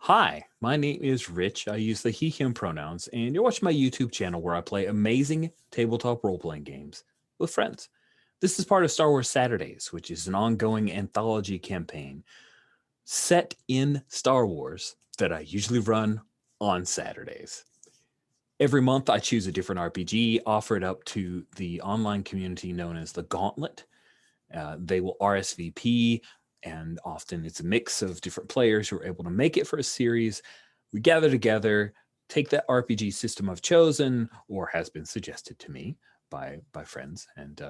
Hi, my name is Rich. I use the he, him pronouns, and you're watching my YouTube channel where I play amazing tabletop role playing games with friends. This is part of Star Wars Saturdays, which is an ongoing anthology campaign set in Star Wars that I usually run on Saturdays. Every month, I choose a different RPG, offer it up to the online community known as the Gauntlet. They will RSVP, and often it's a mix of different players who are able to make it for a series. We gather together, take that RPG system I've chosen or has been suggested to me by friends and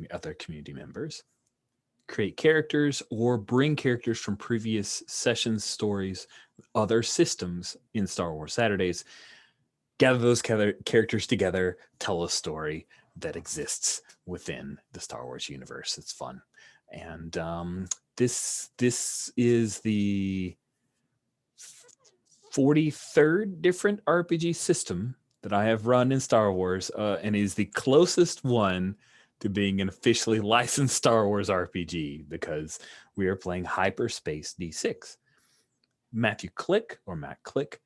other community members, create characters or bring characters from previous sessions, stories, other systems in Star Wars Saturdays, gather those characters together, tell a story that exists within the Star Wars universe. It's fun. And this is the 43rd different RPG system that I have run in Star Wars, and is the closest one to being an officially licensed Star Wars RPG because we are playing HyperspaceD6. Matthew Click, or Matt Click,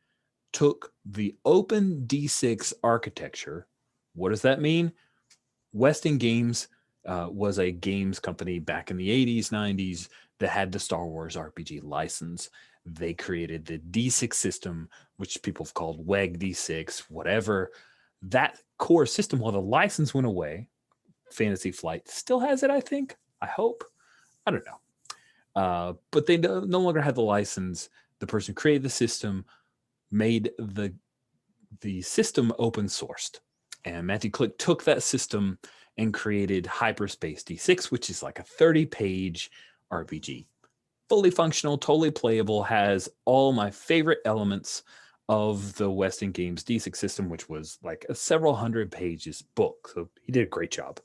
took the open D6 architecture. What does that mean? Weston Games was a games company back in the 80s, 90s that had the Star Wars RPG license. They created the D6 system, which people have called WEG D6, whatever. That core system, while the license went away, Fantasy Flight still has it, I think. I hope. I don't know. But they no longer had the license. The person who created the system made the system open sourced. And Matthew Click took that system and created HyperspaceD6, which is like a 30-page RPG. Fully functional, totally playable, has all my favorite elements of the Weston Games D6 system, which was like a several hundred pages book. So he did a great job.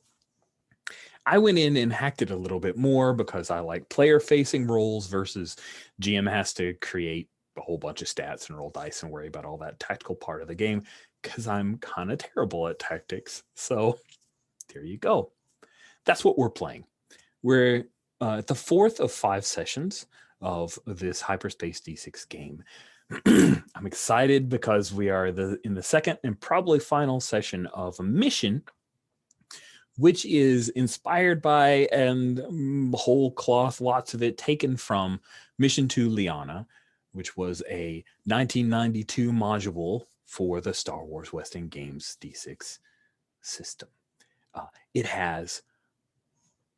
I went in and hacked it a little bit more because I like player-facing roles versus GM has to create a whole bunch of stats and roll dice and worry about all that tactical part of the game because I'm kind of terrible at tactics. So there you go. That's what we're playing. We're at the fourth of 5 sessions of this HyperspaceD6 game. I'm excited because we are in the second and probably final session of a mission, which is inspired by and whole cloth, lots of it taken from Mission to Liana, which was a 1992 module for the Star Wars Weston Games D6 system. It has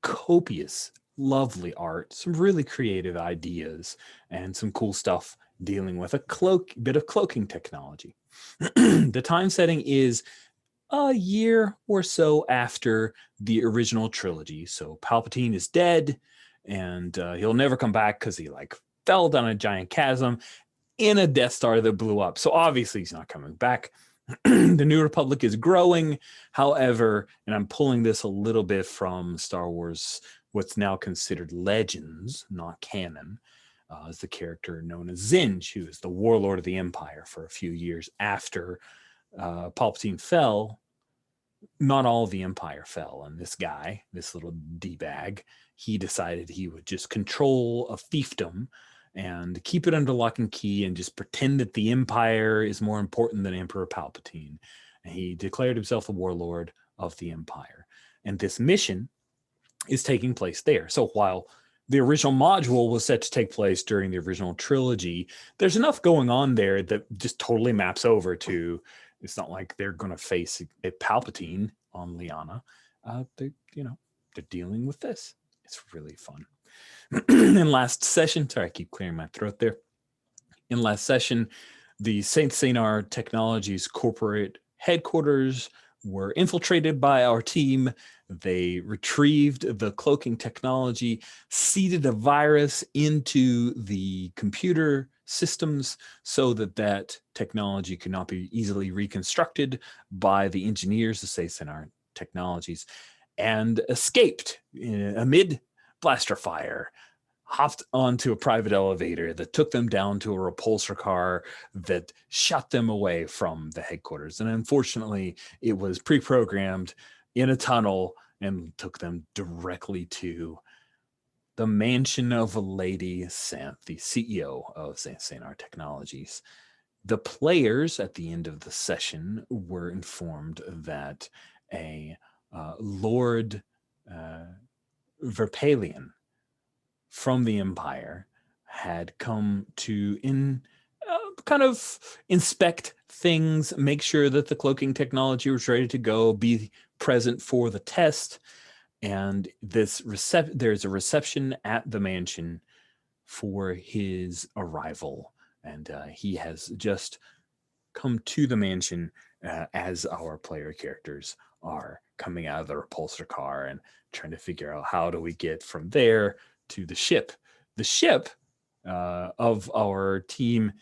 copious, lovely art, some really creative ideas, and some cool stuff dealing with a bit of cloaking technology. The time setting is a year or so after the original trilogy. So Palpatine is dead, and he'll never come back because he fell down a giant chasm in a Death Star that blew up. So obviously he's not coming back. The New Republic is growing. However, and I'm pulling this a little bit from Star Wars, what's now considered Legends, not canon, is the character known as Zsinj, who is the warlord of the Empire for a few years after Palpatine fell. Not all of the Empire fell, and this guy, this little D-bag, he decided he would just control a fiefdom and keep it under lock and key and just pretend that the Empire is more important than Emperor Palpatine. And he declared himself a warlord of the Empire. And this mission is taking place there. So while the original module was set to take place during the original trilogy, there's enough going on there that just totally maps over to, it's not like they're going to face a Palpatine on Liana. They're dealing with this. It's really fun. In last session, sorry, I keep clearing my throat there. In last session, the Saint Seinar Technologies corporate headquarters were infiltrated by our team. They retrieved the cloaking technology, seeded a virus into the computer systems so that technology could not be easily reconstructed by the engineers of Saint Seinar Technologies, and escaped amid blaster fire, hopped onto a private elevator that took them down to a repulsor car that shot them away from the headquarters. And unfortunately, it was pre-programmed in a tunnel and took them directly to the mansion of Lady Santh, the CEO of Sanar Technologies. The players at the end of the session were informed that a Lord Verpalian from the Empire had come to kind of inspect things, make sure that the cloaking technology was ready to go, be present for the test. And there's a reception at the mansion for his arrival. And he has just come to the mansion as our player characters are coming out of the repulsor car and trying to figure out how do we get from there to the ship. The ship of our team,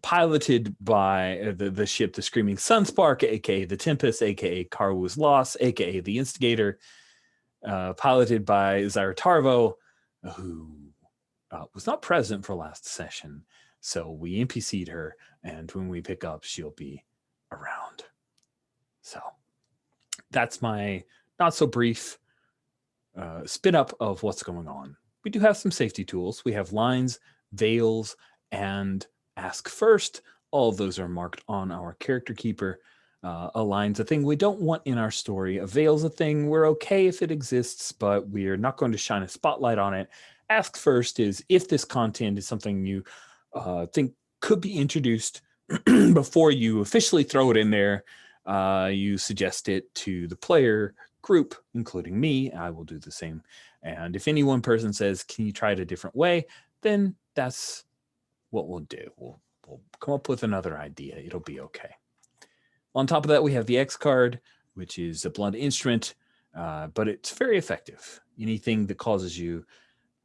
piloted by the ship, the Screaming Sunspark, aka the Tempest, aka Karwu's Loss, aka the Instigator, piloted by Zyratarvo, who was not present for last session. So we NPC'd her, and when we pick up, she'll be around. So that's my not so brief spin up of what's going on. We do have some safety tools. We have lines, veils, and ask first. All of those are marked on our character keeper. A line's a thing we don't want in our story. A veil's a thing we're okay if it exists, but we're not going to shine a spotlight on it. Ask first is if this content is something you think could be introduced before you officially throw it in there. You suggest it to the player group, including me. I will do the same. And if any one person says, can you try it a different way? Then that's what we'll do. We'll come up with another idea. It'll be okay. On top of that, we have the X card, which is a blunt instrument, but it's very effective. Anything that causes you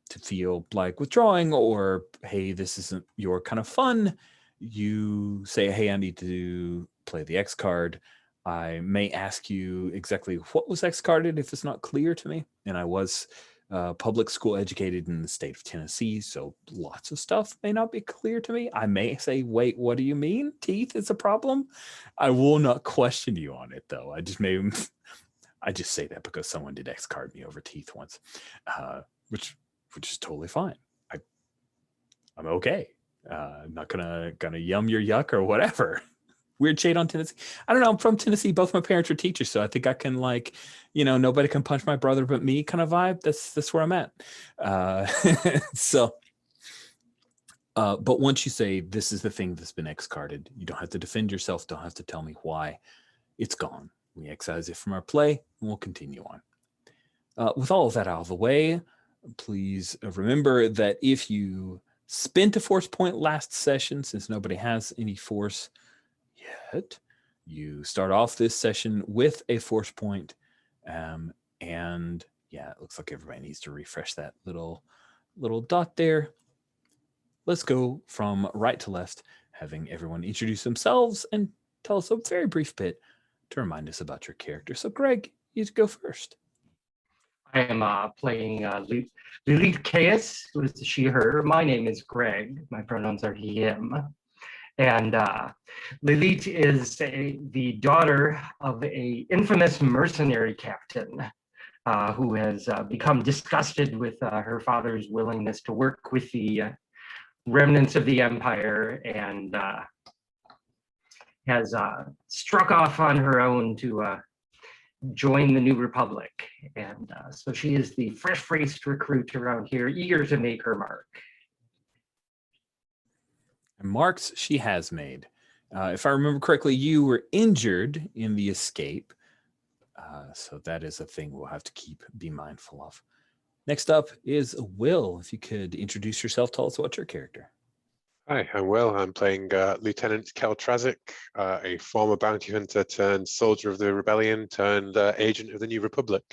to feel like withdrawing or, hey, this isn't your kind of fun, you say, hey, I need to play the X card. I may ask you exactly what was X carded if it's not clear to me. And I was public school educated in the state of Tennessee, so lots of stuff may not be clear to me. I may say, wait, what do you mean? Teeth is a problem? I will not question you on it, though. I just say that because someone did X card me over teeth once, which is totally fine. I'm okay. I'm not gonna yum your yuck or whatever. Weird shade on Tennessee. I don't know. I'm from Tennessee. Both my parents are teachers, so I think I can nobody can punch my brother but me kind of vibe. That's where I'm at. But once you say this is the thing that's been X-carded, you don't have to defend yourself. Don't have to tell me why. It's gone. We excise it from our play, and we'll continue on. With all of that out of the way, please remember that if you spent a force point last session, since nobody has any force yet, you start off this session with a force point. And yeah, it looks like everybody needs to refresh that little dot there. Let's go from right to left, having everyone introduce themselves and tell us a very brief bit to remind us about your character. So Greg, you go first. I am playing Lilith Chaos, who is she, her. My name is Greg. My pronouns are he, him. And Lilith is the daughter of an infamous mercenary captain who has become disgusted with her father's willingness to work with the remnants of the Empire and has struck off on her own to join the New Republic. And so she is the fresh-faced recruit around here, eager to make her mark. And marks she has made. If I remember correctly, you were injured in the escape. So that is a thing we'll have to be mindful of. Next up is Will. If you could introduce yourself, tell us about your character. Hi, I'm Will. I'm playing Lieutenant Keltrazik, a former bounty hunter turned soldier of the rebellion turned agent of the New Republic.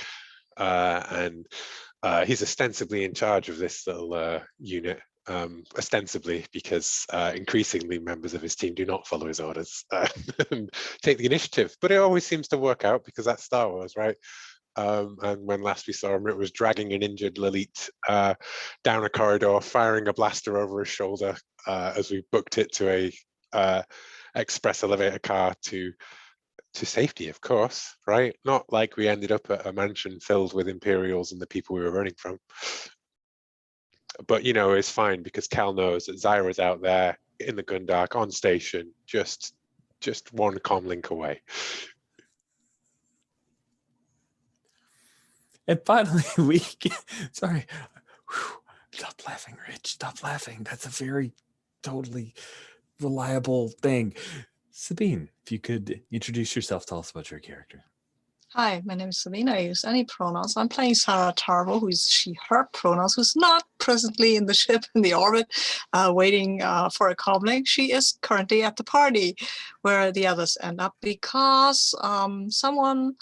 And he's ostensibly in charge of this little unit, ostensibly because increasingly members of his team do not follow his orders and take the initiative. But it always seems to work out because that's Star Wars, right? And when last we saw him, it was dragging an injured Lilith down a corridor, firing a blaster over his shoulder as we booked it to a express elevator car to safety, of course, right? Not like we ended up at a mansion filled with Imperials and the people we were running from. But it's fine because Cal knows that Zyra's out there in the Gundark on station, just one comlink away. And finally, sorry. Whew. Stop laughing, Rich. Stop laughing. That's a very totally reliable thing. Sabine, if you could introduce yourself, tell us about your character. Hi, my name is Sabine. I use any pronouns. I'm playing Sarah Tarbo, who is she, her pronouns, who's not presently in the ship in the orbit, waiting for a comlink. She is currently at the party where the others end up because someone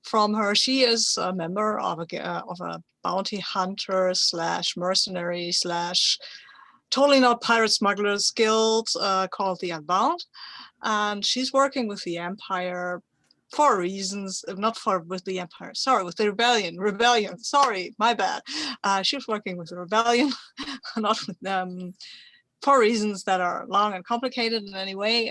from her, she is a member of a bounty hunter / mercenary / totally not pirate smugglers guild called the Unbound. And she's working with the Empire for reasons, not for with the Empire, sorry, with the rebellion, sorry, my bad. She was working with the rebellion, not with them, for reasons that are long and complicated in any way.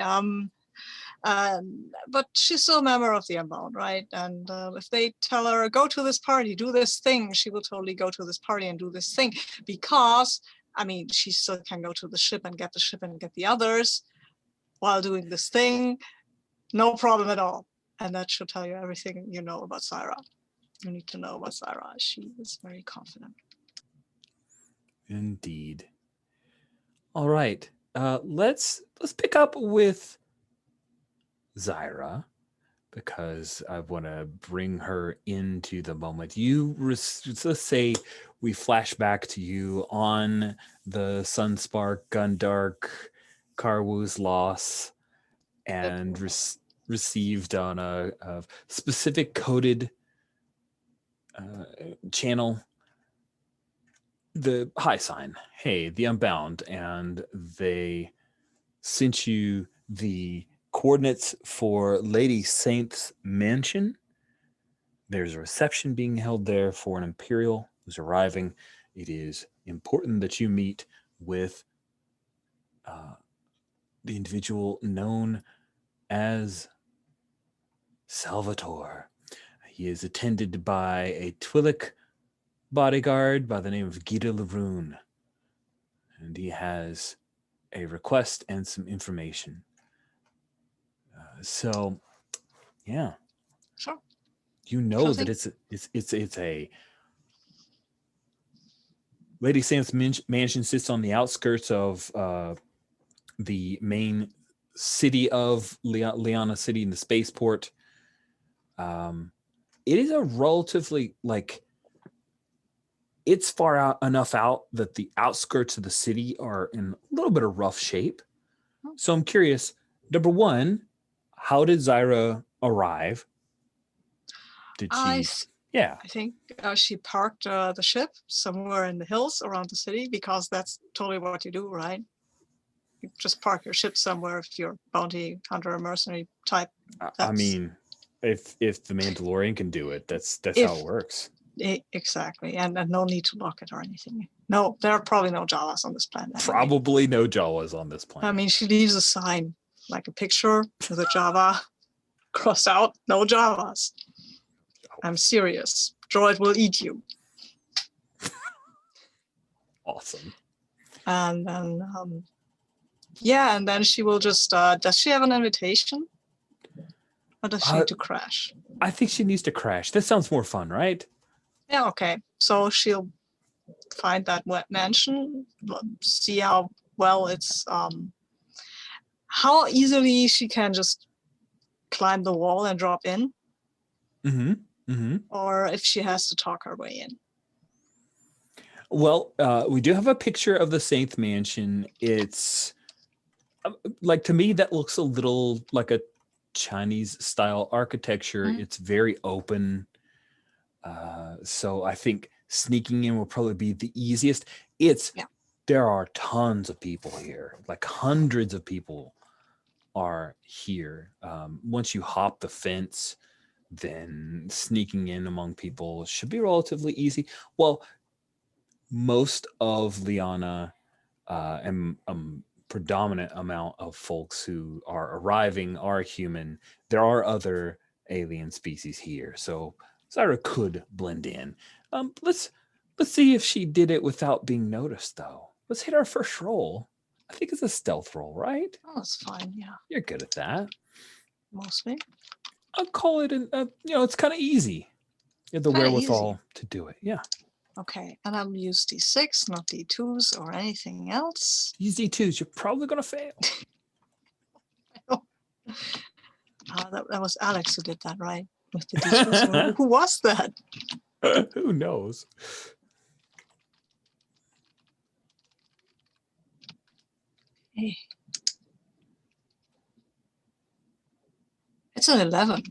But she's still a member of the Unbound, right? And if they tell her, go to this party, do this thing, she will totally go to this party and do this thing because, I mean, she still can go to the ship and get the others while doing this thing, no problem at all. And that should tell you everything you know about Zyra. You need to know about Zyra. She is very confident. Indeed. All right. Let's pick up with Zyra because I want to bring her into the moment. Let's say we flash back to you on the Sunspark, Gundark, Karwoo's loss, and received on a specific coded channel the high sign, hey, the Unbound, and they sent you the coordinates for Lady Saint's mansion. There's a reception being held there for an Imperial who's arriving. It is important that you meet with the individual known as Salvatore. He is attended by a Twi'lek bodyguard by the name of Gita Laroon. And he has a request and some information. So, yeah. Sure. You know that it's a Lady Saint's mansion sits on the outskirts of the main city of Liana City in the spaceport. It is a relatively it's far out enough out that the outskirts of the city are in a little bit of rough shape. So I'm curious, number one, how did Zyra arrive? Did she? I think she parked the ship somewhere in the hills around the city because that's totally what you do, right? You just park your ship somewhere if you're bounty hunter or mercenary type. I mean, if the Mandalorian can do it, that's how it works. Exactly, and no need to lock it or anything. No, there are probably no Jawas on this planet. Anyway. Probably no Jawas on this planet. I mean, she leaves a sign, like a picture with a Java crossed out, no Jawas. I'm serious. Droid will eat you. Awesome. And then, and then she will just, does she have an invitation? Or does she need to crash? I think she needs to crash. That sounds more fun, right? Yeah, okay. So she'll find that wet mansion, see how well it's, how easily she can just climb the wall and drop in. Mm-hmm. Mm-hmm. Or if she has to talk her way in. Well, we do have a picture of the Saint Mansion. It's to me, that looks a little like a Chinese style architecture. Mm-hmm. It's very open. So I think sneaking in will probably be the easiest. There are tons of people here, like hundreds of people are here. Once you hop the fence, then sneaking in among people should be relatively easy. Well, most of Liana and predominant amount of folks who are arriving are human. There are other alien species here, so Zyra could blend in. Let's Let's see if she did it without being noticed, though. Let's hit our first roll. I think it's a stealth roll, right? Oh, that's fine. Yeah, You're good at that. mostly. I'll call it it's kind of easy. You have the Kinda wherewithal to do it. Yeah. Okay, and I'll use D6, not D2s or anything else. These D2s, you're probably going to fail. That was Alex who did that, right? With the D2s. Who was that? Who knows? Hey. It's an 11.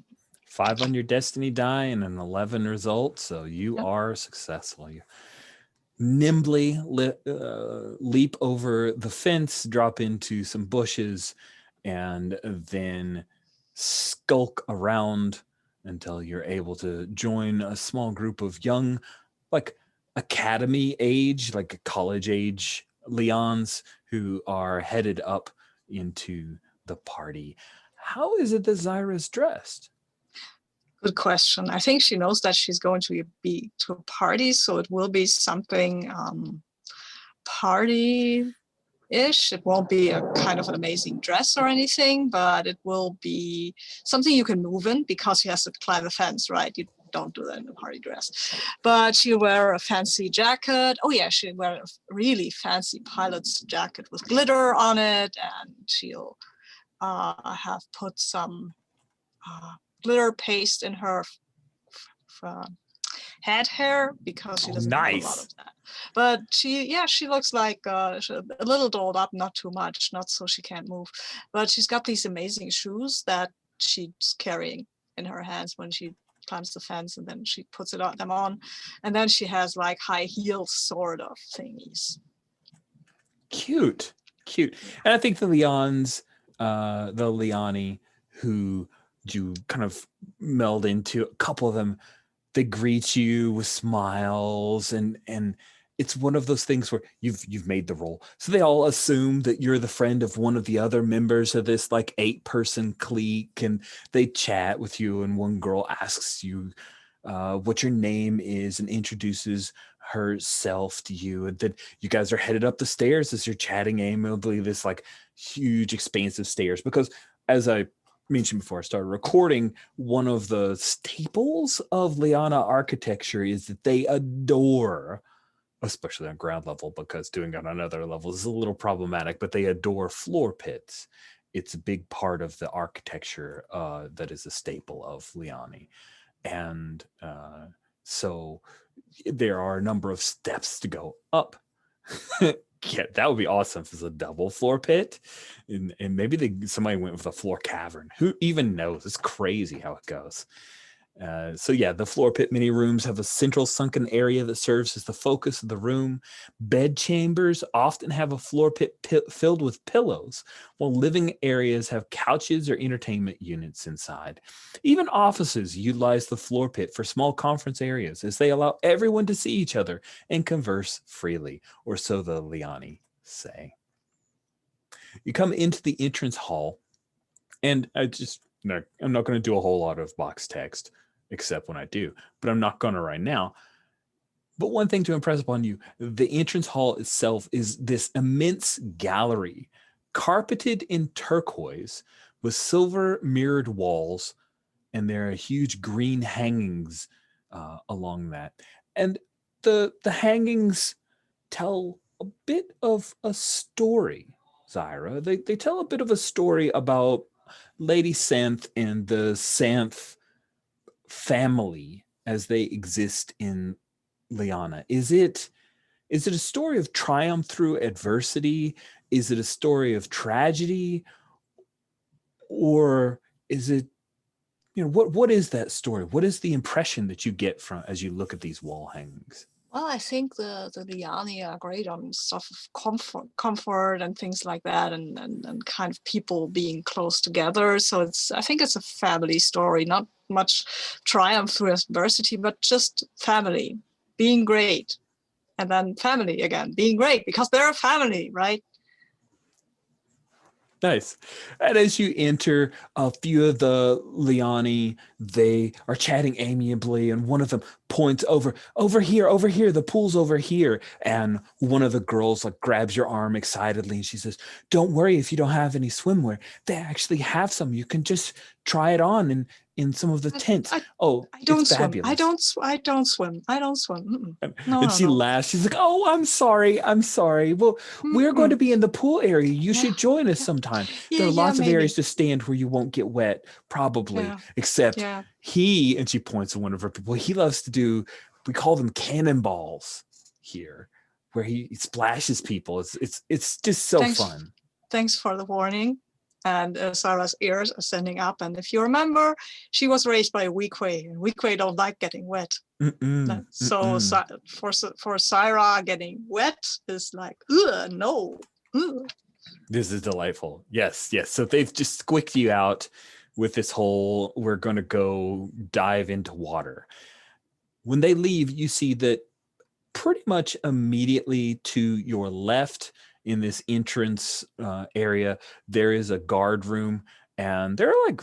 5 on your destiny die and an 11 result, so you Yep. are successful. You nimbly leap over the fence, drop into some bushes, and then skulk around until you're able to join a small group of young, like academy age, like college age Leons who are headed up into the party. How is it that Zyra's dressed? Good question. I think she knows that she's going to be to a party, so it will be something party-ish. It won't be a kind of an amazing dress or anything, but it will be something you can move in because she has to climb a fence, right? You don't do that in a party dress. But she'll wear a fancy jacket. Oh yeah, she'll wear a really fancy pilot's jacket with glitter on it, and she'll have put some glitter paste in her head hair because she doesn't have a lot of that. But she looks like a little dolled up, not too much, not so she can't move. But she's got these amazing shoes that she's carrying in her hands when she climbs the fence, and then she puts them on, and then she has like high heels sort of thingies. Cute. And I think the Leons, the Leoni who you kind of meld into, a couple of them, they greet you with smiles, and it's one of those things where you've made the roll, so they all assume that you're the friend of one of the other members of this like 8-person clique, and they chat with you, and one girl asks you what your name is and introduces herself to you, and then you guys are headed up the stairs as you're chatting amiably, this like huge expansive stairs, because as I mentioned before I started recording, one of the staples of Liana architecture is that they adore, especially on ground level, because doing it on other levels is a little problematic, but they adore floor pits. It's a big part of the architecture that is a staple of Liani. And so there are a number of steps to go up. Yeah, that would be awesome if it's a double floor pit, and maybe somebody went with a floor cavern. Who even knows? It's crazy how it goes. So yeah, the floor pit mini rooms have a central sunken area that serves as the focus of the room. Bed chambers often have a floor pit filled with pillows, while living areas have couches or entertainment units inside. Even offices utilize the floor pit for small conference areas, as they allow everyone to see each other and converse freely, or so the Leoni say. You come into the entrance hall, and I'm not going to do a whole lot of box text, except when I do, but I'm not going to right now. But one thing to impress upon you, the entrance hall itself is this immense gallery, carpeted in turquoise with silver mirrored walls, and there are huge green hangings along that. And the hangings tell a bit of a story, Zyra. They tell a bit of a story about Lady Santh and the Santh family as they exist in Liana. Is it a story of triumph through adversity? Is it a story of tragedy? Or is it, what is that story? What is the impression that you get from as you look at these wall hangings? Well, I think the Liani are great on stuff of comfort and things like that, and kind of people being close together. So I think it's a family story, not much triumph through adversity, but just family being great, and then family again being great because they're a family, right? Nice. And as you enter, a few of the Liani, they are chatting amiably, and one of them points over here, the pool's over here. And one of the girls like grabs your arm excitedly, and she says, "Don't worry if you don't have any swimwear. They actually have some. You can just try it on in some of the tents." I don't it's swim. fabulous. I don't swim. Mm-mm. And, No, and no, she no. laughs. She's like, "Oh, I'm sorry. I'm sorry. Well, we're going to Mm-mm. be in the pool area. You Yeah, should join us yeah. sometime. Yeah, There are yeah, lots of maybe. areas to stand where you won't get wet, probably, Yeah, except yeah. he," and she points to one of her people, "he loves to do, we call them cannonballs here, where he splashes people. It's just so Thanks. fun." Thanks for the warning. And Sarah's ears are standing up. And if you remember, she was raised by a Weequay, and Weequay don't like getting wet. So for Sarah, getting wet is like, ugh, no. Ugh. This is delightful. Yes, yes. So they've just squicked you out with this whole, we're going to go dive into water. When they leave, you see that pretty much immediately to your left in this entrance area, there is a guard room, and there are like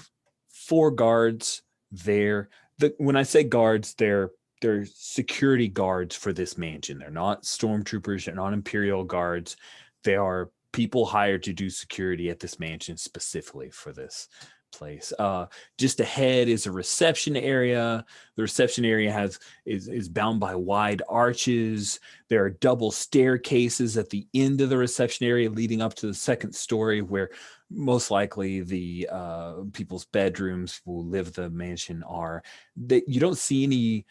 4 guards there. When I say guards, they're security guards for this mansion. They're not stormtroopers, they're not Imperial guards. They are people hired to do security at this mansion specifically for this place. Just ahead is a reception area. The reception area is bound by wide arches. There are double staircases at the end of the reception area leading up to the second story, where most likely the people's bedrooms who live the mansion are. You don't see any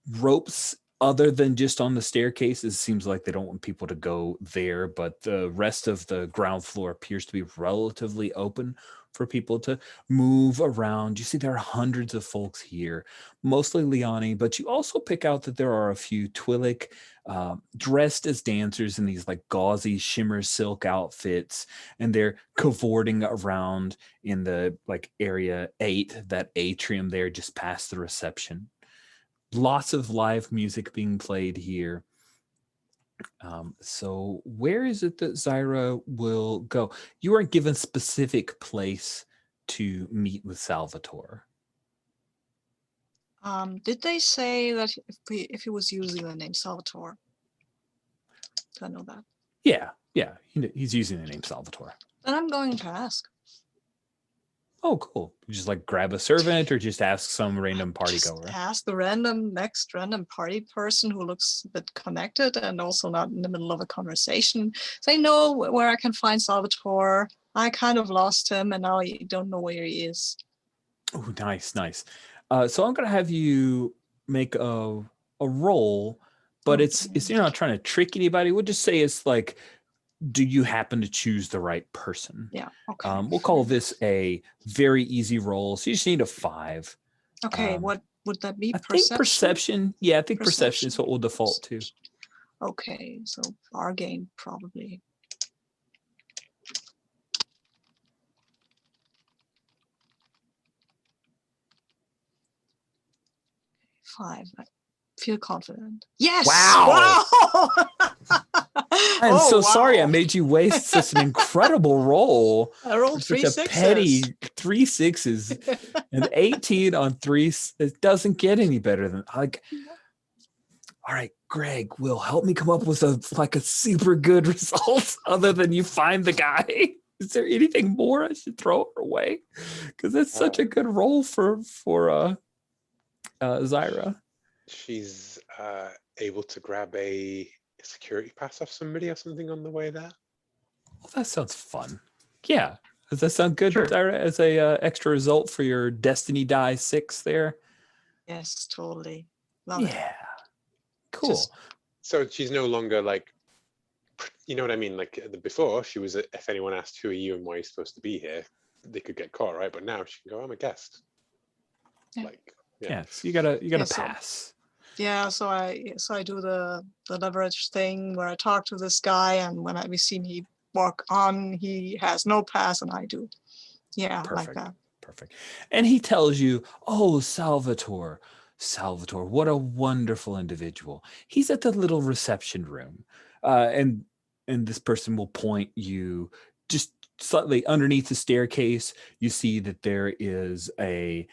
ropes other than just on the staircases. It seems like they don't want people to go there, but the rest of the ground floor appears to be relatively open for people to move around. You see there are hundreds of folks here, mostly Liani, but you also pick out that there are a few Twi'lek dressed as dancers in these like gauzy shimmer silk outfits, and they're cavorting around in the like area 8, that atrium there just past the reception. Lots of live music being played here. So where is it that Zyra will go? You aren't given specific place to meet with Salvatore. Did they say that if he was using the name Salvatore? Do I know that? Yeah, he's using the name Salvatore. Then I'm going to ask. Oh, cool. You just like grab a servant or just ask some random party Just goer? ask the next random party person who looks a bit connected and also not in the middle of a conversation. Say, know where I can find Salvatore. I kind of lost him and now I don't know where he is. Oh, nice. So I'm going to have you make a roll, but it's you're not trying to trick anybody. We'll just say it's like, do you happen to choose the right person? Yeah. Okay. We'll call this a very easy roll. So you just need a 5. Okay. What would that be? I think perception. Yeah, I think perception is what we'll default to. Okay. So bargain probably. 5. I feel confident. Yes. Wow. I'm so sorry I wow. made you waste such an incredible roll. I rolled for 3 such a 6s. petty 3 6s and 18 on 3. It doesn't get any better than like. All right, Greg, will help me come up with a super good result other than you find the guy. Is there anything more I should throw her away? Because that's such a good roll for Zyra. She's able to grab a security pass off somebody or something on the way there. Well, that sounds fun. Yeah. Does that sound good, Sure. Zyra, as a extra result for your Destiny Die 6 there? Yes, totally. Love it. Yeah. Cool. So she's no longer like, you know what I mean? Like before, she was, if anyone asked who are you and why you're supposed to be here, they could get caught, right? But now she can go, I'm a guest. Yeah. Like, Yeah. So you gotta Yeah, pass. Yeah, so I do the leverage thing where I talk to this guy, and when we see me walk on, he has no pass, and I do. Yeah, Perfect. like that. Perfect. And he tells you, "Oh, Salvatore, what a wonderful individual. He's at the little reception room." And this person will point you just slightly underneath the staircase, you see that there is a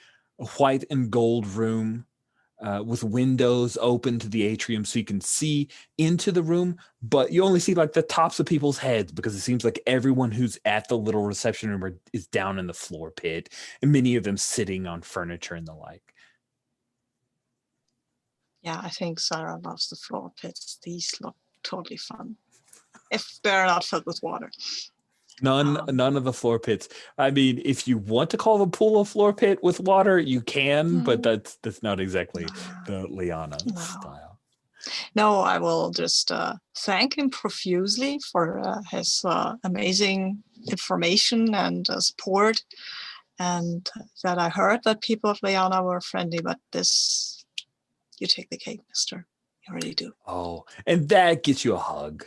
white and gold room with windows open to the atrium so you can see into the room, but you only see like the tops of people's heads because it seems like everyone who's at the little reception room is down in the floor pit, and many of them sitting on furniture and the like. Yeah, I think Sarah loves the floor pits. These look totally fun. If they're not filled with water. None of the floor pits. I mean, if you want to call the pool a floor pit with water, you can, but that's not exactly the Liana style. No, I will just thank him profusely for his amazing information and support, and that I heard that people of Liana were friendly, but this, you take the cake, mister. You really do. Oh, and that gets you a hug.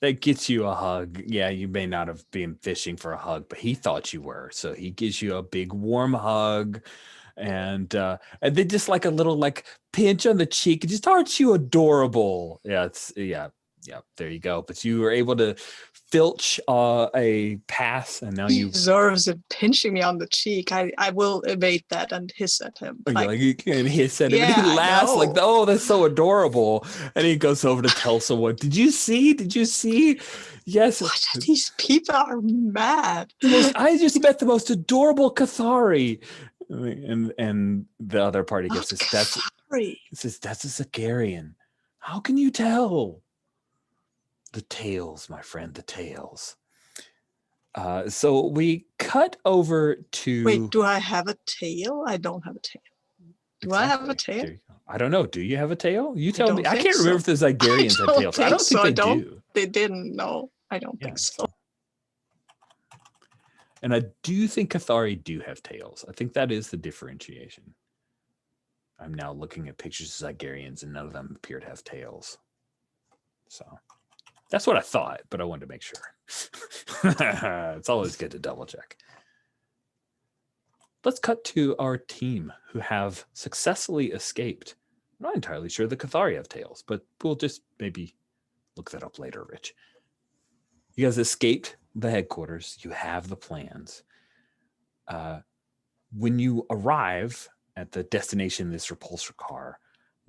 That gets you a hug. Yeah, you may not have been fishing for a hug, but he thought you were. So he gives you a big warm hug, and then just like a little like pinch on the cheek. Just aren't you adorable? Yeah, there you go. But you were able to filch a pass, and now He you deserves it pinching me on the cheek. I will evade that and hiss at him. you can hiss at him, and Yeah, he I laughs like, know. "Oh, that's so adorable!" And he goes over to tell someone, "Did you see? Did you see? Yes, What? These people are mad. I just met the most adorable Cathari." And the other party Not gets Cathari. that's a Zagarian. How can you tell? The tails, my friend, the tails. So we cut over to. Wait, do I have a tail? I don't have a tail. Do I have a tail? I don't know. Do you have a tail? You I tell me. don't I think can't remember if the Zagarians have tails. I don't think they do. They didn't. No, I don't think so. And I do think Cathari do have tails. I think that is the differentiation. I'm now looking at pictures of Zagarians, and none of them appear to have tails. So that's what I thought, but I wanted to make sure. It's always good to double check. Let's cut to our team who have successfully escaped. I'm not entirely sure the Cathari have tails, but we'll just maybe look that up later, Rich. You guys escaped the headquarters. You have the plans. When you arrive at the destination this repulsor car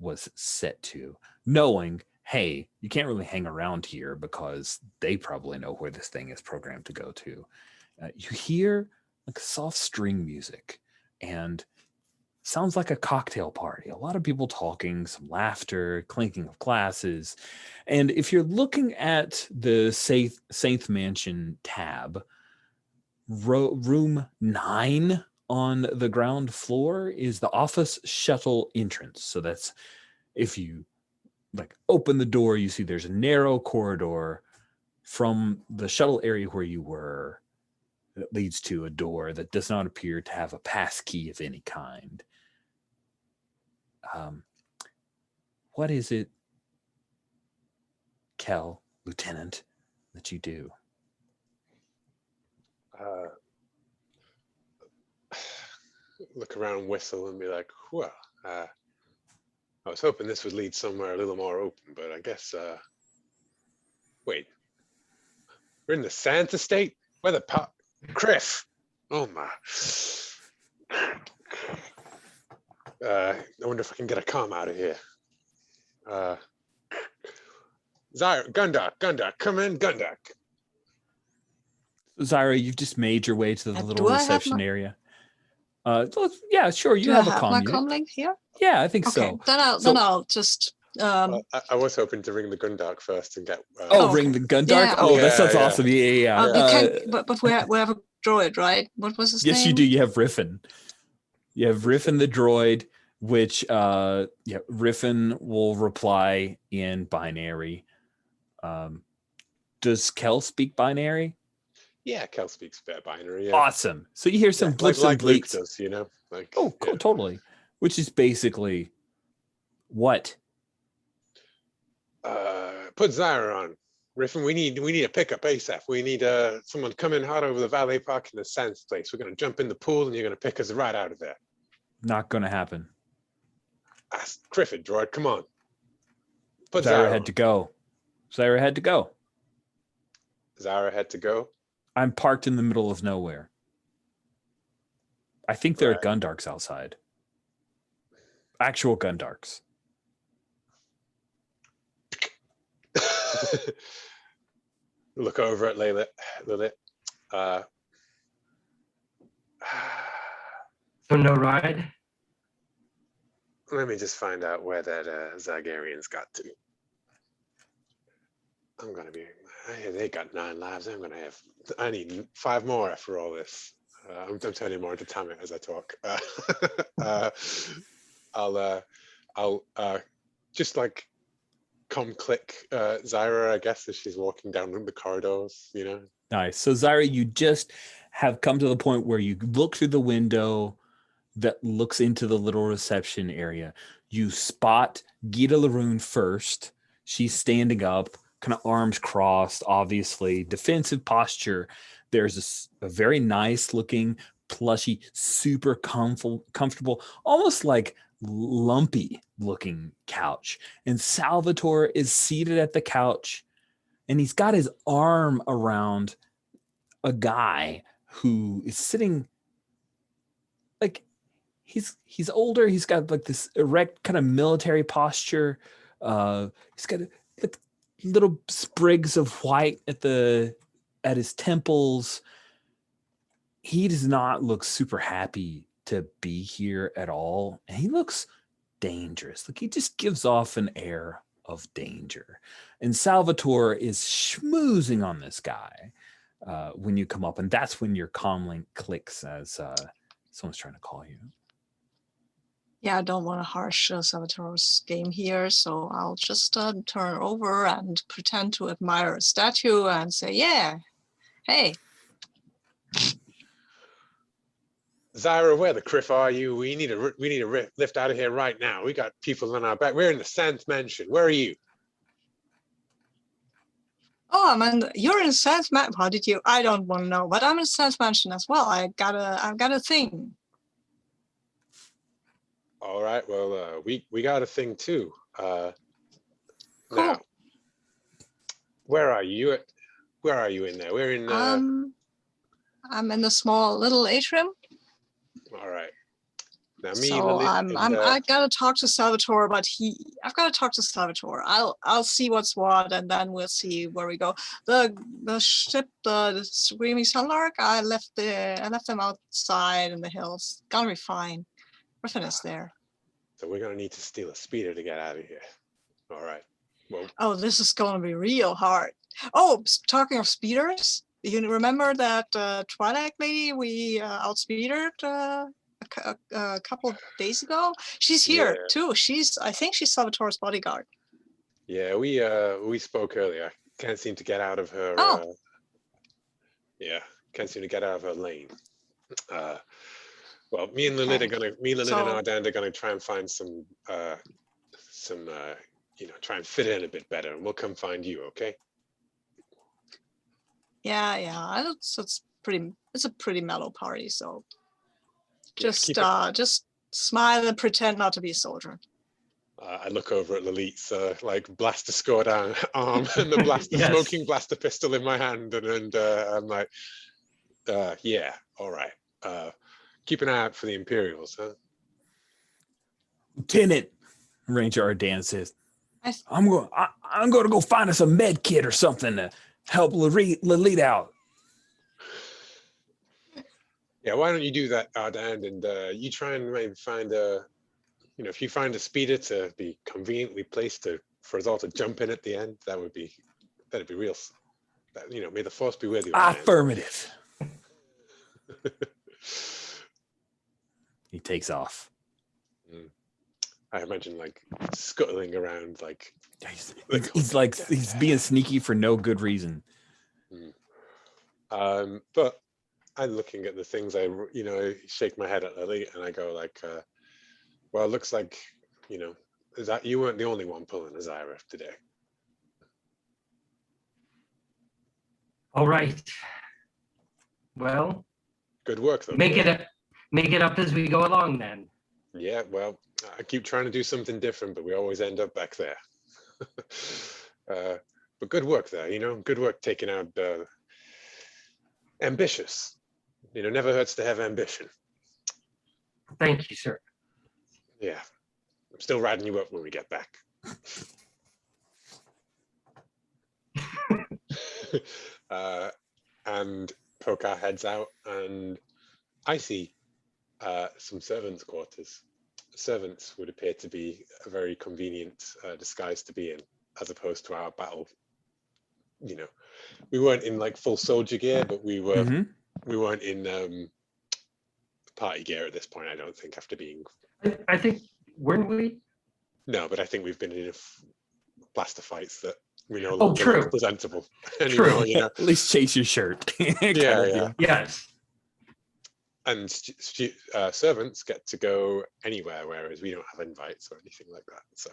was set to, knowing, hey, you can't really hang around here because they probably know where this thing is programmed to go to. You hear like soft string music and sounds like a cocktail party. A lot of people talking, some laughter, clinking of glasses. And if you're looking at the Sainth Mansion tab, room 9 on the ground floor is the office shuttle entrance. So that's if you like open the door, you see there's a narrow corridor from the shuttle area where you were that leads to a door that does not appear to have a pass key of any kind. What is it, Kel, Lieutenant, that you do? Look around, whistle, and be like, well, I was hoping this would lead somewhere a little more open, but I guess, wait, we're in the Santa State? Where the Criff! Oh my. I wonder if I can get a comm out of here. Zyra, Gundark, come in, Gundark. Zyra, you've just made your way to the little do I have reception my- area. Yeah, sure. You Do have I a have comm my unit. comm link here? Yeah, I think Okay, so. then I'll just. I was hoping to ring the Gundark first and get. Ring the Gundark. Yeah, Oh, that okay. sounds Yeah, yeah. awesome. Yeah. You can, but we have a droid, right? What was his name? Yes, you do. You have Riffin. You have Riffin the droid, which Riffin will reply in binary. Does Kel speak binary? Yeah, Kel speaks binary. Yeah. Awesome. So you hear some blips like and Luke bleeps. does, you know. Like, Oh, cool, totally. Which is basically what? Put Zyra on. Riffin, we need a pickup ASAP. We need someone to come in hot over the valet park in the Sands place. We're gonna jump in the pool and you're gonna pick us right out of there. Not going to happen. Crifford, droid, come on. Put Zyra Zyra had on. to go. Zyra had to go. Zyra had to go. I'm parked in the middle of nowhere. I think there are gundarks outside. Actual gundarks. Look over at Lilith. So no ride? Let me just find out where that Zagarian's got to. I'm gonna be. They got 9 lives. I need 5 more after all this. I'm turning more into Tamit as I talk. I'll just like come click Zyra, I guess, as she's walking down the corridors. You know. Nice. So Zyra, you just have come to the point where you look through the window that looks into the little reception area. You spot Gita Laroon first. She's standing up, kind of arms crossed, obviously defensive posture. There's a very nice looking plushy, super comfortable, almost like lumpy looking couch. And Salvatore is seated at the couch, and he's got his arm around a guy who is sitting like he's older. He's got like this erect kind of military posture. He's got like little sprigs of white at his temples. He does not look super happy to be here at all. And he looks dangerous. Like he just gives off an air of danger. And Salvatore is schmoozing on this guy when you come up. And that's when your comm link clicks as someone's trying to call you. Yeah, I don't want to harsh Salvatore's game here, so I'll just turn over and pretend to admire a statue and say, yeah, hey. Zyra, where the criff are you? We need a lift out of here right now. We got people on our back. We're in the 10th mansion. Where are you? Oh, you're in Sans Mansion. How did you? I don't want to know, but I'm in Sans Mansion as well. I've got a thing. All right. Well, we got a thing too. Cool. Now, where are you? Where are you in there? We're in. I'm in the small little atrium. All right. Now, So I gotta talk to Salvatore, but I've got to talk to Salvatore. I'll see what's what, and then we'll see where we go. The ship, the Screaming Sunlark, I left them outside in the hills. Gonna be fine. Everything is there. So we're gonna need to steal a speeder to get out of here. All right. Well. Oh, this is gonna be real hard. Oh, talking of speeders, you remember that Twilight lady we outspeedered a couple of days ago? She's here too. I think she's Salvatore's bodyguard. Yeah, we spoke earlier. Can't seem to get out of her. Can't seem to get out of her lane. Well, me and Lilith and Ardan are gonna try and find some try and fit in a bit better, and we'll come find you, okay? Yeah. It's a pretty mellow party, so just smile and pretend not to be a soldier. I look over at Lilith's like blaster scored arm and the blaster smoking blaster pistol in my hand, and I'm like, yeah, all right. Keep an eye out for the Imperials, huh? Lieutenant, Ranger Ardan says, I'm going to go find us a med kit or something to help Lilith out. Yeah, why don't you do that, Ardan, and you try and maybe find if you find a speeder to be conveniently placed for us all to jump in at the end, that'd be real. May the force be with you. Affirmative. He takes off. I imagine like scuttling around, like he's being sneaky for no good reason. But I'm looking at the things. I shake my head at Lily and I go like, well, it looks like is that you weren't the only one pulling a Zyra today. All right. Well, good work though. Make it up as we go along then. Yeah, well, I keep trying to do something different, but we always end up back there. But good work there, good work taking out ambitious. Never hurts to have ambition. Thank you, sir. Yeah, I'm still riding you up when we get back. And Pokar heads out, and I see some servants' quarters. Servants would appear to be a very convenient disguise to be in, as opposed to our battle. We weren't in like full soldier gear, but we weren't in party gear at this point. I don't think, after being. I think, weren't we? No, but I think we've been in blaster fights that we know Oh, true. look presentable. True. At least chase your shirt. Yeah. Yes. And servants get to go anywhere, whereas we don't have invites or anything like that. So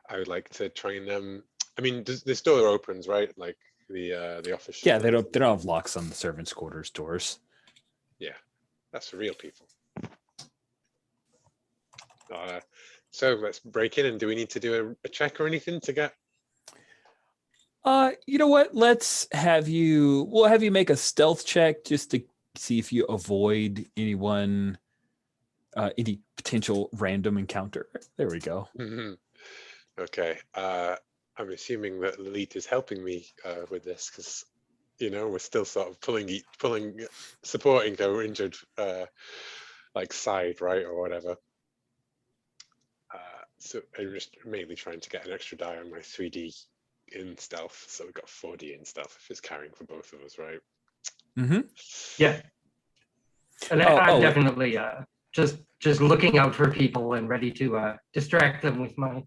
I would like to try and. I mean, this door opens, right? Like the office. Yeah, they don't have locks on the servants' quarters doors. Yeah, that's for real people. So let's break in, and do we need to do a check or anything to get? You know what? We'll have you make a stealth check just to see if you avoid anyone, any potential random encounter. There we go. Okay. I'm assuming that Lilith is helping me with this, because we're still sort of supporting her injured like side, right, or whatever. So I'm just mainly trying to get an extra die on my 3D in stealth. So we've got 4D in stealth if it's carrying for both of us, right? Yeah. And I'm definitely just looking out for people and ready to distract them with my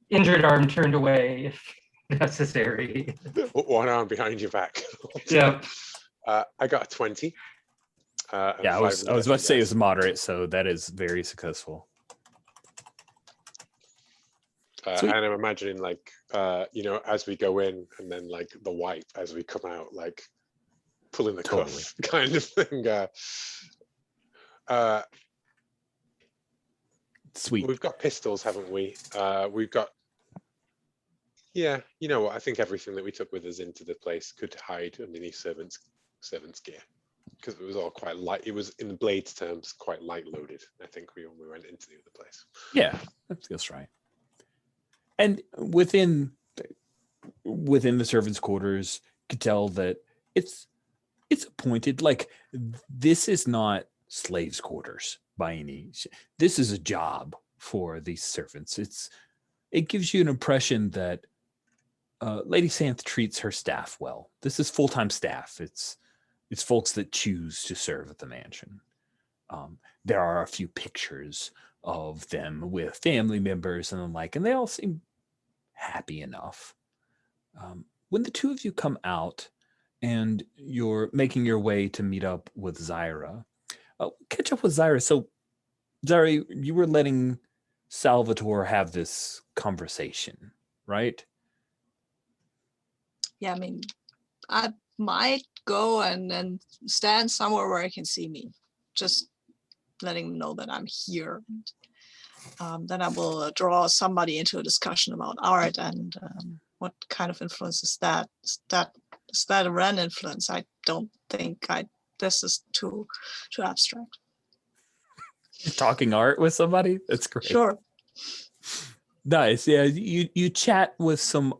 injured arm turned away if necessary. One arm behind your back. Yeah. I got a 20. Yeah, I was about to say it was moderate, so that is very successful. And I'm imagining, like, as we go in, and then like the wipe as we come out, like pulling the cuff kind of thing. Sweet. We've got pistols, haven't we? We've got. Yeah, you know what? I think everything that we took with us into the place could hide underneath servants' gear, because it was all quite light. It was, in Blades terms, quite light loaded. I think when we went into the other place. Yeah, that feels right. And within the servants' quarters, you could tell that it's appointed. Like, this is not slaves' quarters by any. This is a job for these servants. It gives you an impression that Lady Santh treats her staff well. This is full-time staff. It's folks that choose to serve at the mansion. There are a few pictures of them with family members and the like, and they all seem happy enough. When the two of you come out and you're making your way to meet up with Zyra, catch up with Zyra. So, Zyra, you were letting Salvatore have this conversation, right? Yeah, I mean, I might go and stand somewhere where I can see me, just letting them know that I'm here. Then I will draw somebody into a discussion about art and what kind of influence is that? Is that a Ren influence? I don't think this is too abstract. You're talking art with somebody? That's great. Sure. Nice. Yeah, you chat with some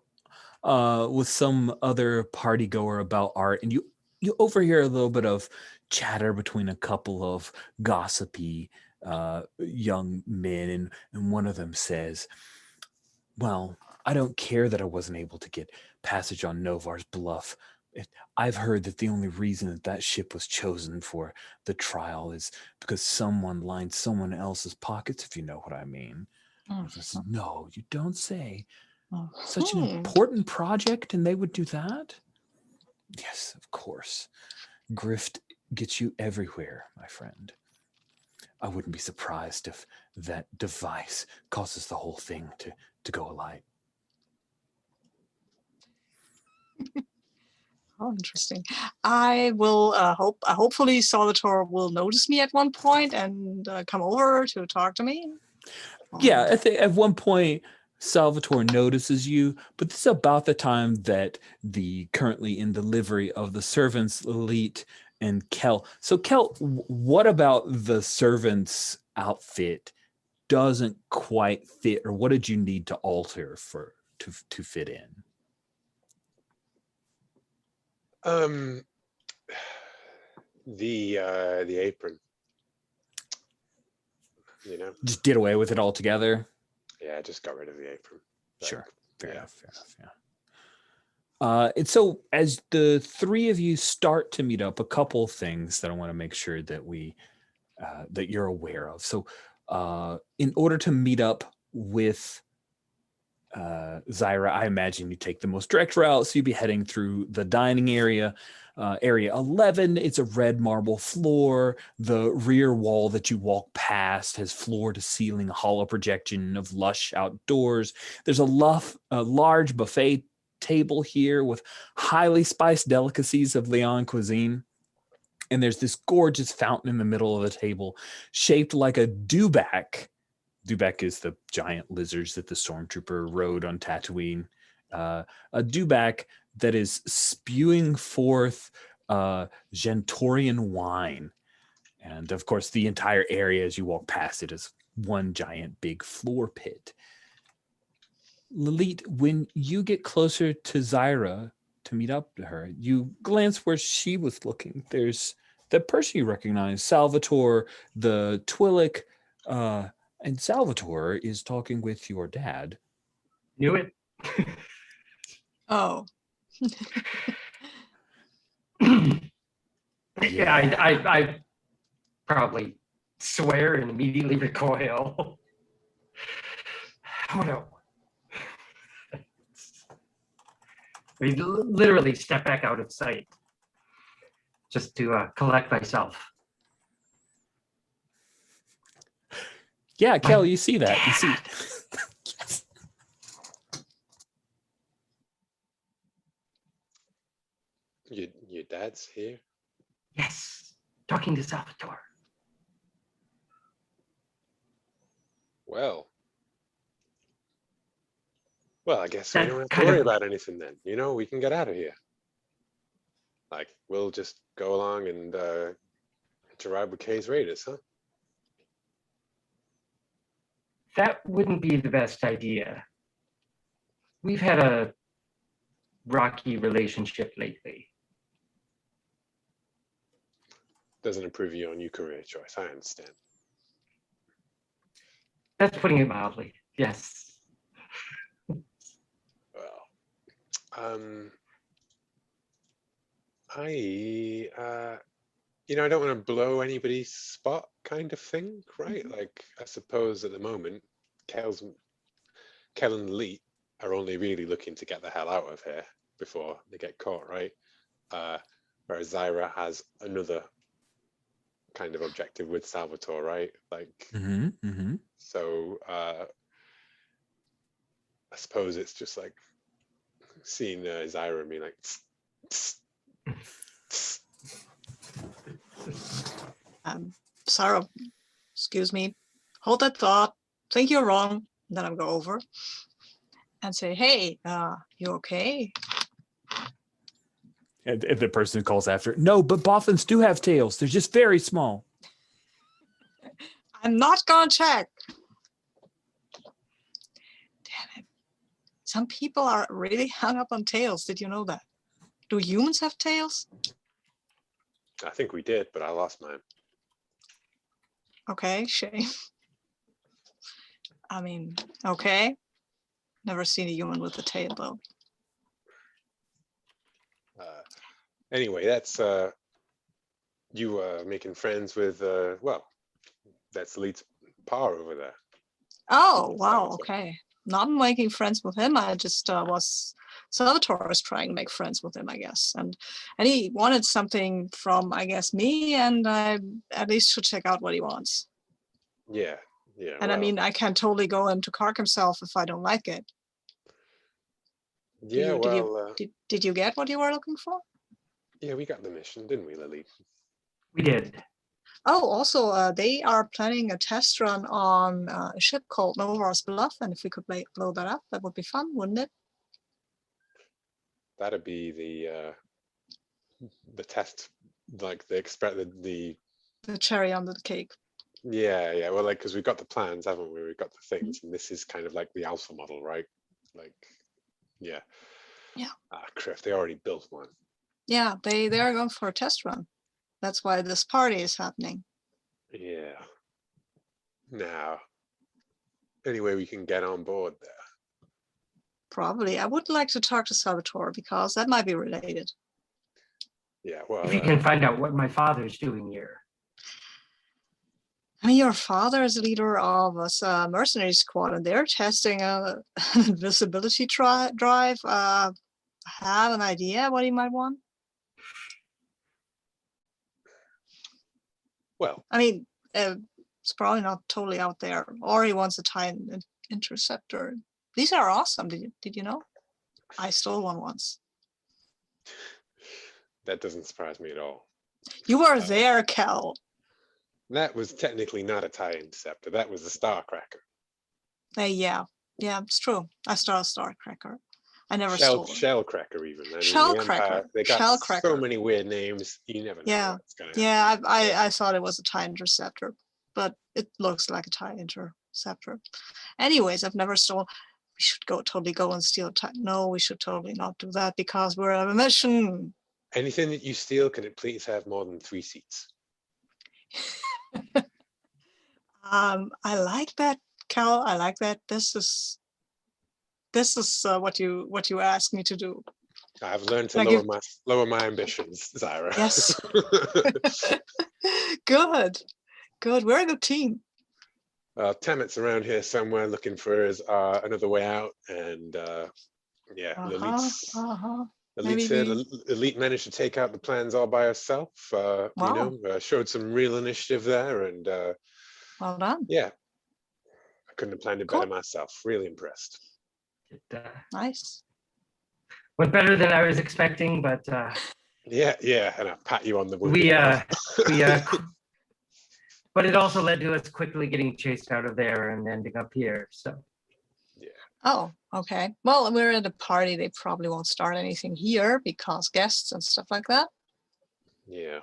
other party goer about art, and you overhear a little bit of chatter between a couple of gossipy young men, and one of them says, well, I don't care that I wasn't able to get passage on Novar's bluff. I've heard that the only reason that ship was chosen for the trial is because someone lined someone else's pockets, if you know what I mean. Said, no, you don't say. Such an important project, and they would do that? Yes, of course. Grift gets you everywhere, my friend. I wouldn't be surprised if that device causes the whole thing to go alight. Oh, interesting. I will hopefully Salvatore will notice me at one point and come over to talk to me. Yeah, at one point, Salvatore notices you, but this is about the time that the currently in the livery of the servants, Elite and Kel. So, Kel, what about the servants' outfit doesn't quite fit, or what did you need to alter for to fit in? The apron. You know. Just did away with it altogether? Yeah, I just got rid of the apron. Sure. Fair yeah. enough. Yeah. And so as the three of you start to meet up, a couple things that I want to make sure that that you're aware of. So in order to meet up with Zyra, I imagine you take the most direct route. So you'd be heading through the dining area. Area 11, it's a red marble floor. The rear wall that you walk past has floor to ceiling hollow projection of lush outdoors. There's a large buffet table here with highly spiced delicacies of Leon cuisine. And there's this gorgeous fountain in the middle of the table shaped like a dewback. Dewback is the giant lizards that the stormtrooper rode on Tatooine. A dewback that is spewing forth Gentorian wine. And of course, the entire area as you walk past it is one giant big floor pit. Lilith, when you get closer to Zyra to meet up to her, you glance where she was looking. There's the person you recognize, Salvatore the Twi'lek, and Salvatore is talking with your dad. Knew it. Oh. Yeah, I probably swear and immediately recoil. Oh no. I mean, literally step back out of sight just to collect myself. Yeah, Kel, you see that. You see. Yes. Your dad's here? Yes, talking to Salvatore. Well, I guess we That don't have to kind worry of- about anything then. You know, we can get out of here. Like, we'll just go along and to ride with Kay's Raiders, huh? That wouldn't be the best idea. We've had a rocky relationship lately. Doesn't improve your new career choice, I understand. That's putting it mildly. Yes. Well, I I don't want to blow anybody's spot kind of thing, right? Like, I suppose at the moment, Kel and Lee are only really looking to get the hell out of here before they get caught, right? Whereas Zyra has another kind of objective with Salvatore, right? Like, so I suppose it's just like seeing Zyra and being like, Sarah, excuse me, hold that thought, think you're wrong. And then I'll go over and say, hey, you okay? And the person calls after, no, but boffins do have tails. They're just very small. I'm not gonna check. Damn it. Some people are really hung up on tails. Did you know that? Do humans have tails? I think we did, but I lost mine. Okay, shame. I mean, okay. Never seen a human with a tail though. Anyway, that's you making friends with well, that's Leeds Par over there. Oh, wow, okay. Not making friends with him. I just Salvatore was trying to make friends with him, I guess. And he wanted something from, I guess, me, and I at least should check out what he wants. Yeah. And I mean, I can totally go into Kark himself if I don't like it. Yeah, Did you get what you were looking for? yeah, we got the mission, didn't we, Lily? We did. Oh, also, they are planning a test run on a ship called Novar's Bluff, and if we could blow that up, that would be fun, wouldn't it? That'd be the test, like the The cherry on the cake. yeah. Well, like because we've got the plans, haven't we? We've got the things, and this is kind of like the alpha model, right? Like, yeah. Yeah. Ah, crap! They already built one. Yeah, they are going for a test run. That's why this party is happening. Yeah. Now, any way we can get on board there? Probably. I would like to talk to Salvatore because that might be related. Yeah. Well, If you can find out what my father's doing here. I mean, your father is leader of a mercenary squad, and they're testing an invisibility drive. Have an idea what he might want? well, I mean, it's probably not totally out there, or he wants a time interceptor. These are awesome. Did you know? I stole one once. that doesn't surprise me at all. You were there, Cal. That was technically not a TIE interceptor. That was a star cracker. Yeah, it's true. I stole a star cracker. I never stole it. Shell cracker, even. I mean, Shell the Empire, cracker. they got Shell so cracker. many weird names. You never know Yeah. what's going to Yeah, happen. I thought it was a TIE interceptor, but it looks like a TIE interceptor. Anyways, I've never stolen. We should totally go and steal a TIE. No, we should totally not do that because we're on a mission. Anything that you steal, can it please have more than 3 seats? I like that, Cal. I like that. This is what you asked me to do. I've learned to Like lower my ambitions, Zyra. Yes. Good. We're a good team. Tamet's around here somewhere looking for us another way out, and yeah, Elite managed to take out the plans all by herself. You Wow. know, showed some real initiative there, and Well done. yeah, I couldn't have planned it Cool. better myself. Really impressed. It Nice. went better than I was expecting, but Yeah, and I pat you on the wound. but it also led to us quickly getting chased out of there and ending up here. So Oh, okay. Well, we're at a party. They probably won't start anything here because guests and stuff like that. Yeah.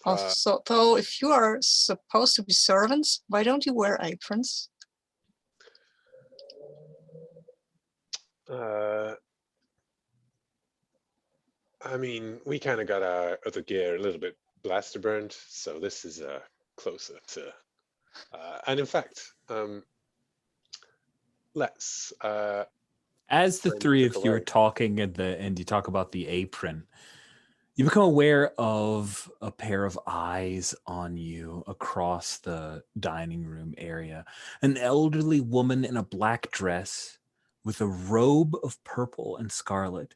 Also, though, if you are supposed to be servants, why don't you wear aprons? I mean, we kind of got our other gear a little bit blaster burned, so this is closer to. And in fact, let's. As the try and three pick of you away. are talking and you talk about the apron, you become aware of a pair of eyes on you across the dining room area. An elderly woman in a black dress with a robe of purple and scarlet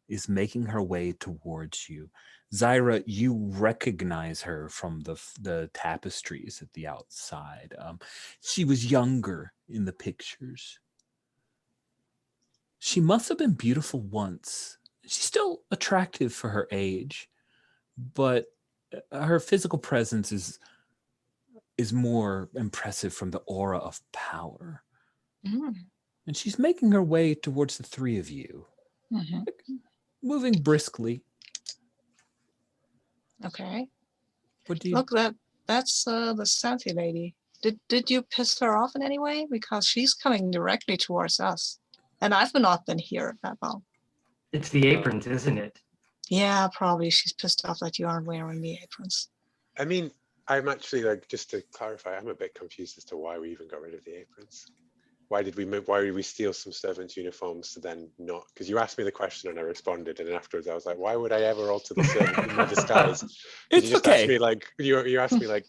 is making her way towards you. Zyra, you recognize her from the tapestries at the outside. She was younger in the pictures. She must have been beautiful once. She's still attractive for her age, but her physical presence is more impressive from the aura of power. Mm. And she's making her way towards the three of you, moving briskly. Okay. What do you? Look, that's the Santi lady. Did you piss her off in any way? Because she's coming directly towards us, and I've not been here that long. it's the aprons, isn't it? Yeah, probably she's pissed off that you aren't wearing the aprons. I mean, I'm actually like, just to clarify, I'm a bit confused as to why we even got rid of the aprons. Why did we steal some servants' uniforms to then not? Because you asked me the question and I responded, and then afterwards I was like, why would I ever alter the servant in my disguise? It's you just okay. asked me like, you asked me like,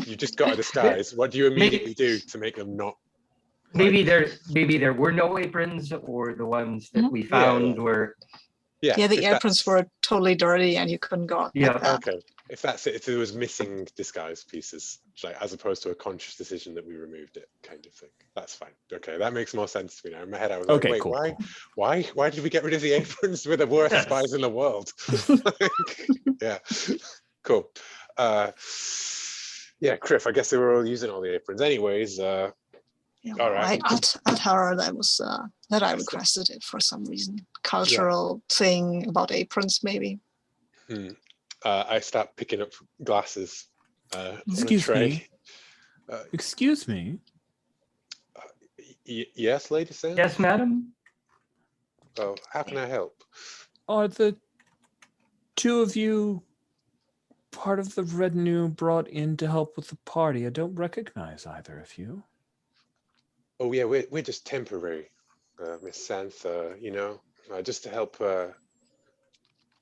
you just got a disguise. What do you immediately do to make them not? Maybe there were no aprons, or the ones that we found were. Yeah, the aprons were totally dirty and you couldn't go out. Yeah. Like that. Okay. If that's it, if there was missing disguise pieces, like as opposed to a conscious decision that we removed it, kind of thing. That's fine. Okay, that makes more sense to me now. In my head, I was like, Okay, wait, cool, why did we get rid of the aprons? We're the worst spies in the world. Yeah, cool. Yeah, Criff, I guess they were all using all the aprons anyways. Yeah, All right. I'll tell her that was that I requested it for some reason. Cultural thing about aprons, maybe. I start picking up glasses on a Excuse tray. me. Excuse me. Yes, Lady Sam? Yes, madam? Oh, how can I help? Are the two of you part of the retinue brought in to help with the party? I don't recognize either of you. Oh yeah, we're just temporary, Miss Santh. You know, just to help,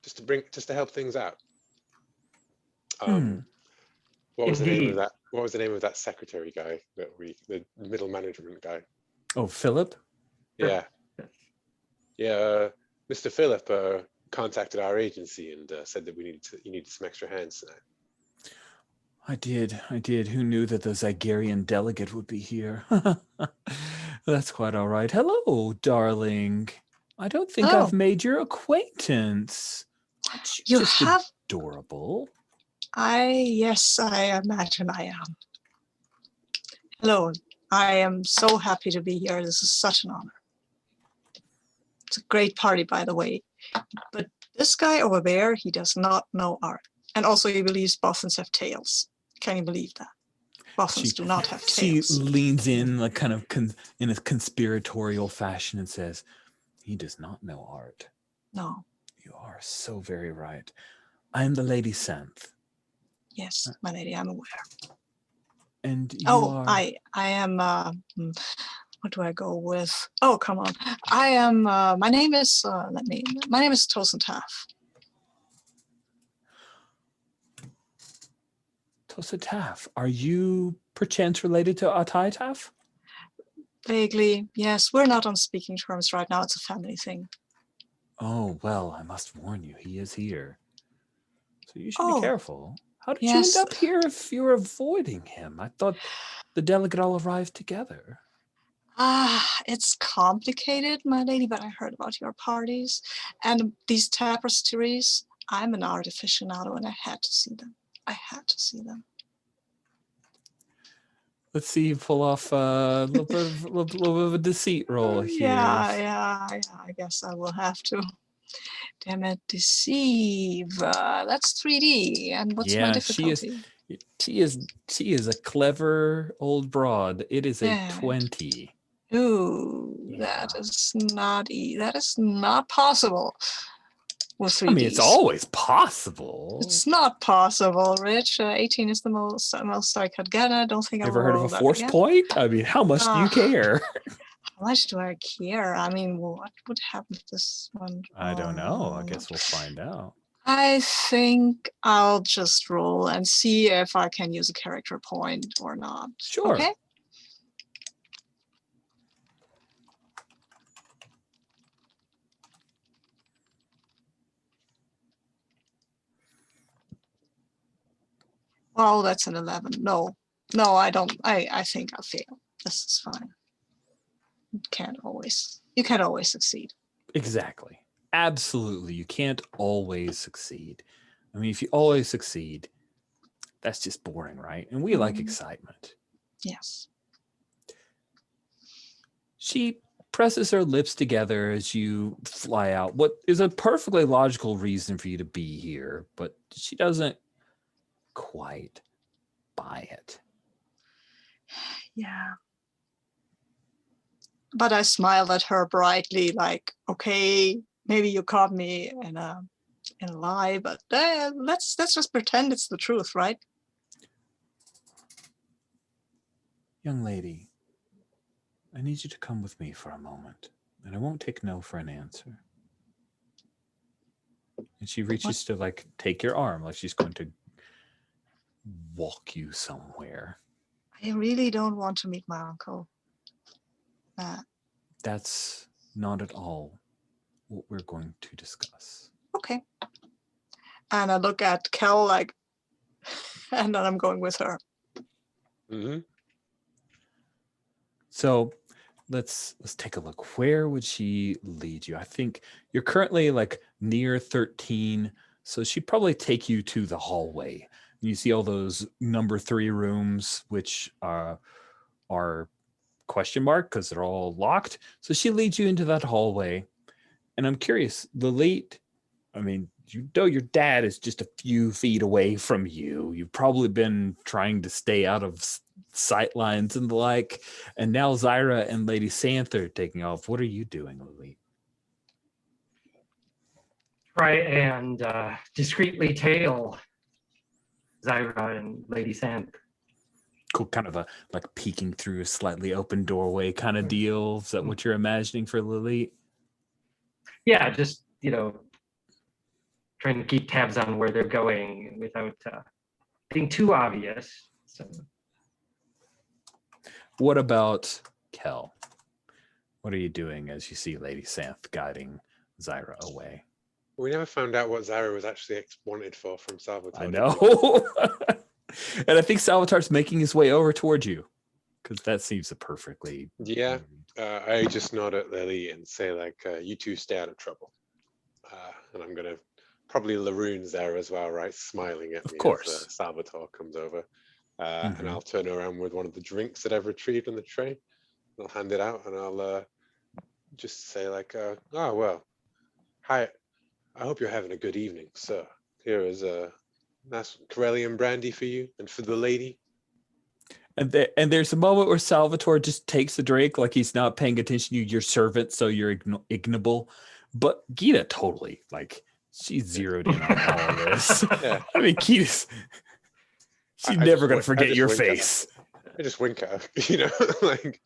just to help things out. What was the name of Indeed. that? What was the name of that secretary guy that the middle management guy? Oh, Philip? Yeah, yeah. Mr. Philip contacted our agency and said that you needed some extra hands tonight. I did. Who knew that the Zygarian delegate would be here? That's quite all right. Hello, darling. I don't think I've made your acquaintance. Aren't you just have adorable? Yes, I imagine I am. Hello, I am so happy to be here. This is such an honor. It's a great party, by the way. But this guy over there, he does not know art. And also he believes boffins have tails. Can you believe that? Boffins do not have tails. She leans in like kind of in a conspiratorial fashion and says, he does not know art. No. You are so very right. I am the Lady Santh. Yes, my lady, I'm aware. And you are... I am, what do I go with? Oh, come on. I am, my name is, my name is Tosin Taff. Tosin Taff, are you perchance related to Atai Taff? Vaguely, yes. We're not on speaking terms right now. It's a family thing. Oh, well, I must warn you, he is here. So you should be careful. How did you end up here if you're avoiding him? I thought the delegate all arrived together. It's complicated, my lady, but I heard about your parties and these tapestries. I'm an art aficionado and I had to see them. Let's see you pull off a little bit of a deceit roll here. Yeah, I guess I will have to. Damn it, deceive. That's 3D. And what's my difficulty? She is a clever old broad. It is a 20. Ooh, that is not possible with 3Ds. I mean, it's always possible. It's not possible, Rich. 18 is the most I could get. I don't think I've ever heard of a force point? I mean, how much do you care? How much do I care? I mean, what would happen to this one? I don't know. I guess we'll find out. I think I'll just roll and see if I can use a character point or not. Sure. Okay. Oh, that's an 11. No, I don't. I think I'll fail. This is fine. You can't always succeed. Exactly. Absolutely. You can't always succeed. I mean, if you always succeed, that's just boring, right? And we like excitement. Yes. She presses her lips together as you fly out. What is a perfectly logical reason for you to be here, but she doesn't quite buy it. Yeah. But I smiled at her brightly, like, okay, maybe you caught me in a lie, but let's just pretend it's the truth, right? Young lady, I need you to come with me for a moment, and I won't take no for an answer. And she reaches to like take your arm, like she's going to walk you somewhere. I really don't want to meet my uncle. That's not at all what we're going to discuss. Okay. And I look at Kel like, and then I'm going with her. Mm-hmm. So let's take a look. Where would she lead you? I think you're currently like near 13, so she'd probably take you to the hallway You see all those number 3 rooms, which are question mark because they're all locked. So she leads you into that hallway. And I'm curious, Lilith, I mean, you know your dad is just a few feet away from you. You've probably been trying to stay out of sight lines and the like. And now Zyra and Lady Santher are taking off. What are you doing, Lilith? Try and discreetly tail Zyra and Lady Sand. Cool, kind of a like peeking through a slightly open doorway kind of deal. Is that what you're imagining for Lilith? Yeah, just, trying to keep tabs on where they're going without being too obvious. So. What about Kel? What are you doing as you see Lady Santh guiding Zyra away? We never found out what Zyra was actually wanted for from Salvatore. I know. And I think Salvatore's making his way over towards you because that seems a perfectly... Yeah, I just nod at Lily and say, like, you two stay out of trouble. And I'm going to probably Laroon Zyra as well, right? Smiling at me of course. as Salvatore comes over. And I'll turn around with one of the drinks that I've retrieved on the tray. I'll hand it out and I'll just say, like, oh, well, hi. I hope you're having a good evening, sir. Here is a nice Corellian brandy for you and for the lady. And there's a moment where Salvatore just takes the drink like he's not paying attention to you, your servant, so you're ignorable. But Gita totally, like, she's zeroed in on all of this. Yeah. I mean, Gita's... She's never going to forget your face. I just wink at her, like...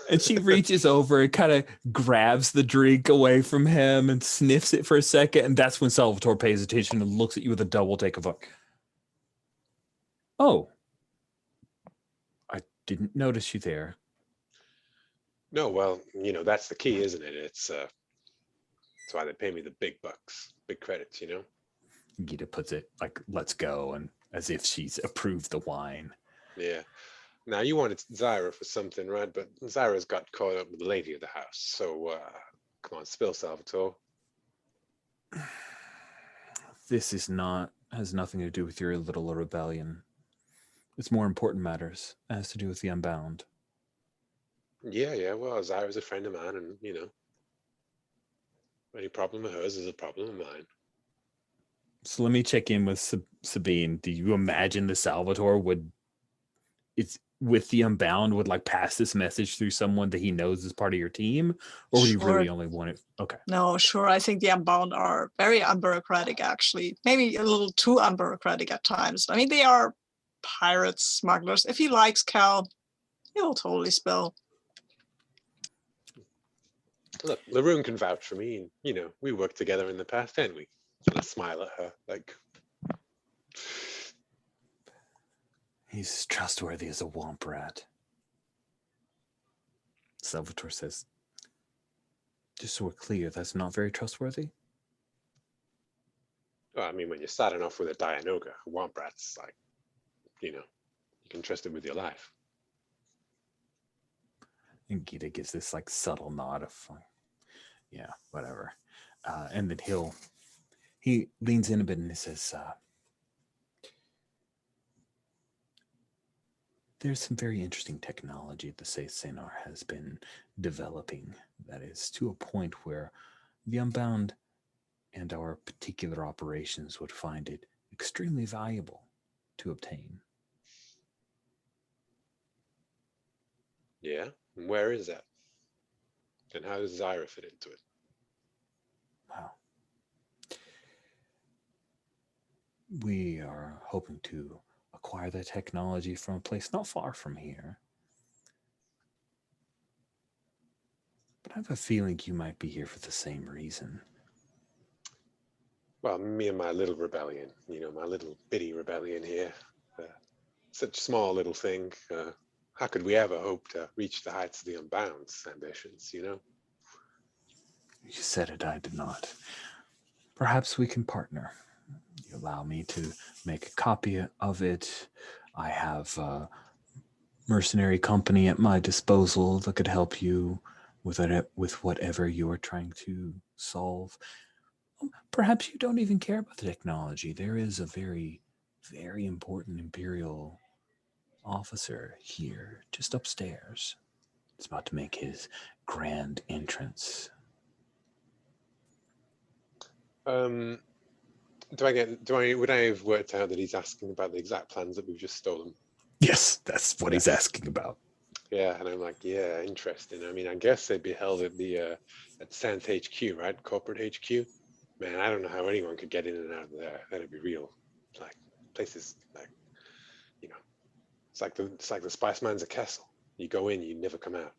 And she reaches over and kind of grabs the drink away from him and sniffs it for a second. And that's when Salvatore pays attention and looks at you with a double take of like, oh, I didn't notice you there. No, well, that's the key, isn't it? It's that's why they pay me the big bucks, big credits, Gita puts it like, let's go. And as if she's approved the wine. Yeah. Now, you wanted Zyra for something, right? But Zyra's got caught up with the lady of the house. So, come on, spill, Salvatore. This has nothing to do with your little rebellion. It's more important matters. It has to do with the Unbound. Yeah. Well, Zyra's a friend of mine, and, any problem of hers is a problem of mine. So let me check in with Sabine. Do you imagine the Salvatore with the Unbound would like pass this message through someone that he knows is part of your team, or would he really only want it? Okay. No, sure. I think the Unbound are very unbureaucratic, actually. Maybe a little too unbureaucratic at times. I mean, they are pirates, smugglers. If he likes Cal, he will totally spill. Look, Laroon can vouch for me, and, we worked together in the past, didn't we? And I smile at her, like... He's trustworthy as a womp rat. Salvatore says, just so we're clear, that's not very trustworthy? Well, I mean, when you're starting off with a Dianoga, a womp rat's like, you can trust it with your life. And Gita gives this like subtle nod of, yeah, whatever. And then he leans in a bit and he says, there's some very interesting technology that the Senar has been developing that is to a point where the Unbound and our particular operations would find it extremely valuable to obtain. Yeah? And where is that? And how does Zyra fit into it? Wow. We are hoping to acquire the technology from a place not far from here. But I have a feeling you might be here for the same reason. Well, me and my little rebellion, my little bitty rebellion here. Such a small little thing. How could we ever hope to reach the heights of the Unbound's ambitions, You said it, I did not. Perhaps we can partner. You allow me to make a copy of it. I have a mercenary company at my disposal that could help you with whatever you are trying to solve. Perhaps you don't even care about the technology. There is a very very important Imperial officer here, just upstairs. He's about to make his grand entrance. Would I have worked out that he's asking about the exact plans that we've just stolen? Yes, that's what he's Yes. asking about. Yeah, and I'm like, yeah, interesting. I mean, I guess they'd be held at the at Sands HQ, right? Corporate HQ. Man, I don't know how anyone could get in and out of there. That'd be real. Like places like, you know, it's like the Spice Man's a castle. You go in, you never come out.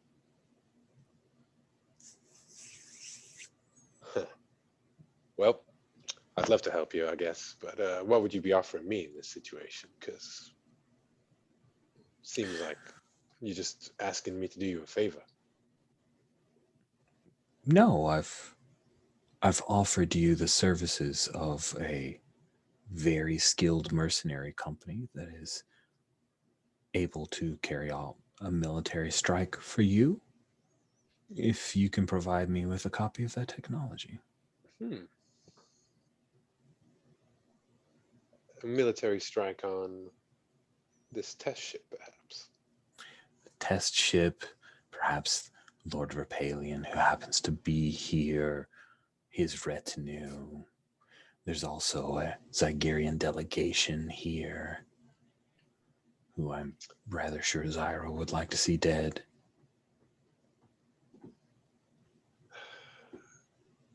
Huh. Well, I'd love to help you, I guess, but what would you be offering me in this situation? Because seems like you're just asking me to do you a favor. No, I've offered you the services of a very skilled mercenary company that is able to carry out a military strike for you if you can provide me with a copy of that technology. A military strike on this test ship, perhaps. The test ship, perhaps Lord Repalian, who happens to be here, his retinue. There's also a Zygerian delegation here, who I'm rather sure Zyra would like to see dead.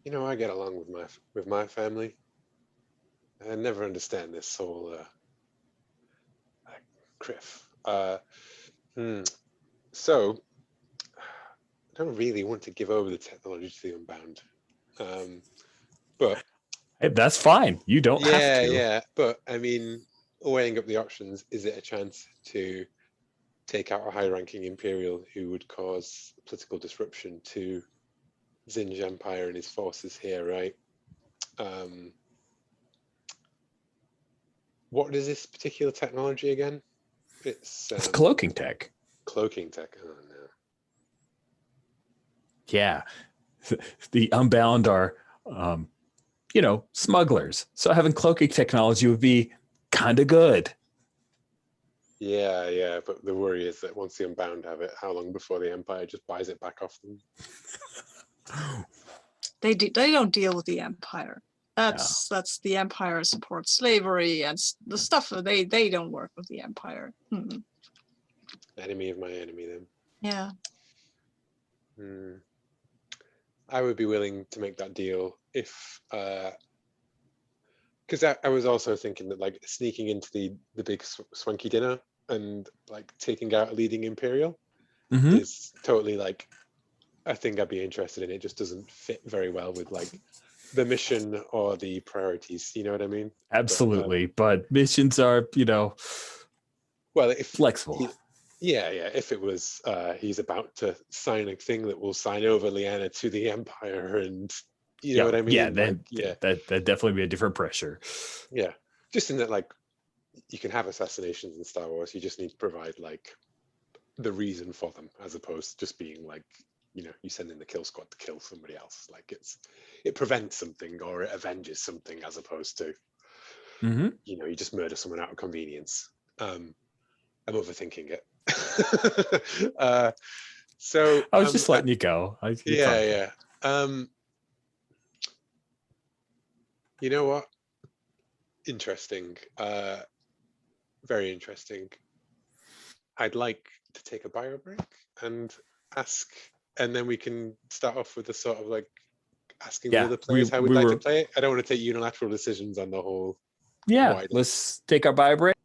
You know, I get along with my family. I never understand this whole Criff. So I don't really want to give over the technology to the Unbound, but Hey, that's fine. You don't have to. yeah. But I mean, weighing up the options, is it a chance to take out a high-ranking Imperial who would cause political disruption to Zsinj Empire and his forces here, right? What is this particular technology again? It's cloaking tech. Cloaking tech. Oh no. Yeah. The Unbound are, smugglers. So having cloaking technology would be kind of good. Yeah. But the worry is that once the Unbound have it, how long before the Empire just buys it back off them? They don't deal with the Empire. That's the Empire supports slavery and the stuff. They don't work with the Empire. Enemy of my enemy, then. Yeah. I would be willing to make that deal if, because I was also thinking that like sneaking into the big swanky dinner and like taking out a leading Imperial is totally like a thing I'd be interested in. It just doesn't fit very well with like the mission or the priorities. You know what I mean? Absolutely. But missions are, well, if flexible. If it was he's about to sign a thing that will sign over Lyanna to the Empire, and you know what I mean? Yeah, that that'd definitely be a different pressure. Yeah, just in that, like, you can have assassinations in Star Wars. You just need to provide like the reason for them, as opposed to just being like, you send in the kill squad to kill somebody else. Like it prevents something or it avenges something, as opposed to you just murder someone out of convenience. I'm overthinking it. So I was just letting you go. Yeah. You know what? Interesting. Very interesting. I'd like to take a bio break and ask, and then we can start off with the sort of like asking the other players how we'd like to play it. I don't want to take unilateral decisions on the whole. Yeah, wider. Let's take our bio break.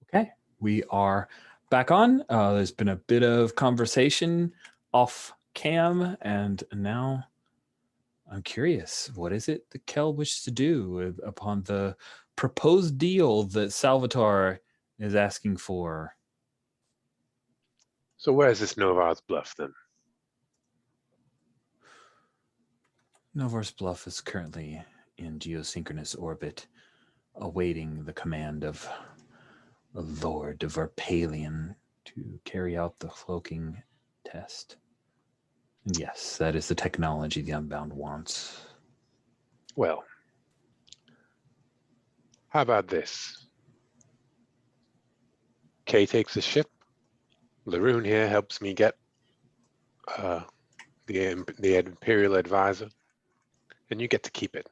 Okay, we are back on. There's been a bit of conversation off cam, and now I'm curious, what is it that Kel wishes to do upon the proposed deal that Salvatore is asking for? So where's this Novar's bluff then? Novar's bluff is currently in geosynchronous orbit, awaiting the command of a Lord of Repalian to carry out the cloaking test. And yes, that is the technology the Unbound wants. Well, How about this? Kay takes the ship. Laroon here helps me get the Imperial advisor, and you get to keep it.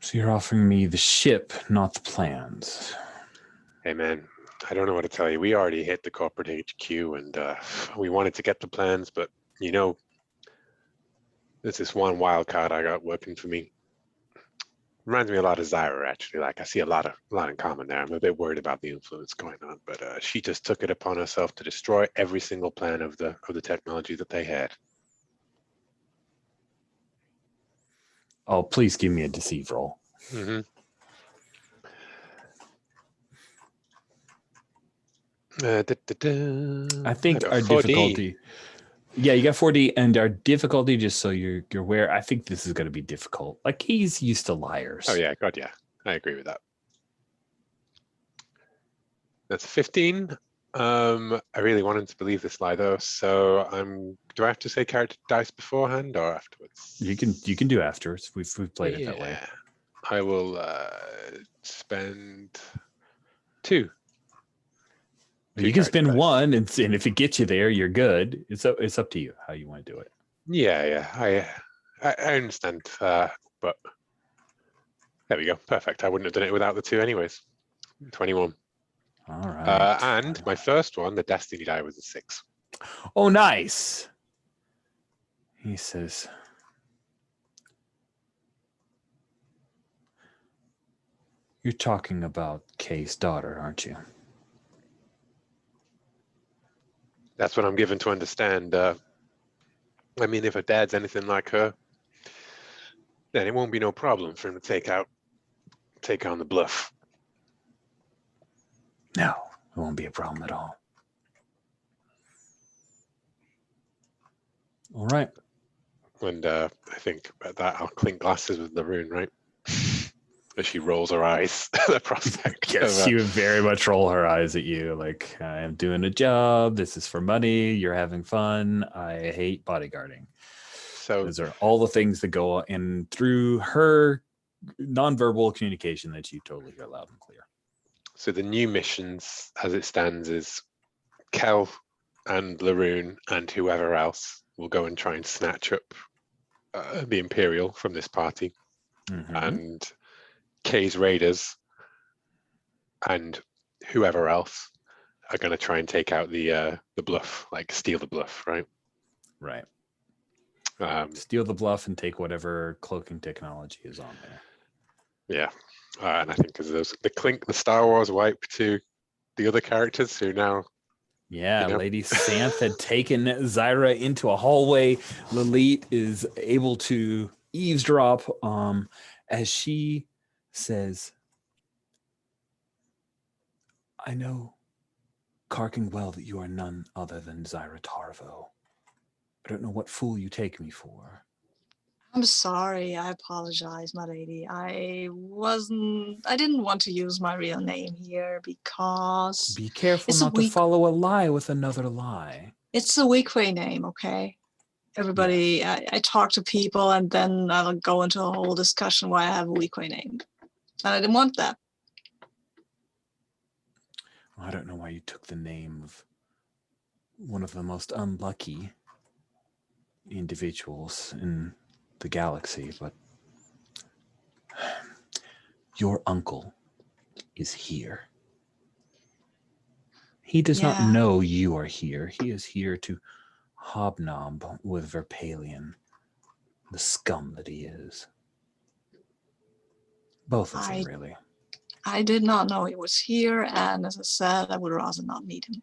So you're offering me the ship, not the plans. Hey man, I don't know what to tell you. We already hit the corporate HQ, and we wanted to get the plans, but you know, there's this one wild card I got working for me. Reminds me a lot of Zyra, actually. Like I see a lot in common there. I'm a bit worried about the influence going on, but she just took it upon herself to destroy every single plan of the technology that they had. Oh, please give me a deceive roll. Mm-hmm. I think our 4D. difficulty. Yeah, you got 4D, and our difficulty, just so you're aware, I think this is going to be difficult. Like, he's used to liars. Oh yeah, God, yeah, I agree with that. That's 15. I really wanted to believe this lie though, so do I have to say character dice beforehand or afterwards? You can do afterwards. We've played it that way. I will spend 2. You can spend 1, and if it gets you there, you're good. It's up to you how you want to do it. Yeah. I understand, but there we go. Perfect. I wouldn't have done it without the 2 anyways. 21. All right. And my first one, the Destiny die, was a 6. Oh, nice. He says, "You're talking about Kay's daughter, aren't you?" That's what I'm given to understand. I mean, if her dad's anything like her, then it won't be no problem for him to take on the bluff. No, it won't be a problem at all. All right. And I think at that I'll clink glasses with Laroon, right? As she rolls her eyes at the prospect. Yes, she would very much roll her eyes at you like, I am doing a job. This is for money. You're having fun. I hate bodyguarding. So those are all the things that go in through her nonverbal communication that you totally hear loud and clear. So the new missions, as it stands, is Kel and Laroon and whoever else will go and try and snatch up the Imperial from this party. Mm-hmm. And Kay's raiders and whoever else are going to try and take out the bluff, like steal the bluff, right? Right. Steal the bluff and take whatever cloaking technology is on there. Yeah. And I think because the Clink, the Star Wars wipe to the other characters who now... Yeah, Lady Santh had taken Zyra into a hallway. Lilith is able to eavesdrop as she says, "I know, carking well, that you are none other than Zyra Tarvo. I don't know what fool you take me for." I'm sorry. I apologize, my lady. I didn't want to use my real name here because... Be careful not to follow a lie with another lie. It's a weak way name, okay? Everybody, yes. I talk to people and then I'll go into a whole discussion why I have a weak way name. And I didn't want that. Well, I don't know why you took the name of one of the most unlucky individuals in the galaxy, but your uncle is here. He does not know you are here. He is here to hobnob with Verpalion, the scum that he is. Both of them, really. I did not know he was here, and as I said, I would rather not meet him.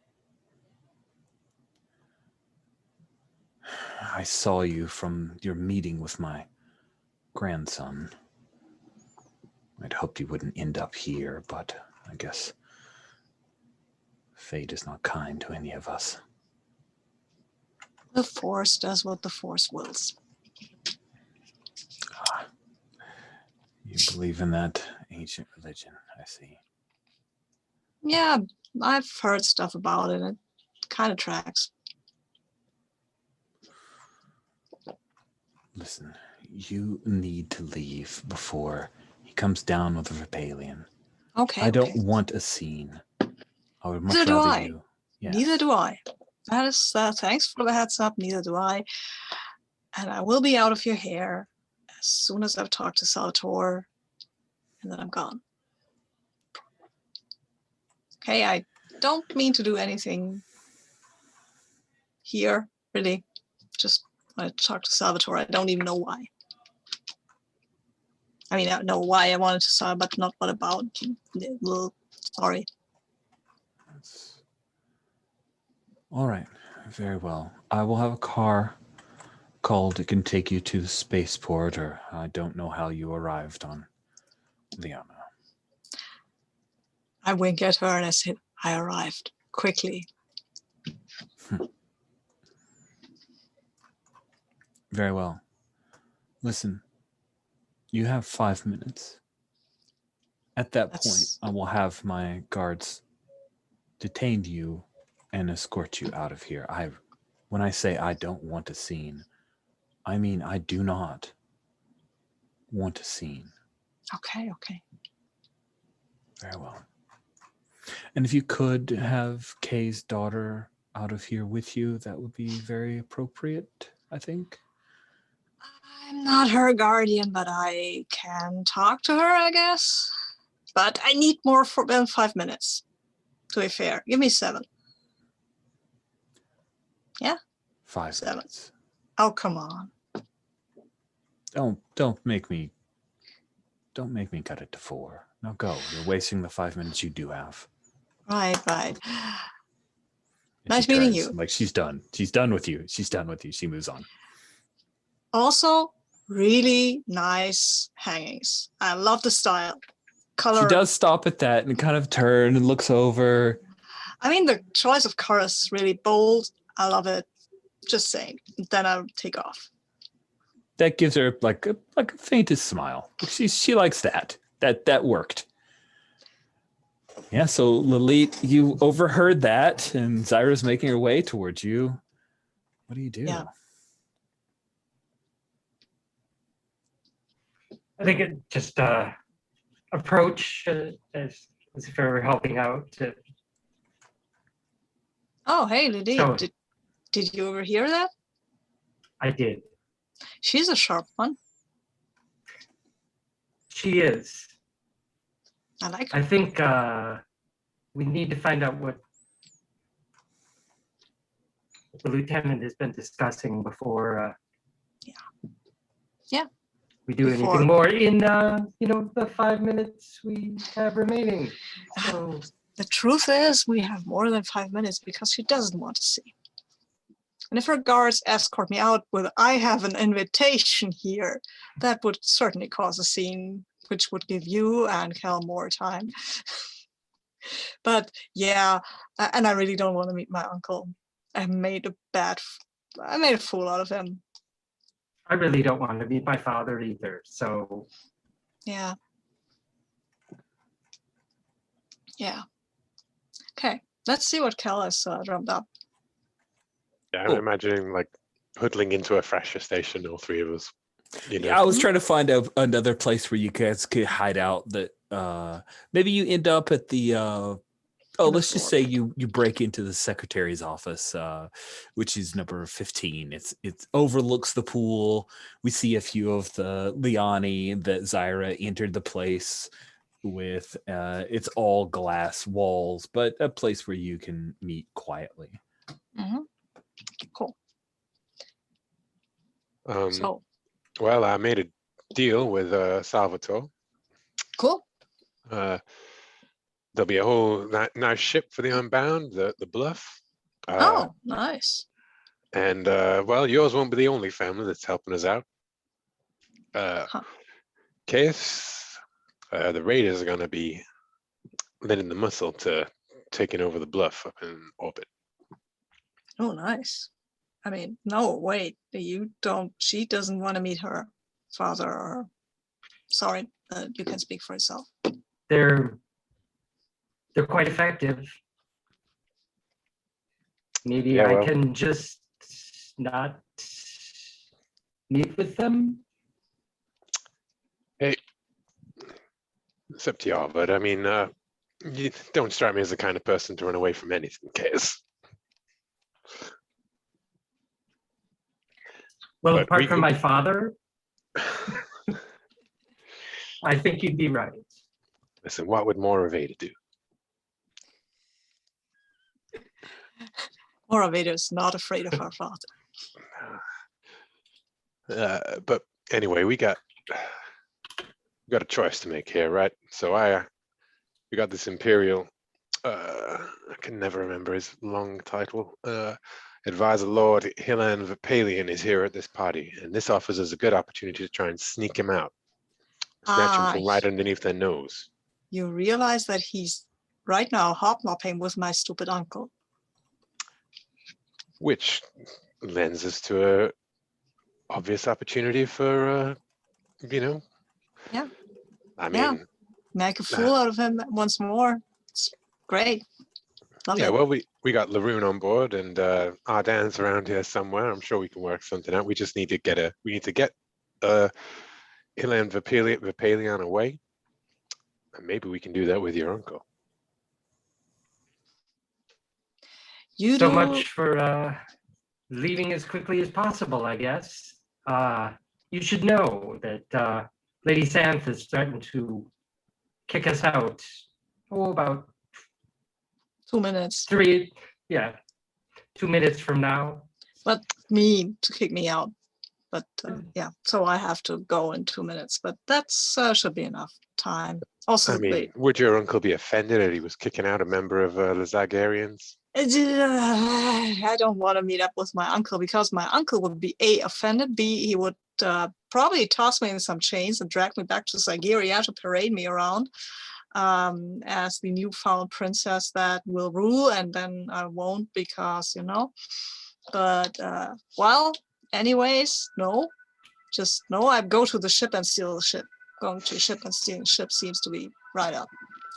I saw you from your meeting with my grandson. I'd hoped you wouldn't end up here, but I guess fate is not kind to any of us. The Force does what the Force wills. You believe in that ancient religion, I see. Yeah, I've heard stuff about it. It kind of tracks. Listen, you need to leave before he comes down with a rebellion. Okay. I don't okay. want a scene. I would much Neither do rather I. you. Yes. Neither do I. That is thanks for the heads up. Neither do I. And I will be out of your hair as soon as I've talked to Salvatore, and then I'm gone. Okay, I don't mean to do anything here, really. Just want to talk to Salvatore. I don't even know why. I mean, I know why I wanted to start, but not what about. Well, sorry. All right. Very well. I will have a car called. It can take you to the spaceport, or I don't know how you arrived on Liana. I wink at her and I said, I arrived quickly. Very well. Listen, you have 5 minutes. At that point, That's- I will have my guards detain you and escort you out of here. When I say I don't want a scene, I mean I do not want a scene. Okay. Very well. And if you could have Kay's daughter out of here with you, that would be very appropriate, I think. I'm not her guardian, but I can talk to her, I guess. But I need more than 5 minutes, to be fair. Give me 7. 5 7. minutes. Oh, come on. Don't make me cut it to 4. Now go. You're wasting the 5 minutes you do have. Right. And Nice she meeting turns, you. Like she's done. She's done with you. She moves on. Also, really nice hangings. I love the style. Color. She does stop at that and kind of turn and looks over. I mean, the choice of color is really bold. I love it. Just saying. Then I'll take off. That gives her like a faintest smile. She likes that. That worked. Yeah, so Lilith, you overheard that, and Zyra's making her way towards you. What do you do? Yeah. I think it just approach as if I were helping out. Oh, hey, Lily. So- Did you overhear that? I did. She's a sharp one. She is. I like her. I think we need to find out what the lieutenant has been discussing before. Yeah. We do Before. anything more in the 5 minutes we have remaining. So The truth is, we have more than 5 minutes because she doesn't want to see. And if her guards escort me out with, I have an invitation here, that would certainly cause a scene, which would give you and Cal more time. But yeah, and I really don't want to meet my uncle. I made a fool out of him. I really don't want to meet my father either. So Yeah. Okay, let's see what Cal has drummed up. Yeah, I'm Cool. imagining like huddling into a fresher station, all 3 of us. Yeah, I was trying to find another place where you guys could hide out. That maybe you end up at the. Let's just say you break into the secretary's office, which is number 15. It overlooks the pool. We see a few of the Liani that Zyra entered the place with. It's all glass walls, but a place where you can meet quietly. Mm-hmm. Cool. So Well, I made a deal with Salvatore. cool. There'll be a whole nice ship for the Unbound, the Bluff. Oh, nice. And well, yours won't be the only family that's helping us out. Case, the Raiders are going to be lending the muscle to taking over the Bluff up in orbit. Oh, nice. I mean, no, wait. She doesn't want to meet her father or. Sorry, you can speak for yourself. they're quite effective. Maybe Yeah, I well. can just not meet with them. It's up to y'all, but I mean, you don't strike me as the kind of person to run away from anything, Case. Well, But apart from my father, I think you'd be right. Listen, what would Moraveda do? Moraveda is not afraid of her father. But anyway, we got a choice to make here, right? So we got this Imperial, I can never remember his long title. Advisor Lord Hilan Vipalian is here at this party, and this offers us a good opportunity to try and sneak him out, snatch him from right underneath their nose. You realize that he's right now hobnobbing with my stupid uncle. Which lends us to a obvious opportunity for, Yeah. I mean, Make a fool out of him once more. It's great. Love yeah, it. well, we got Laroon on board, and Arda's around here somewhere. I'm sure we can work something out. We just need to get Ilan Vipalian away, and maybe we can do that with your uncle. So much for leaving as quickly as possible, I guess. You should know that Lady Santh has threatened to kick us out. Oh, about 2 minutes. 2 minutes from now. But mean to kick me out. But yeah, so I have to go in 2 minutes. But that's should be enough time. Also, I mean, would your uncle be offended that he was kicking out a member of the Zagarians? I don't want to meet up with my uncle because my uncle would be A, offended, B, he would probably toss me in some chains and drag me back to Siberia to parade me around as the newfound princess that will rule, and then I won't because, But, well, anyways, no. Just no, I go to the ship and steal the ship. Going to ship and stealing ship seems to be right up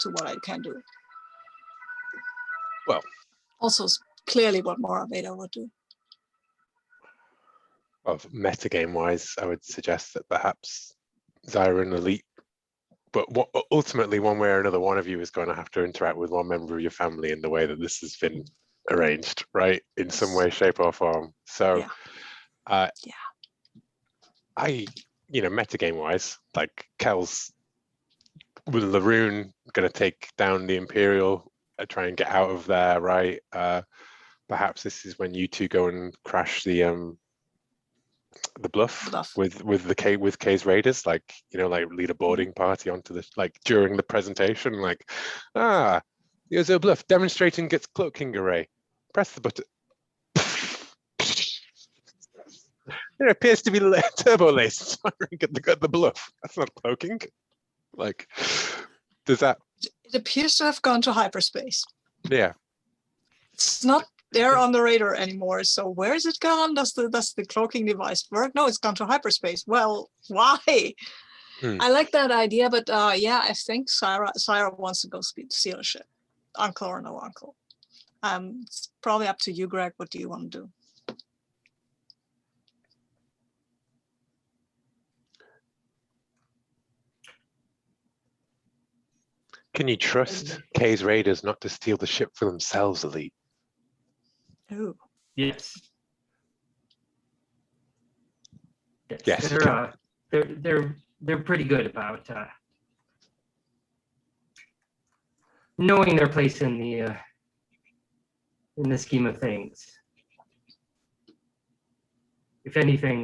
to what I can do. Well, also clearly what Moraveda would do. Well, metagame wise, I would suggest that perhaps Zyra and Elite, but ultimately, one way or another, one of you is going to have to interact with one member of your family in the way that this has been arranged, right? In some way, shape, or form. So, metagame wise, like Kel's with Laroon going to take down the Imperial, try and get out of there, right? Perhaps this is when you two go and crash the bluff with K's Raiders, like lead a boarding party onto the during the presentation, here's a bluff demonstrating gets cloaking array. Press the button. There appears to be turbo lasers firing at the bluff. That's not cloaking. Does that? It appears to have gone to hyperspace. Yeah. It's not there on the radar anymore. So where is it gone? Does the cloaking device work? No, it's gone to hyperspace. Well, why? I like that idea, but I think Syra wants to go steal a ship. Uncle or no uncle. It's probably up to you, Greg. What do you want to do? Can you trust K's Raiders not to steal the ship for themselves, Elite? Oh. Yes. Yes. They're pretty good about knowing their place in the scheme of things. If anything,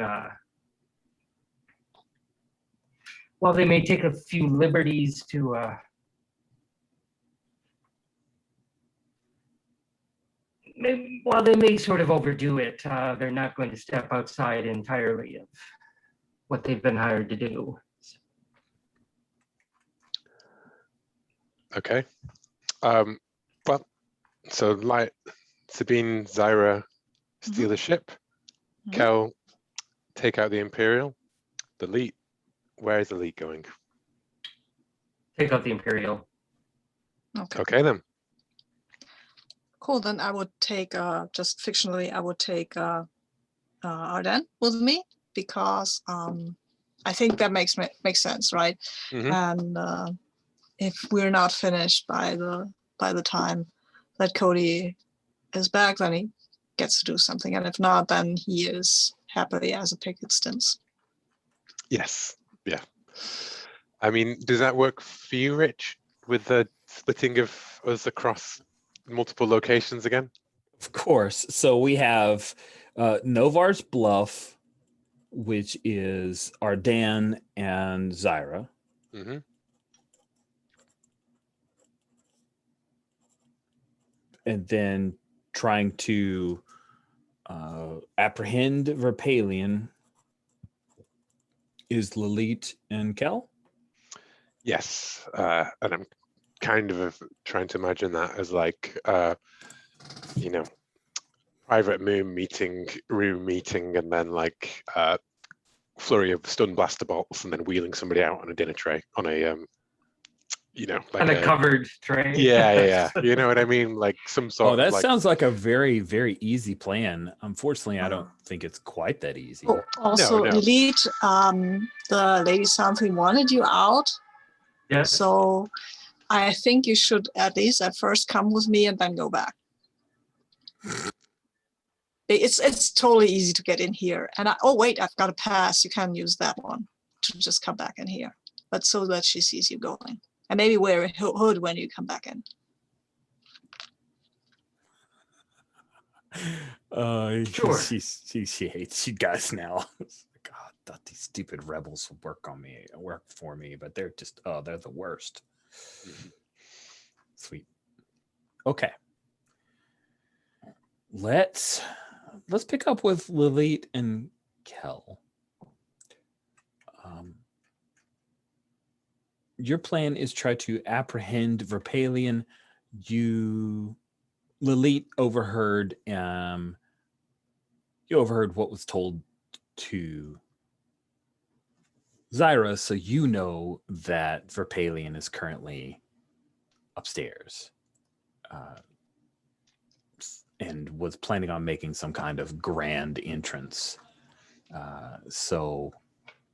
while they may take a few liberties to while they may sort of overdo it, they're not going to step outside entirely of what they've been hired to do. Okay. So Sabine, Zyra steal the ship. Kel take out the Imperial. The Elite, where is the Elite going? Take out the Imperial. Okay then. Cool. Then I would take just fictionally. I would take Arden with me because I think that makes sense, right? And if we're not finished by the time that Cody is back, then he gets to do something, and if not, then he is happily as a picket stance. Yes. Yeah. I mean, does that work for you, Rich, with the splitting of us across multiple locations again? Of course. So we have Novar's Bluff, which is Ardan and Zyra. Mm-hmm. And then trying to apprehend Verpalion is Lilith and Kel. Yes. And I'm kind of trying to imagine that as like, you know, private room meeting, and then like flurry of stun blaster bolts, and then wheeling somebody out on a dinner tray on a you know, like On a covered tray. yeah. You know what I mean? Like some sort Oh, of that like, sounds like a very, very easy plan. Unfortunately, I don't think it's quite that easy. Oh, also, No. Elite, the lady something wanted you out, Yes. so I think you should at least at first come with me and then go back. It's totally easy to get in here. And oh wait, I've got a pass. You can use that one to just come back in here, but so that she sees you going, and maybe wear a hood when you come back in. Sure. She hates you guys now. God, I thought these stupid rebels would work for me, but they're just they're the worst. Sweet. Okay. Let's pick up with Lilith and Kel. Your plan is try to apprehend Verpalion. Lilith overheard what was told to Zyra, so you know that Verpalion is currently upstairs. And was planning on making some kind of grand entrance. So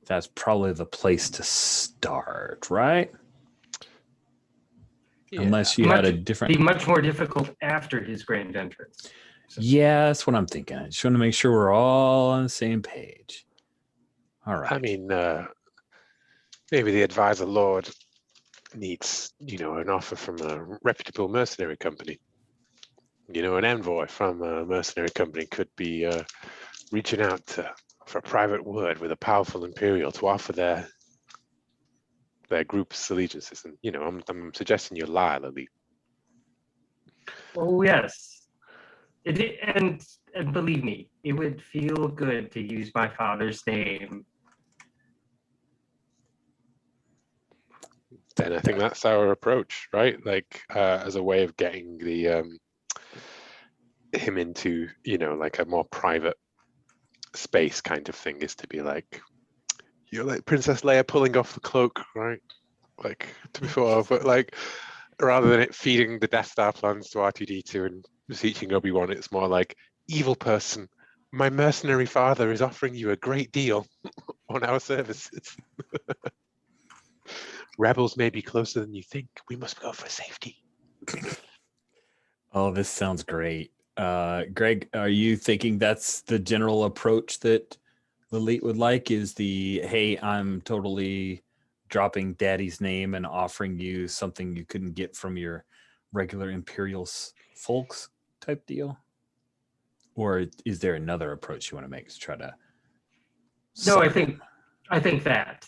that's probably the place to start, right? yeah. Unless you had a different... Be much more difficult after his grand entrance. So. Yeah, that's what I'm thinking. I just want to make sure we're all on the same page. All right. I mean, maybe the advisor lord needs, you know, an offer from a reputable mercenary company. You know, an envoy from a mercenary company could be reaching out for a private word with a powerful Imperial to offer their group's allegiances. And, you know, I'm suggesting you lie, Lily. Oh, yes. And believe me, it would feel good to use my father's name. Then I think that's our approach, right? Like, as a way of getting the him into, you know, like a more private space kind of thing, is to be like, you're like Princess Leia pulling off the cloak, right? Like before, but like rather than it feeding the Death Star plans to R2-D2 and beseeching Obi-Wan, it's more like, evil person, my mercenary father is offering you a great deal on our services. Rebels may be closer than you think. We must go for safety. Oh, this sounds great. Greg, are you thinking that's the general approach that Lilith would like? Is the, hey, I'm totally dropping daddy's name and offering you something you couldn't get from your regular Imperial folks type deal? Or is there another approach you want to make to try to... No, I think that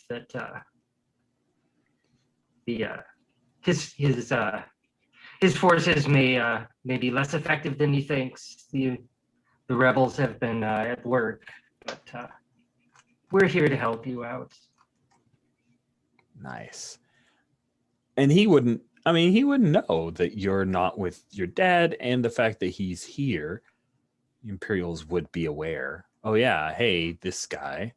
his forces may be less effective than he thinks. The rebels have been at work, but we're here to help you out. Nice. And he wouldn't know that you're not with your dad, and the fact that he's here, the Imperials would be aware. Oh yeah, hey, this guy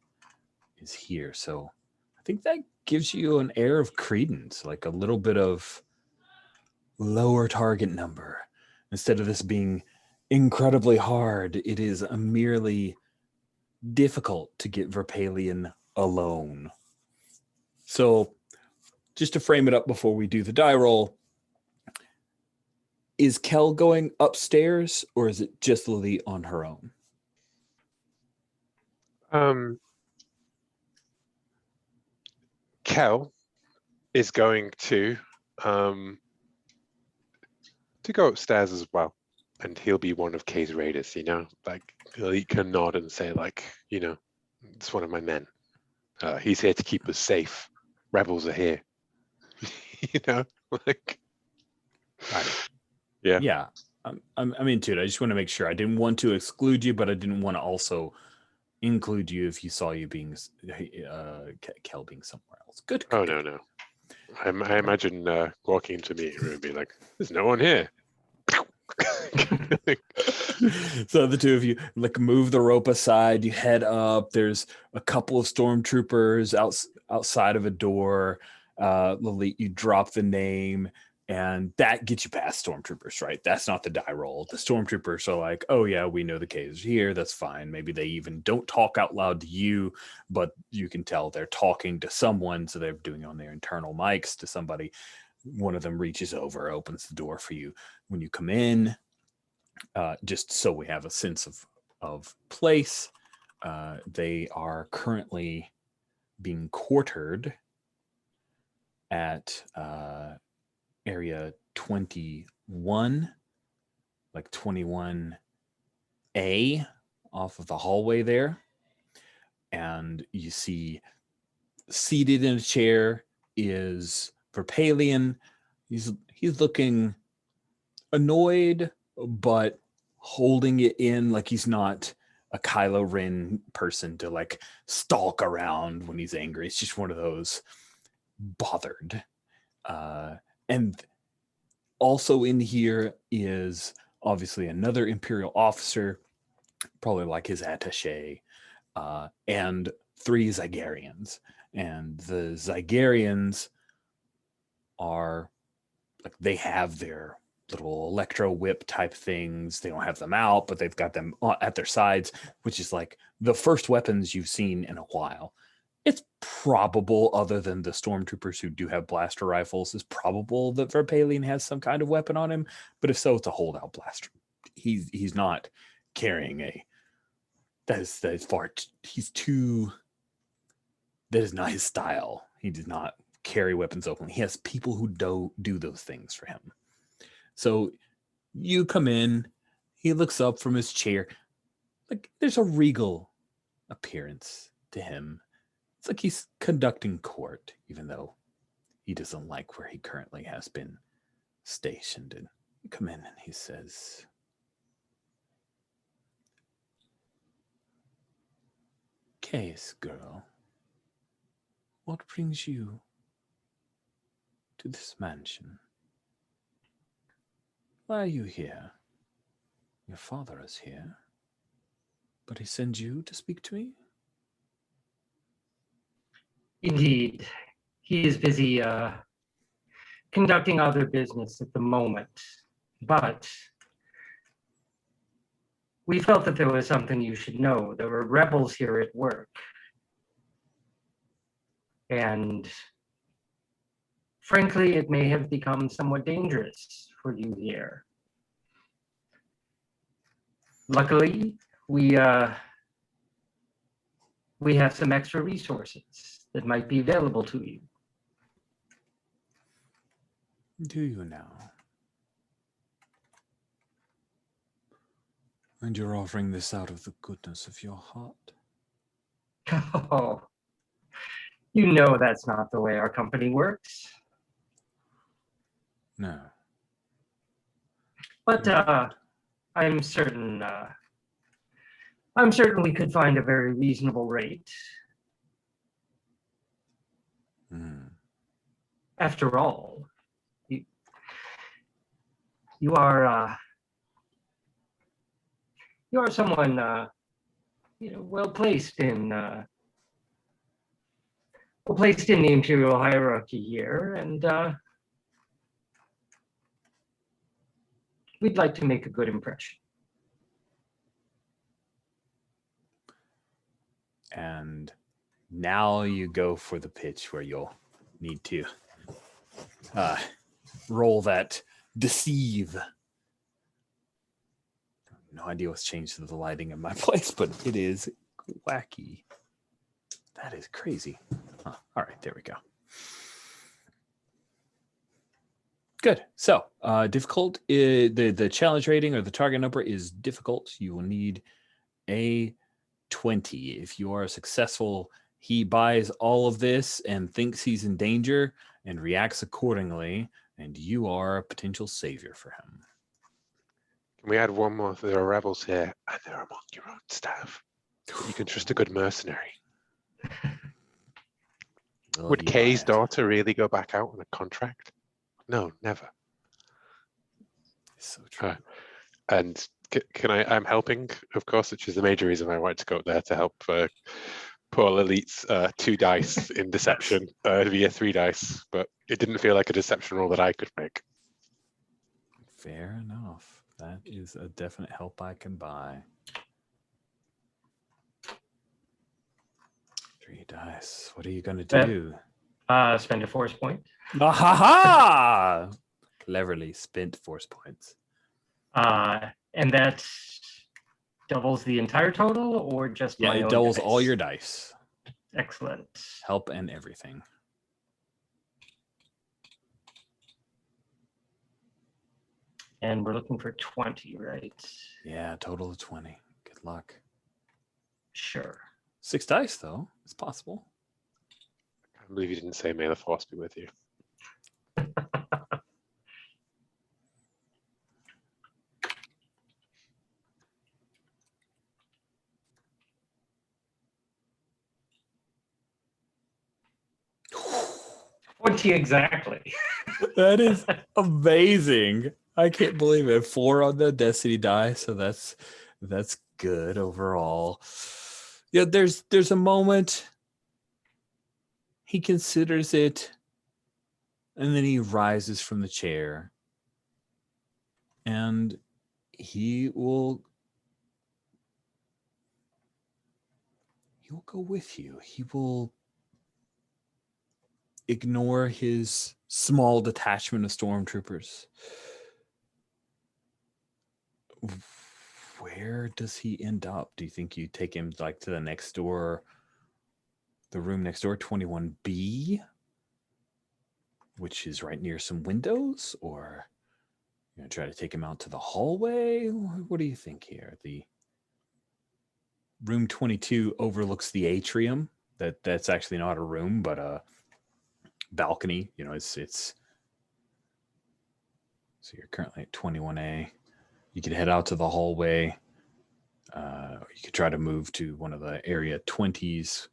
is here. So I think that gives you an air of credence, like a little bit of lower target number. Instead of this being incredibly hard, it is a merely difficult to get Verpalion alone. So just to frame it up before we do the die roll, is Kel going upstairs or is it just Lily on her own? Kel is going to go upstairs as well, and he'll be one of Kay's raiders. Like he can nod and say, like, it's one of my men. He's here to keep us safe. Rebels are here. Like. Yeah. I'm into it. I just want to make sure. I didn't want to exclude you, but I didn't want to also include you if you saw you being Kel being somewhere else. Good. Oh no. I imagine walking into me and be like, "There's no one here." So the two of you like move the rope aside. You head up. There's a couple of stormtroopers outside of a door. Lily, you drop the name. And that gets you past stormtroopers, right? That's not the die roll. The stormtroopers are like, oh yeah, we know the K is here. That's fine. Maybe they even don't talk out loud to you, but you can tell they're talking to someone. So they're doing on their internal mics to somebody. One of them reaches over, opens the door for you. When you come in, just so we have a sense of place, they are currently being quartered at area 21, like 21A off of the hallway there. And you see seated in a chair is Verpalion. He's looking annoyed, but holding it in, like he's not a Kylo Ren person to like stalk around when he's angry. It's just one of those bothered. And also in here is obviously another Imperial officer, probably like his attaché, and 3 Zygarians. And the Zygarians are like, they have their little electro whip type things. They don't have them out, but they've got them at their sides, which is like the first weapons you've seen in a while. It's probable, other than the stormtroopers who do have blaster rifles, it's probable that Verpalion has some kind of weapon on him. But if so, it's a holdout blaster. He's not carrying a. That is far. He's too. That is not his style. He does not carry weapons openly. He has people who do those things for him. So you come in. He looks up from his chair. Like there's a regal appearance to him. It's like he's conducting court, even though he doesn't like where he currently has been stationed. And you come in and he says, Case girl, what brings you to this mansion? Why are you here? Your father is here, but he sends you to speak to me? Indeed, he is busy conducting other business at the moment, but we felt that there was something you should know. There were rebels here at work, and frankly, it may have become somewhat dangerous for you here. Luckily, we have some extra resources that might be available to you. Do you now? And you're offering this out of the goodness of your heart? Oh, you know that's not the way our company works. No. But I'm certain we could find a very reasonable rate. After all, you are someone well placed in the imperial hierarchy here, and we'd like to make a good impression. And now you go for the pitch where you'll need to roll that deceive. No idea what's changed to the lighting in my place, but it is wacky. That is crazy. Huh. All right, there we go. Good. So difficult, the challenge rating or the target number is difficult. You will need a 20. If you are successful, he buys all of this and thinks he's in danger and reacts accordingly, and you are a potential savior for him. Can we add one more? There are rebels here, and they're among your own staff. You can trust a good mercenary. Would Kay's daughter really go back out on a contract? No, never. So true. And can I'm helping, of course, which is the major reason I wanted to go up there to help poor Elite's 2 dice in deception via 3 dice, but it didn't feel like a deception roll that I could make. Fair enough. That is a definite help I can buy. 3 dice. What are you going to do? Spend a force point. Ha! Cleverly spent force points. And that doubles the entire total, or just yeah, my it own doubles dice? all your dice. Excellent. Help and everything. And we're looking for 20, right? Yeah, total of 20. Good luck. Sure. 6 dice, though. It's possible. I can't believe you didn't say may the force be with you. Exactly. That is amazing. I can't believe it. 4 on the destiny die, so that's good overall. Yeah, there's a moment he considers it, and then he rises from the chair, and he will go with you. He will ignore his small detachment of stormtroopers. Where does he end up? Do you think you take him like to the next door, the room next door, 21B, which is right near some windows, or you know, try to take him out to the hallway? What do you think here? The room 22 overlooks the atrium. That's actually not a room, but a balcony. You know, it's so you're currently at 21A. You could head out to the hallway. You could try to move to one of the area 20s.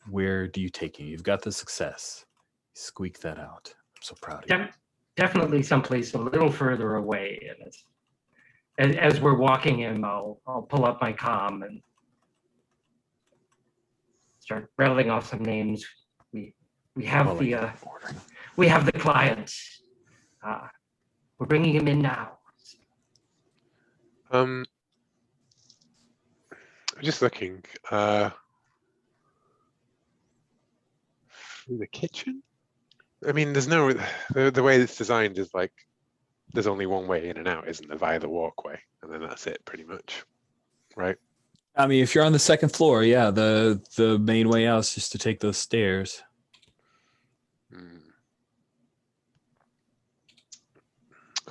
Where do you take him? You've got the success. Squeak that out. I'm so proud of you. Definitely someplace a little further away. And as we're walking in, I'll pull up my comm and start rattling off some names. We have the client. We're bringing him in now. I'm just looking through the kitchen. I mean, there's no the way it's designed is like there's only one way in and out, isn't there, via the walkway, and then that's it, pretty much, right? I mean, if you're on the second floor, yeah, the main way out is just to take those stairs.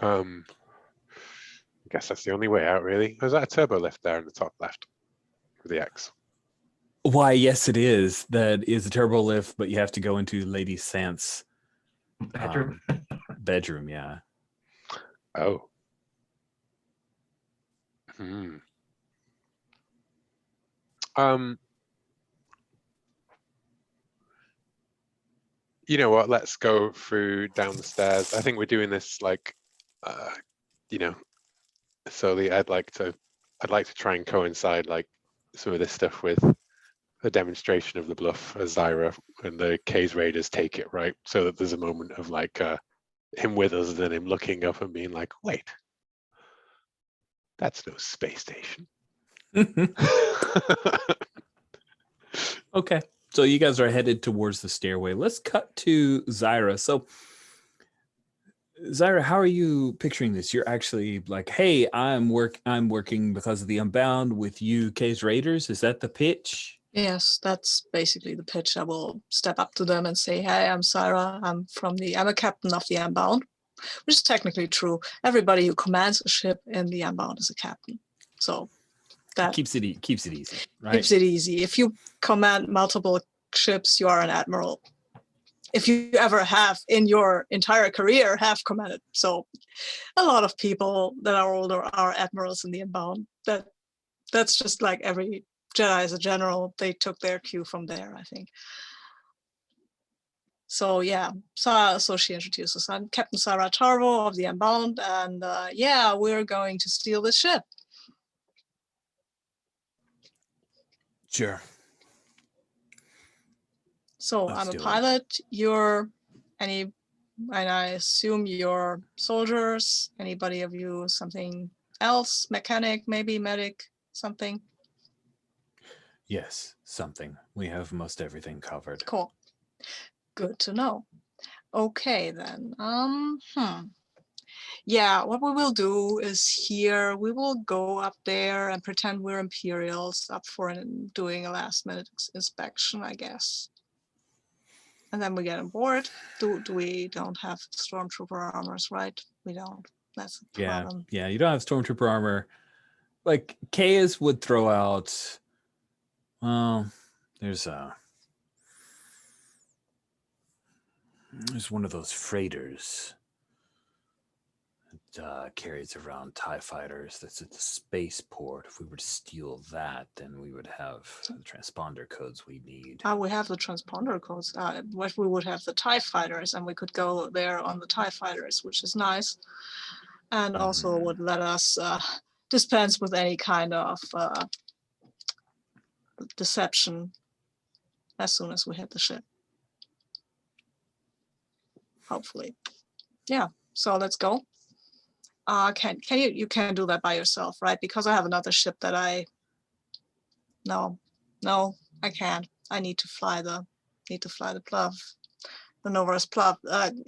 I guess that's the only way out, really. There's that a turbo lift there in the top left with the X? Why, yes, it is. That is a turbo lift, but you have to go into Lady Sant's Bedroom. bedroom, yeah. Oh. You know what? Let's go through down the stairs. I think we're doing this like, you know, solely. I'd like to try and coincide like some of this stuff with a demonstration of the bluff as Zyra and the K's Raiders take it, right? So that there's a moment of like him with us and then him looking up and being like, wait, that's no space station. Okay. So you guys are headed towards the stairway. Let's cut to Zyra. So Zyra, how are you picturing this? You're actually like, hey, I'm working because of the Unbound with UK's Raiders. Is that the pitch? Yes, that's basically the pitch. I will step up to them and say, "Hey, I'm Syra. I'm a captain of the Unbound," which is technically true. Everybody who commands a ship in the Unbound is a captain. So that keeps it easy, right? Keeps it easy. If you command multiple ships, you are an admiral. If you ever have in your entire career have commanded. So a lot of people that are older are admirals in the Unbound. That's just like every Jedi is a general. They took their cue from there, I think. So yeah, so she introduces, I'm Captain Sarah Tarvo of the Unbound, and yeah, we're going to steal this ship. Sure. So Let's I'm a do it. pilot. And I assume you're soldiers. Anybody of you something else? Mechanic, maybe medic, something. Yes, something. We have most everything covered. Cool. Good to know. Okay then. Yeah, what we will do is here we will go up there and pretend we're Imperials up for doing a last minute inspection, I guess. And then we get on board. We don't have stormtrooper armors, right? We don't. That's a problem. Yeah, you don't have stormtrooper armor. Like Chaos would throw out. Well, there's one of those freighters that carries around TIE fighters that's at the spaceport. If we were to steal that, then we would have the transponder codes we need. We have the transponder codes. What we would have the TIE fighters, and we could go there on the TIE fighters, which is nice. And also would let us dispense with any kind of deception as soon as we hit the ship. Hopefully. Yeah, so let's go. Can you can't do that by yourself, right? Because I have another ship that no, I can't. I need to fly the Pluv, the Nova's Pluv.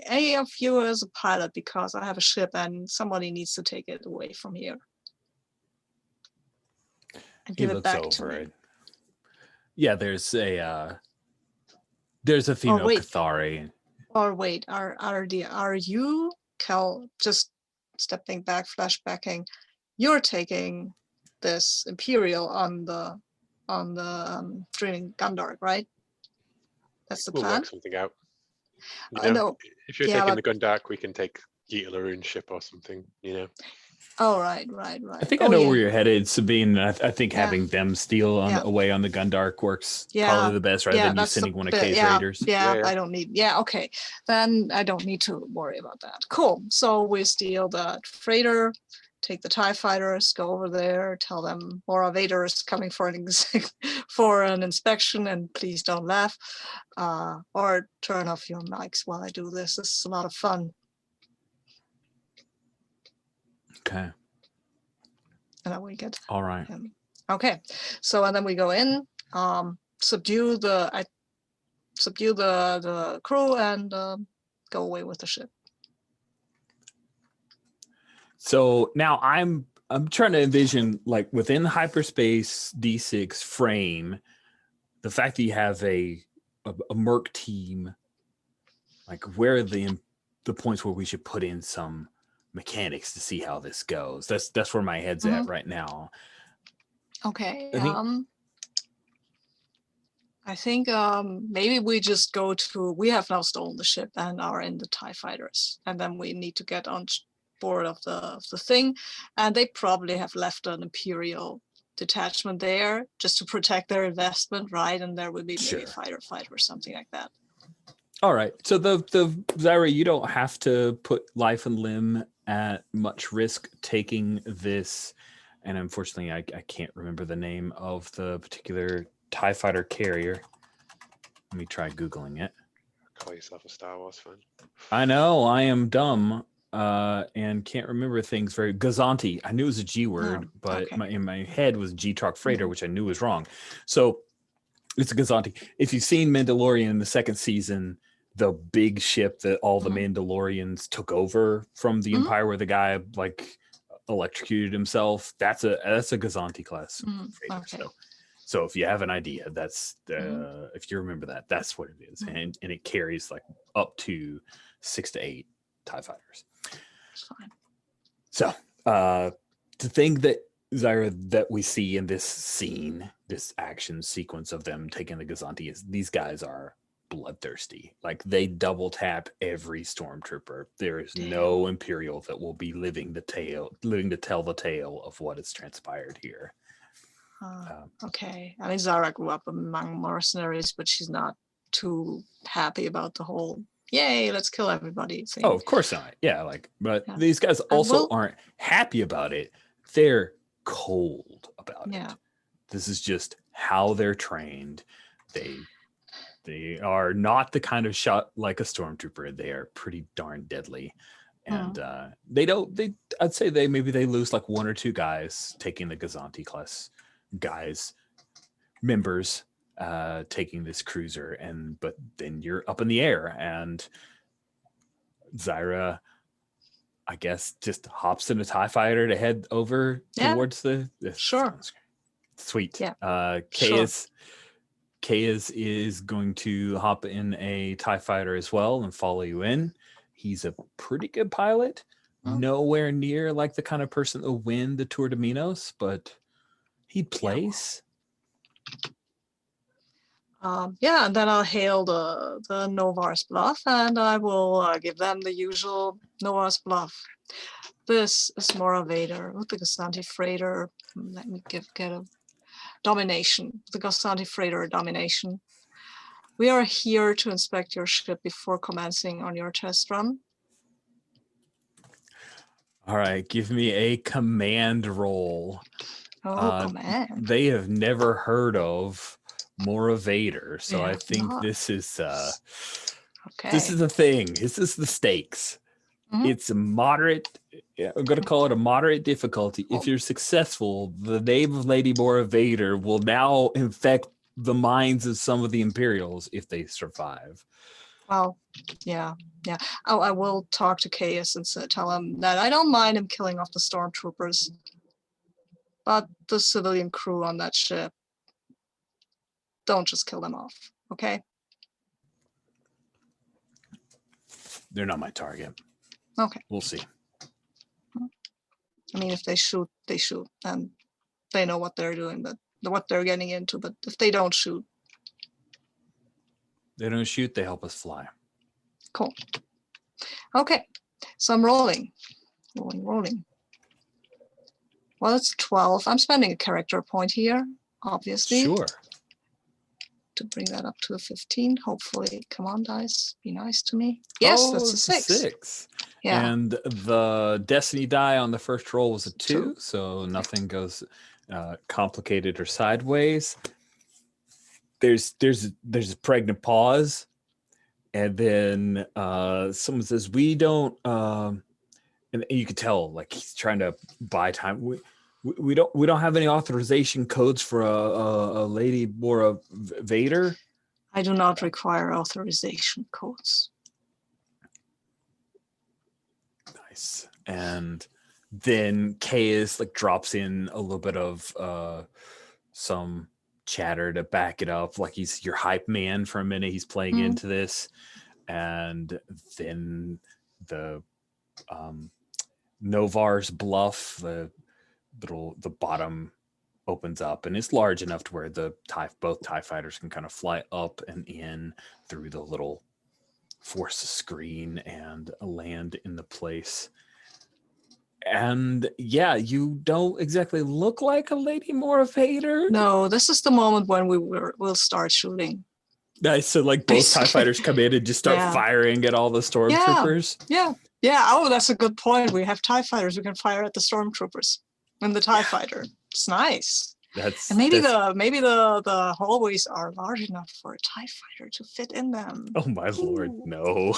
Any of you as a pilot, because I have a ship and somebody needs to take it away from here and give it back to me. Yeah, there's a Athena Cathari. Or wait, are you Cal? Just stepping back, flashbacking. You're taking this Imperial on the Dreaming Gundark, right? That's the plan. We'll work something out. You know, No. if you're taking the Gundark, we can take Geeta Laroon's ship or something. You know. Oh, right. I think I know where you're headed, Sabine. I think having them steal away on the Gundark works probably the best, rather than you sending one of Kay's Raiders. Yeah, I don't need. Yeah, okay. Then I don't need to worry about that. Cool. So we steal the freighter, take the TIE fighters, go over there, tell them Mora Vader is coming for an inspection, and please don't laugh, or turn off your mics while I do this. This is a lot of fun. Okay. And then we get all right. Okay, so and then we go in, subdue the crew, and go away with the ship. So now I'm trying to envision, like, within the HyperspaceD6 frame, the fact that you have a merc team, like, where are the points where we should put in some mechanics to see how this goes. That's where my head's at right now. Okay. I think maybe we just go to, we have now stolen the ship and are in the TIE fighters, and then we need to get on board of the thing, and they probably have left an Imperial detachment there just to protect their investment, right? And there would be maybe a fighter or something like that. All right. So the Zyra, you don't have to put life and limb at much risk taking this. And unfortunately, I can't remember the name of the particular TIE fighter carrier. Let me try Googling it. Call yourself a Star Wars fan. I know, I am dumb and can't remember things very. Gazanti. I knew it was a G word, but in my head was G-Talk Freighter, which I knew was wrong. So it's a Gazanti. If you've seen Mandalorian in the second season, the big ship that all the Mandalorians took over from the Empire, where the guy like electrocuted himself. That's a Gazanti class freighter. Okay. So if you have an idea, that's if you remember that, that's what it is, and it carries like up to 6 to 8 TIE fighters. Fine. So the thing that Zyra that we see in this scene, this action sequence of them taking the Gazanti, is these guys are bloodthirsty. Like they double tap every stormtrooper. There is no Imperial that will be living to tell the tale of what has transpired here. Okay. I mean, Zara grew up among mercenaries, but she's not too happy about the whole "yay, let's kill everybody" thing. Oh, of course not. Yeah, like, but these guys also aren't happy about it. They're cold about it. This is just how they're trained. They are not the kind of shot like a stormtrooper. They are pretty darn deadly. And I'd say they lose like 1 or 2 guys taking the Gazanti class members taking this cruiser, but then you're up in the air, and Zyra, I guess, just hops in a TIE fighter to head over towards the sure. Sweet. Yeah. Kayas is going to hop in a TIE fighter as well and follow you in. He's a pretty good pilot. Nowhere near like the kind of person that will win the Tour de Minos, but he'd place. And then I'll hail the Novar's bluff, and I will give them the usual Novar's bluff. This is Mora Vader with the Gazanti freighter. Let me get a domination. The Gazanti freighter domination. We are here to inspect your ship before commencing on your test run. All right, give me a command roll. Command. They have never heard of Mora Vader, so I think this is this is the thing. This is the stakes. It's a moderate. I'm going to call it a moderate difficulty. If you're successful, the name of Lady Mora Vader will now infect the minds of some of the Imperials if they survive. Well, yeah. Oh, I will talk to Caius and tell him that I don't mind him killing off the stormtroopers, but the civilian crew on that ship, don't just kill them off, okay? They're not my target. Okay. We'll see. I mean, if they shoot, they shoot, and they know what they're doing, but what they're getting into. But if they don't shoot, they help us fly. Cool. Okay, so I'm rolling. Well, it's 12. I'm spending a character point here, obviously. Sure. To bring that up to a 15, hopefully. Come on, dice, be nice to me. Yes, that's a 6. Yeah. And the destiny die on the first roll was a 2, so nothing goes complicated or sideways. There's a pregnant pause, and then someone says, "We don't," and you could tell like he's trying to buy time. We don't have any authorization codes for a Lady Mora Vader. I do not require authorization codes. Nice. And then Caius like drops in a little bit of some chatter to back it up, like he's your hype man for a minute. He's playing into this, and then the Novar's bluff, the bottom opens up, and it's large enough to where both TIE fighters can kind of fly up and in through the little force screen and land in the place. And yeah, you don't exactly look like a Lady Mora Vader. No, this is the moment when we'll start shooting. Nice. So like both TIE fighters come in and just start firing at all the stormtroopers. Yeah. Oh, that's a good point. We have TIE fighters. We can fire at the stormtroopers and the TIE fighter. It's nice. Maybe the hallways are large enough for a TIE fighter to fit in them. Oh my lord, no.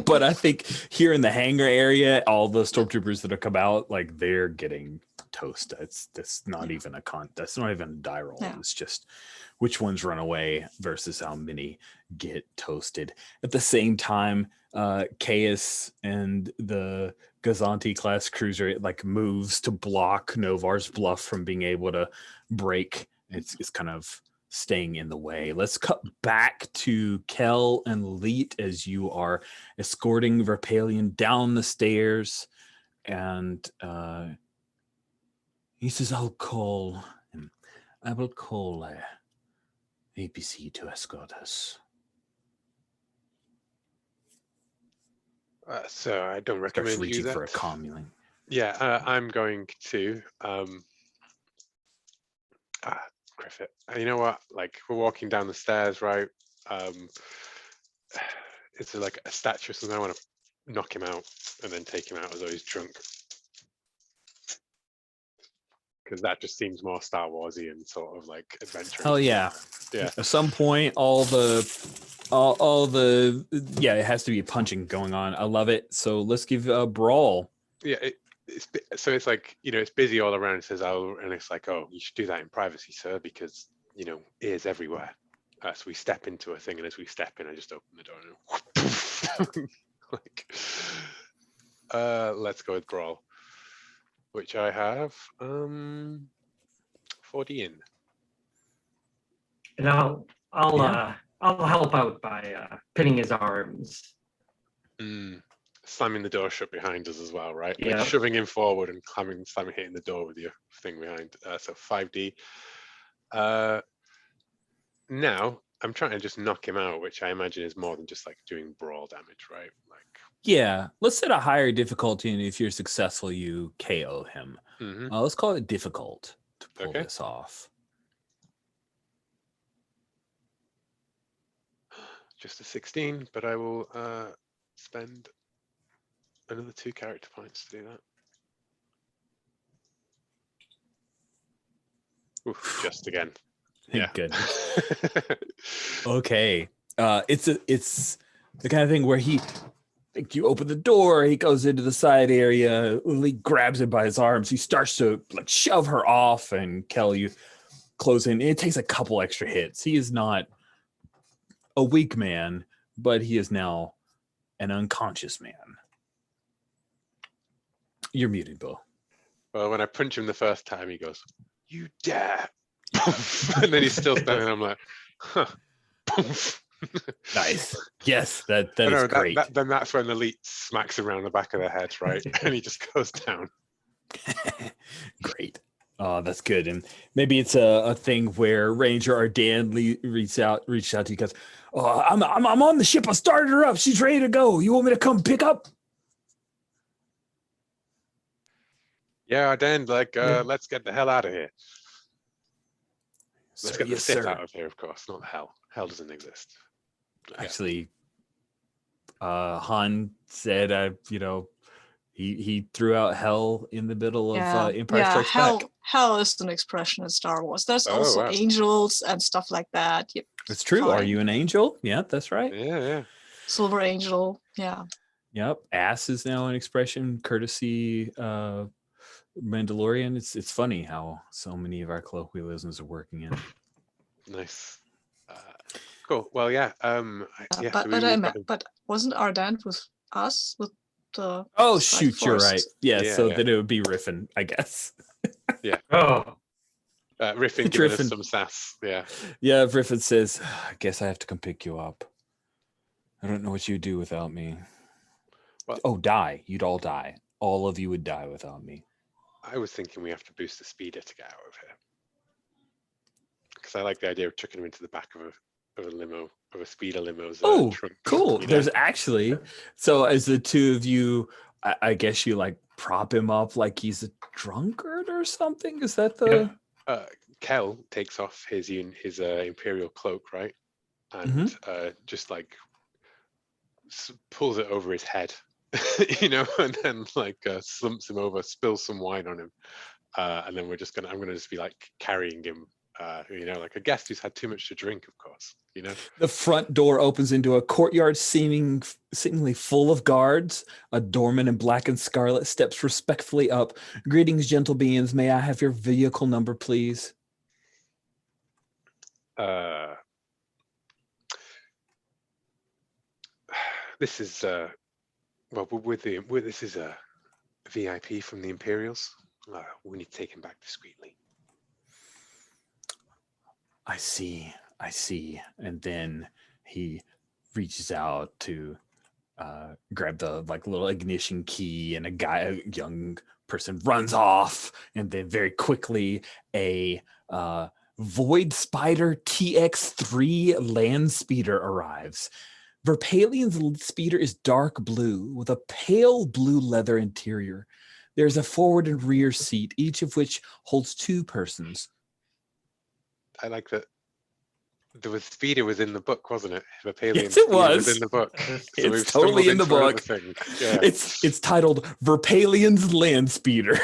But I think here in the hangar area, all the stormtroopers that have come out, like they're getting toast. That's not even that's not even a die roll. Yeah. It's just which ones run away versus how many get toasted. At the same time, Caius and the Gazanti class cruiser, it like moves to block Novar's bluff from being able to break. It's kind of staying in the way. Let's cut back to Kel and Leet as you are escorting Verpalion down the stairs, and he says, I will call APC to escort us. So I don't Starts recommend you reaching that. for a commuling. Yeah, I'm going to Griffith. You know what? Like, we're walking down the stairs, right? It's like a statue or something. I want to knock him out and then take him out as though he's drunk. Because that just seems more Star Warsy and sort of like adventure. Hell yeah. Yeah. At some point, all the it has to be punching going on. I love it. So let's give a brawl. Yeah, it's like, it's busy all around. It says, oh, and it's like, oh, you should do that in privacy, sir, because ears everywhere. So we step into a thing, and as we step in, I just open the door and like, let's go with brawl, which I have 40 in. And I'll help out by pinning his arms. Slamming the door shut behind us as well, right? Yeah. Like shoving him forward and slamming hitting the door with your thing behind. So 5D. Now I'm trying to just knock him out, which I imagine is more than just like doing brawl damage, right? Like, Yeah, let's set a higher difficulty, and if you're successful, you KO him. Let's call it difficult to pull this off. Just a 16, but I will spend another 2 character points to do that. Oof, just again. Thank goodness. Okay. It's the kind of thing where you open the door, he goes into the side area, Lee grabs him by his arms, he starts to like shove her off, and Kel, you close in. It takes a couple extra hits. He is not a weak man, but he is now an unconscious man. You're muted, Bill. Well, when I punch him the first time, he goes, "You dare!" And then he's still standing. I'm like, "Huh." Nice. Yes, that is great. Then that's when the elite smacks him around the back of the head, right? And he just goes down. Great. Oh, that's good. And maybe it's a thing where Ranger or Dan reached out to you because, oh, I'm on the ship. I started her up. She's ready to go. You want me to come pick up? Yeah, Dan, let's get the hell out of here. Let's get the Yes, Sith sir. out of here, of course, not hell. Hell doesn't exist. Actually, Han said, he threw out hell in the middle of Empire Strikes Back. Hell is an expression in Star Wars. There's Oh, also wow. angels and stuff like that. Yep. It's true. Are Fine. you an angel? Yeah, that's right. Yeah. Silver angel. Yeah. Yep. Ass is now an expression, courtesy Mandalorian. It's funny how so many of our colloquialisms are working in. Nice. Cool. Well, yeah. But wasn't Ardent with us with the? Oh Strike shoot, you're Force? right. Yeah, Yeah, so yeah. then it would be riffing, I guess. Oh, Riffin giving us some sass. Yeah. Yeah, Riffin says, I guess I have to come pick you up. I don't know what you'd do without me. Well, die. You'd all die. All of you would die without me. I was thinking we have to boost the speeder to get out of here. Because I like the idea of chucking him into the back of a limo, of a speeder limo's trunk. Cool. There's actually, so as the two of you, I guess you like prop him up like he's a drunkard or something. Is that the? Kel takes off his Imperial cloak, right? And just like pulls it over his head, and then slumps him over, spills some wine on him. And then I'm gonna just be like carrying him like a guest who's had too much to drink, of course. The front door opens into a courtyard seemingly full of guards. A doorman in black and scarlet steps respectfully up. Greetings, gentle beings. May I have your vehicle number, please? This is this is a VIP from the Imperials. We need to take him back discreetly. I see. And then he reaches out to grab the little ignition key, and a young person runs off, and then very quickly a Void Spider TX3 land speeder arrives. Verpalian's speeder is dark blue with a pale blue leather interior. There's a forward and rear seat, each of which holds 2 persons. I like that. The speeder was in the book, wasn't it? Verpalian Yes, it was. in the book. It's totally in the book. Yeah. It's titled Verpalian's Land Speeder,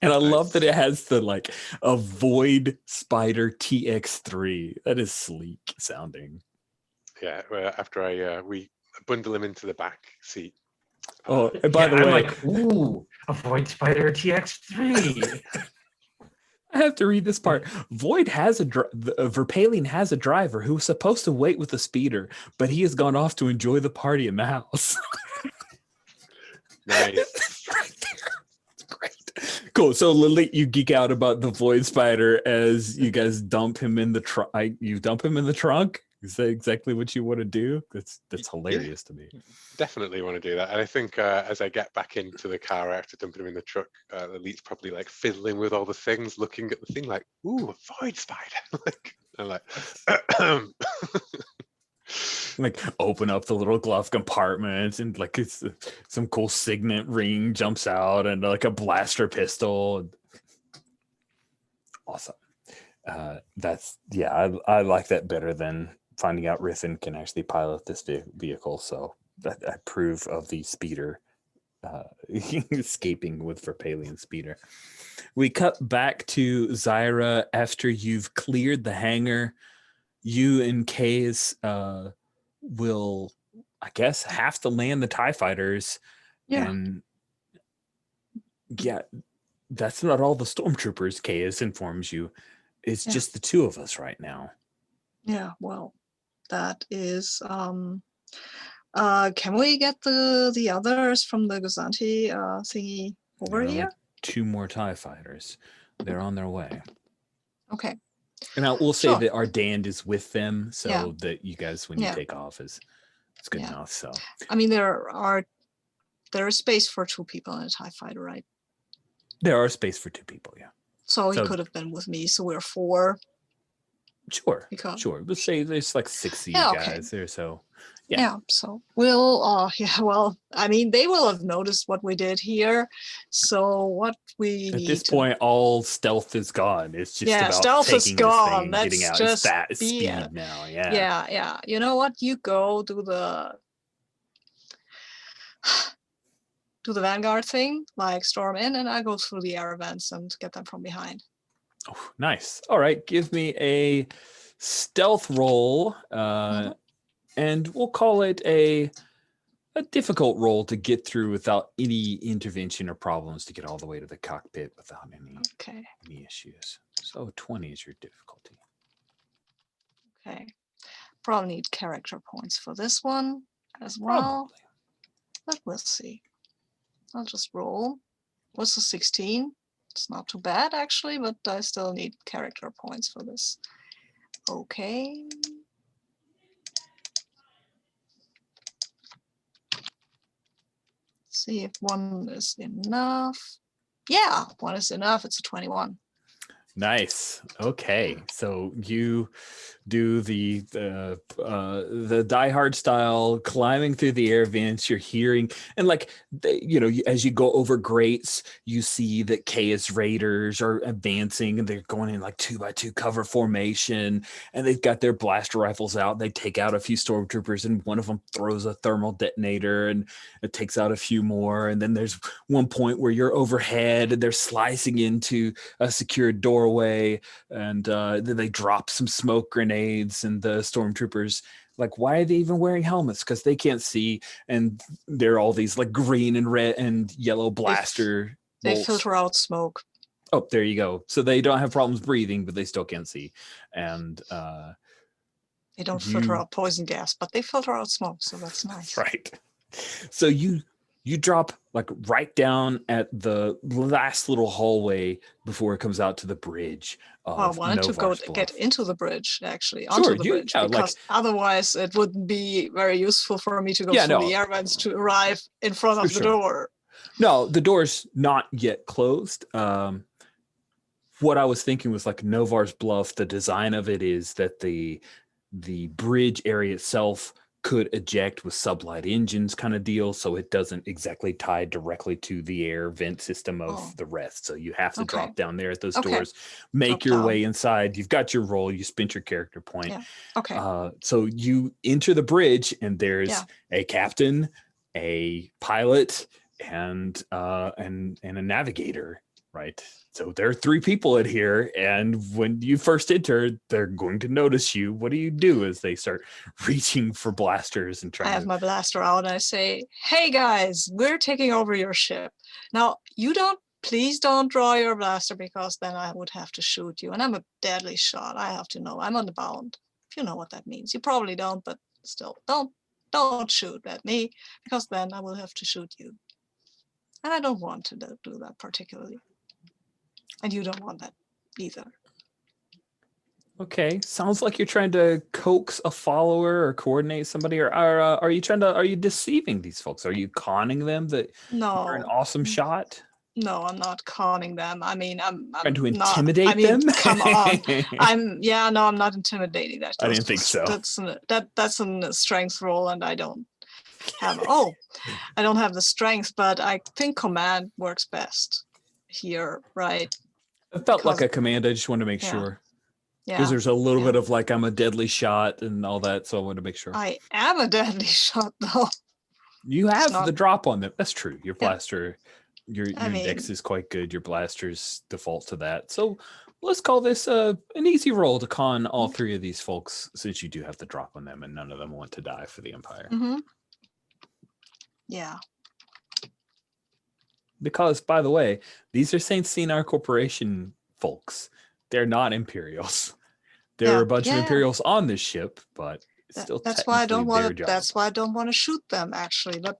and I love that it has a Void Spider TX3. That is sleek sounding. Yeah. After we bundle him into the back seat. Oh, and by the way, I'm like, ooh, a Void Spider TX3. I have to read this part. Verpalian has a driver who was supposed to wait with the speeder, but he has gone off to enjoy the party in the house. Nice. It's right there. It's great. Cool. So Lily, you geek out about the Void Spider as you guys dump him in the trunk. You dump him in the trunk. Is that exactly what you want to do? That's hilarious to me. Definitely want to do that. And I think as I get back into the car after dumping him in the truck, Elite's probably fiddling with all the things, looking at the thing like, ooh, a Void Spider. I'm open up the little glove compartment, and it's some cool signet ring jumps out, and a blaster pistol. Awesome. I like that better than finding out Rithin can actually pilot this vehicle. So I approve of the speeder escaping with Verpalian speeder. We cut back to Zyra after you've cleared the hangar. You and Kays will, I guess, have to land the TIE fighters. Yeah. And that's not all the stormtroopers, Kays informs you. It's just the 2 of us right now. Yeah, well, that is can we get the others from the Gazanti thingy over here? 2 more TIE fighters. They're on their way. Okay. And I will say Sure. that our Dand is with them, so Yeah. that you guys, when you take off, it's good enough. So I mean, there is space for 2 people in a TIE fighter, right? there are space for 2 people, yeah. So he So- could have been with me, so we're 4. Sure. Because- Sure. Let's say there's 6 of you Yeah, okay. guys there, so Yeah. Yeah, so we'll well, I mean, they will have noticed what we did here. So what we at need this to- point, all stealth is gone. It's just Yeah, about stealth is taking gone. this thing, getting Let's out. just It's be speed a- now. Yeah. yeah. You know what? You go do the Vanguard thing, storm in, and I go through the air vents and get them from behind. Oh, nice. All right. Give me a stealth roll, and we'll call it a difficult roll to get through without any intervention or problems to get all the way to the cockpit without Okay. any issues. So 20 is your difficulty. Okay. Probably need character points for this one as well. Probably. But we'll see. I'll just roll. What's the 16? It's not too bad actually, but I still need character points for this. Okay. See if 1 is enough. Yeah, 1 is enough. It's a 21. Nice. Okay, so you do the Die Hard style climbing through the air vents. You're hearing, and as you go over grates, you see that Chaos Raiders are advancing, and they're going in 2x2 cover formation, and they've got their blaster rifles out. They take out a few stormtroopers, and one of them throws a thermal detonator, and it takes out a few more. And then there's one point where you're overhead, and they're slicing into a secured door doorway, and then they drop some smoke grenades, and the stormtroopers, like, why are they even wearing helmets? Because they can't see, and there are all these like green and red and yellow blaster They bolts. filter out smoke. Oh, there you go. So they don't have problems breathing, but they still can't see. And They don't filter out poison gas, but they filter out smoke, so that's nice. right. So you drop like right down at the last little hallway before it comes out to the bridge. Well, I wanted to Novar's get Bluff. into the bridge, actually, Sure, onto the bridge, because otherwise it wouldn't be very useful for me to go through the air vents to arrive in front of the door. No, the door's not yet closed. What I was thinking was like Novar's Bluff, the design of it is that the bridge area itself could eject with sublight engines kind of deal, so it doesn't exactly tie directly to the air vent system of the rest. So you have to drop down there at those doors, make your way inside. You've got your roll, you spent your character point. Yeah. Okay. So you enter the bridge, and there's a captain, a pilot, and a navigator, right? So there are 3 people in here, and when you first enter, they're going to notice you. What do you do as they start reaching for blasters and trying I have my blaster out, and I say, "Hey guys, we're taking over your ship. Now, please don't draw your blaster, because then I would have to shoot you. And I'm a deadly shot. I have to know. I'm on the bound. If you know what that means. You probably don't, but still, don't shoot at me, because then I will have to shoot you. And I don't want to do that particularly. And you don't want that either." Okay, sounds like you're trying to coax a follower or coordinate somebody, or are you deceiving these folks? Are you conning them that you're an awesome shot? No, I'm not conning them. I mean, I'm trying to not, intimidate them. Come on, I'm not intimidating. That I didn't think so. That's a strength roll, and I don't have. I don't have the strength, but I think command works best here, right? It felt like a command. I just wanted to make sure. Yeah. Because there's a little bit of like, I'm a deadly shot and all that. So I wanted to make sure. I am a deadly shot, though. You have the drop on them. That's true. Your blaster, your dex is quite good. Your blasters default to that. So let's call this an easy roll to con all 3 of these folks, since you do have the drop on them and none of them want to die for the Empire. Mm-hmm. Yeah. Because, by the way, these are St. Sinar Corporation folks. They're not Imperials. There are a bunch of Imperials on this ship, but it's still that's why I don't want to. That's why I don't want to shoot them, actually. But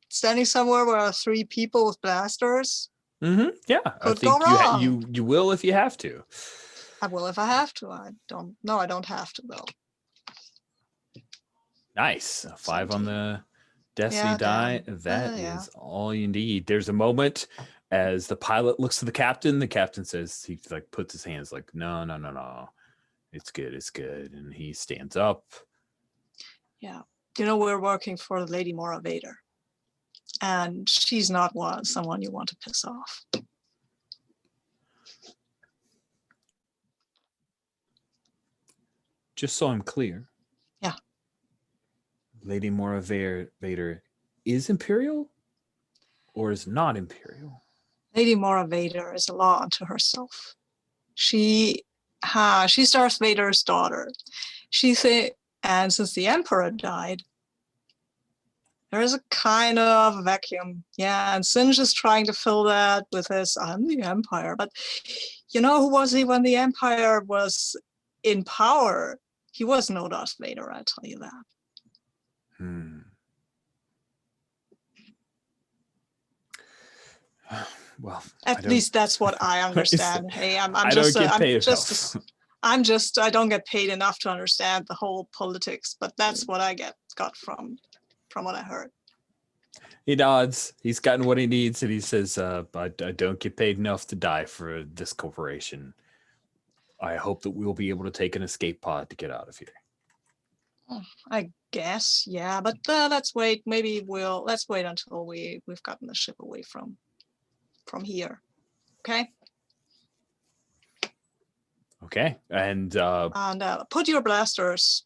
standing somewhere where are 3 people with blasters. Mm-hmm. Yeah, I think you will if you have to. I will if I have to. I don't have to though. Nice, a 5 on the Destiny die. That is all you need. There's a moment as the pilot looks to the captain. The captain says, he like puts his hands like, no, it's good, and he stands up. Yeah, we're working for Lady Mora Vader, and she's not someone you want to piss off. Just so I'm clear. Yeah. Lady Mora Vader is Imperial or is not Imperial? Lady Mora Vader is a law unto herself. She's Darth Vader's daughter. And since the Emperor died, there is a kind of vacuum. Yeah, and Zsinj is trying to fill that with his, I'm the Empire. But who was he when the Empire was in power? He was no Darth Vader, I'll tell you that. Well, at least that's what I understand. Hey, I don't get paid enough to understand the whole politics, but that's what I got from what I heard. He nods. He's gotten what he needs, and he says, I don't get paid enough to die for this corporation. I hope that we'll be able to take an escape pod to get out of here. I guess, yeah, but let's wait. Let's wait until we've gotten the ship away from here. Okay. Okay, and put your blasters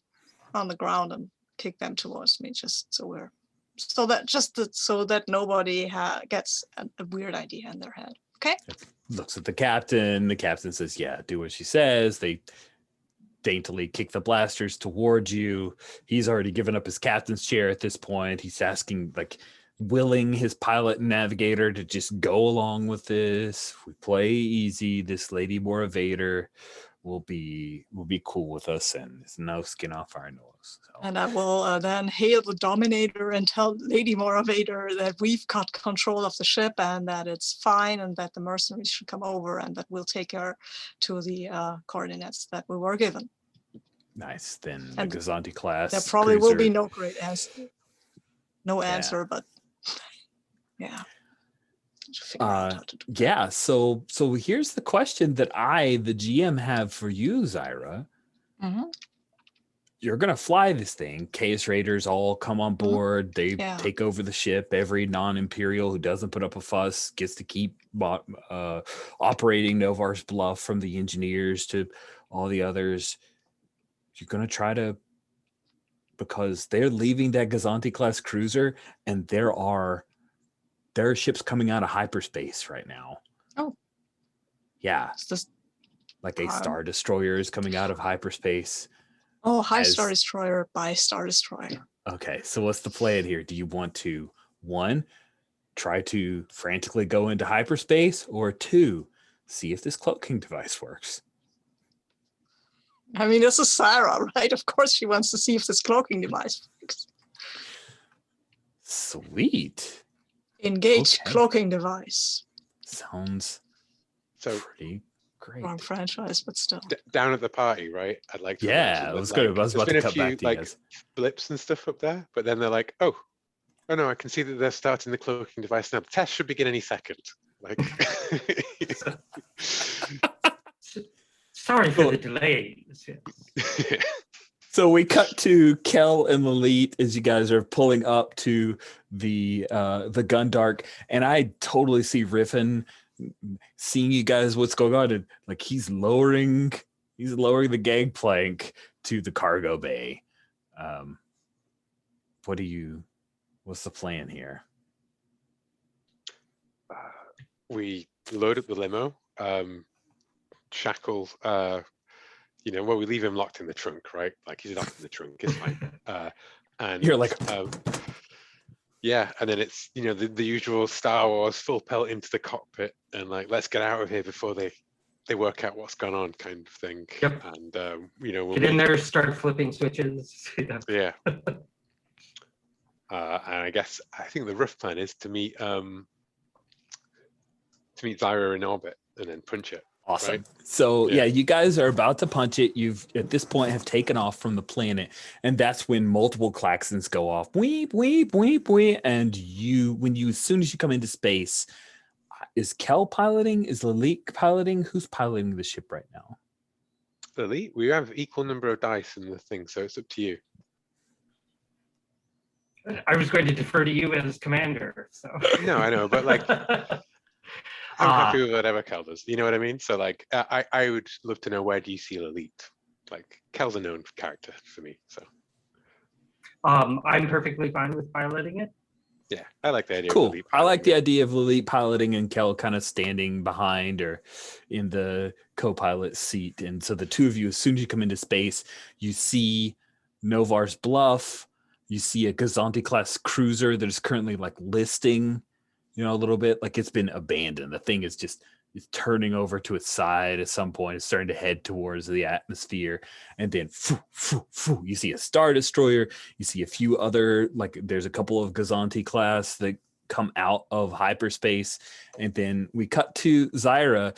on the ground and kick them towards me, just so that nobody gets a weird idea in their head. Okay. looks at the captain. The captain says, yeah, do what she says. They daintily kick the blasters towards you. He's already given up his captain's chair at this point. He's asking, like, willing his pilot and navigator to just go along with this. If we play easy, this Lady Motivator will be cool with us, and there's no skin off our nose. So. And I will then hail the Dominator and tell Lady Motivator that we've got control of the ship and that it's fine and that the mercenaries should come over and that we'll take her to the coordinates that we were given. Nice. Then And the Gazanti class. There probably will be cruiser- no great answer. No answer, but yeah. Figure out how to do that. Yeah, so here's the question that I, the GM, have for you, Zyra. Mhm. You're gonna fly this thing. Chaos Raiders all come on board. They Yeah. take over the ship. Every non-Imperial who doesn't put up a fuss gets to keep operating Novar's bluff, from the engineers to all the others. You're gonna try to, because they're leaving that Gazanti class cruiser, and there are ships coming out of hyperspace right now. Oh. Yeah, It's just, like a Star Destroyer is coming out of hyperspace. High as- Star Destroyer by Star Destroyer. Okay, so what's the plan here? Do you want to, one, try to frantically go into hyperspace, or two, see if this cloaking device works? I mean, this is Sarah, right? Of course she wants to see if this cloaking device works. Sweet. Engage Okay. cloaking device. Sounds So pretty great. Wrong franchise, but still. down at the party, right? I'd like to. Yeah, imagine I that, was good. I was there's about been to a cut few, back to you like, guys. blips and stuff up there, but then they're like, oh no, I can see that they're starting the cloaking device now. The test should begin any second. Like, Sorry for the delays. Yes. So we cut to Kel and Lilith as you guys are pulling up to the Gundark, and I totally see Riffin seeing you guys what's going on, and like he's lowering the gangplank to the cargo bay. What's the plan here? we load up the limo, shackle, well, we leave him locked in the trunk, right? Like, he's locked in the trunk, it's fine. And You're like, yeah, and then it's, the usual Star Wars full pelt into the cockpit and like, let's get out of here before they work out what's gone on, kind of thing. Yep. And we'll Get in there, start flipping switches. Yeah. And I think the rough plan is to meet Zyra in orbit and then punch it. awesome. Right? So Yeah. you guys are about to punch it. You've at this point have taken off from the planet, and that's when multiple klaxons go off. Weep, weep, weep, weep. And as soon as you come into space, is Kel piloting? Is Lilith piloting? Who's piloting the ship right now? Lily, we have equal number of dice in the thing, so it's up to you. I was going to defer to you as commander. So No, I know, but like, I'm happy with whatever Kel does. You know what I mean? So like, I would love to know, where do you see Lilith? Like, Kel's a known character for me, so I'm perfectly fine with piloting it. yeah, I like the idea. Of Cool. Lilith I like the piloting idea of Lilith piloting and Kel kind of standing behind or in the co-pilot seat. And so the two of you, as soon as you come into space, you see Novar's bluff. You see a Gazanti class cruiser that is currently like listing, a little bit like it's been abandoned. The thing is just it's turning over to its side at some point. It's starting to head towards the atmosphere. And then you see a Star Destroyer. You see a few other, like there's a couple of Gazanti class that come out of hyperspace. And then we cut to Zyra.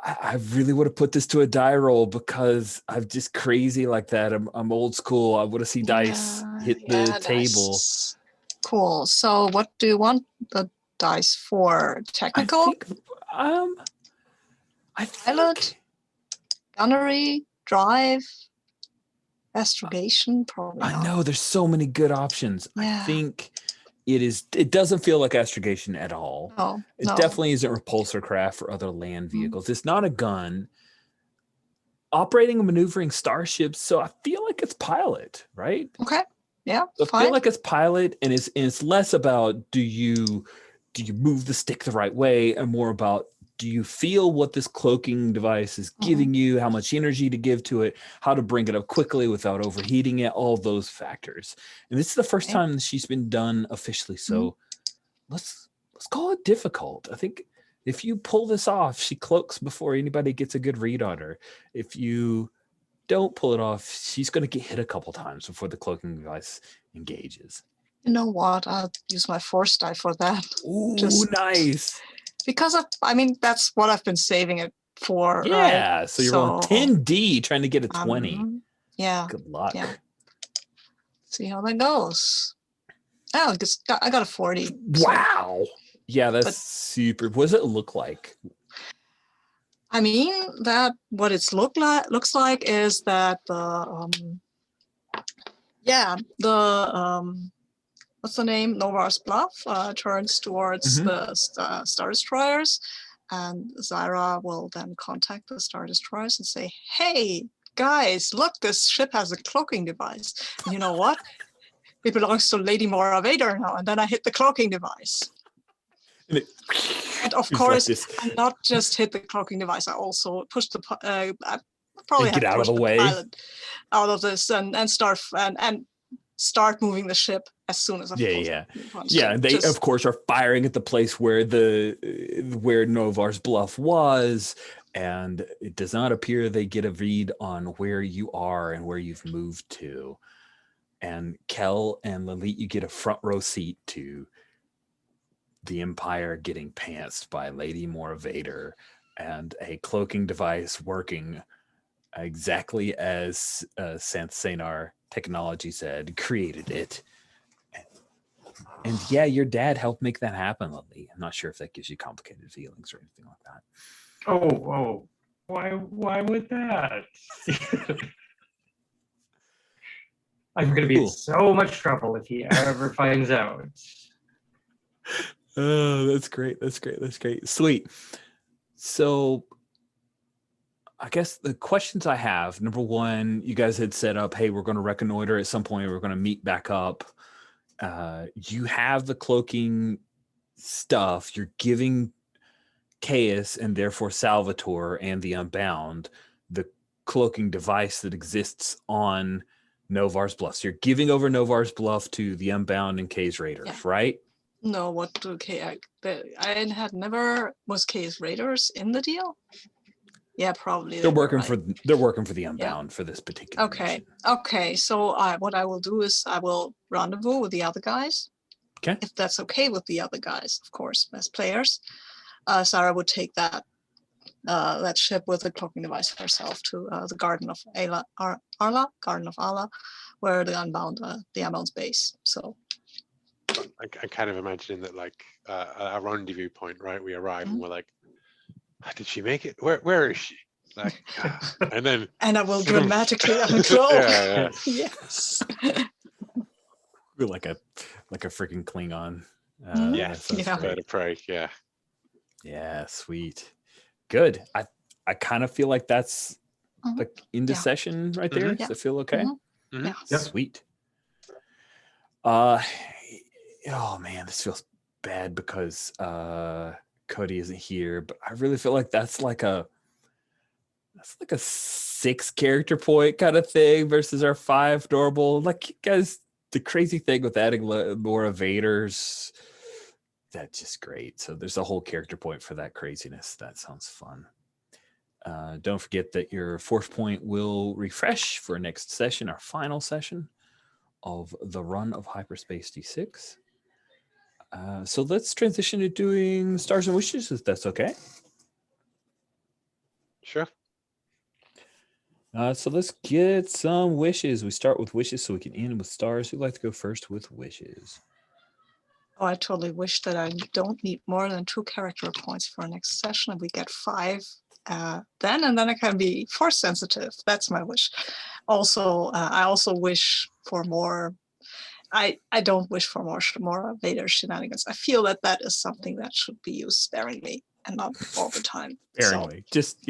I really would have put this to a die roll because I'm just crazy like that. I'm old school. I want to see dice hit the table. Dice. Cool. So what do you want the dice for? Technical? I Pilot? think Gunnery? Drive? Astrogation? Probably I not. know there's so many good options. I Yeah. think it doesn't feel like astrogation at all. No, It no. definitely isn't repulsor craft or other land Mm-hmm. vehicles. It's not a gun. Operating and maneuvering starships, so I feel like it's pilot, right? Okay. Yeah, So I fine. feel like it's pilot, and it's less about do you move the stick the right way, and more about do you feel what this cloaking device is giving you, how much energy to give to it, how to bring it up quickly without overheating it, all those factors. And this is the first time that she's been done officially. So let's call it difficult. I think if you pull this off, she cloaks before anybody gets a good read on her. If you don't pull it off, she's going to get hit a couple times before the cloaking device engages. You know what? I'll use my force die for that. Ooh, Just nice. because I mean, that's what I've been saving it for. Yeah. Right? So you're rolling 10D trying to get a 20. Yeah. Good luck. Yeah. See how that goes. Oh, I got a 40. Wow. Yeah, that's super. What does it look like? I mean, that what it's looks like is that the what's the name? Novar's Bluff turns towards the Star Destroyers, and Zyra will then contact the Star Destroyers and say, "Hey guys, look, this ship has a cloaking device. And you know what? It belongs to Lady Mora Vader now." And then I hit the cloaking device. And of course, I not just hit the cloaking device. I also pushed the. I probably get have out of pushed the way pilot out of this and start moving the ship as soon as I Yeah. They of course are firing at the place where where Novar's Bluff was, and it does not appear they get a read on where you are and where you've moved to. And Kel and Lalit, you get a front row seat to the Empire getting pantsed by Lady Mora Vader and a cloaking device working exactly as Sanar technology said, created it. And yeah, your dad helped make that happen, Lily. I'm not sure if that gives you complicated feelings or anything like that. Oh, why would that? I'm going to be in so much trouble if he ever finds out. Oh, that's great. That's great. That's great. Sweet. So I guess the questions I have, number one, you guys had set up, hey, we're going to reconnoiter at some point. We're going to meet back up. You have the cloaking stuff. You're giving Caius and therefore Salvatore and the Unbound the cloaking device that exists on Novar's Bluff. So you're giving over Novar's Bluff to the Unbound and K's Raiders, right? No, what do I had never was K's Raiders in the deal? Yeah, probably. They're working for the Unbound for this particular mission. Okay. So what I will do is I will rendezvous with the other guys. Okay. If that's okay with the other guys, of course, as players. Sarah would take that ship with the cloaking device herself to the Garden of Garden of Allah, where the Unbound's base. So I'm kind of imagining that like a rendezvous point, right? We arrive and we're like, did she make it? Where is she? Like, and then and I will dramatically uncloak. Yes. We're like a freaking Klingon. Yes, bird of prey. Yeah. Yeah, sweet. Good. I kind of feel like that's the end of session right there. Does it feel okay? Yeah. Sweet. Oh man, this feels bad because Cody isn't here, but I really feel like that's like a 6 character point kind of thing versus our 5 normal. Like, guys, the crazy thing with adding more evaders, that's just great. So there's a whole character point for that craziness. That sounds fun. Don't forget that your force point will refresh for next session, our final session of the run of HyperspaceD6. So let's transition to doing Stars and Wishes, if that's okay. Sure. So let's get some wishes. We start with wishes so we can end with stars. Who'd like to go first with wishes? Oh, I totally wish that I don't need more than 2 character points for next session, and we get 5 then, and then I can be force sensitive. That's my wish. Also, I also wish for more. I don't wish for more Vader shenanigans. I feel that is something that should be used sparingly and not all the time. Sparingly, just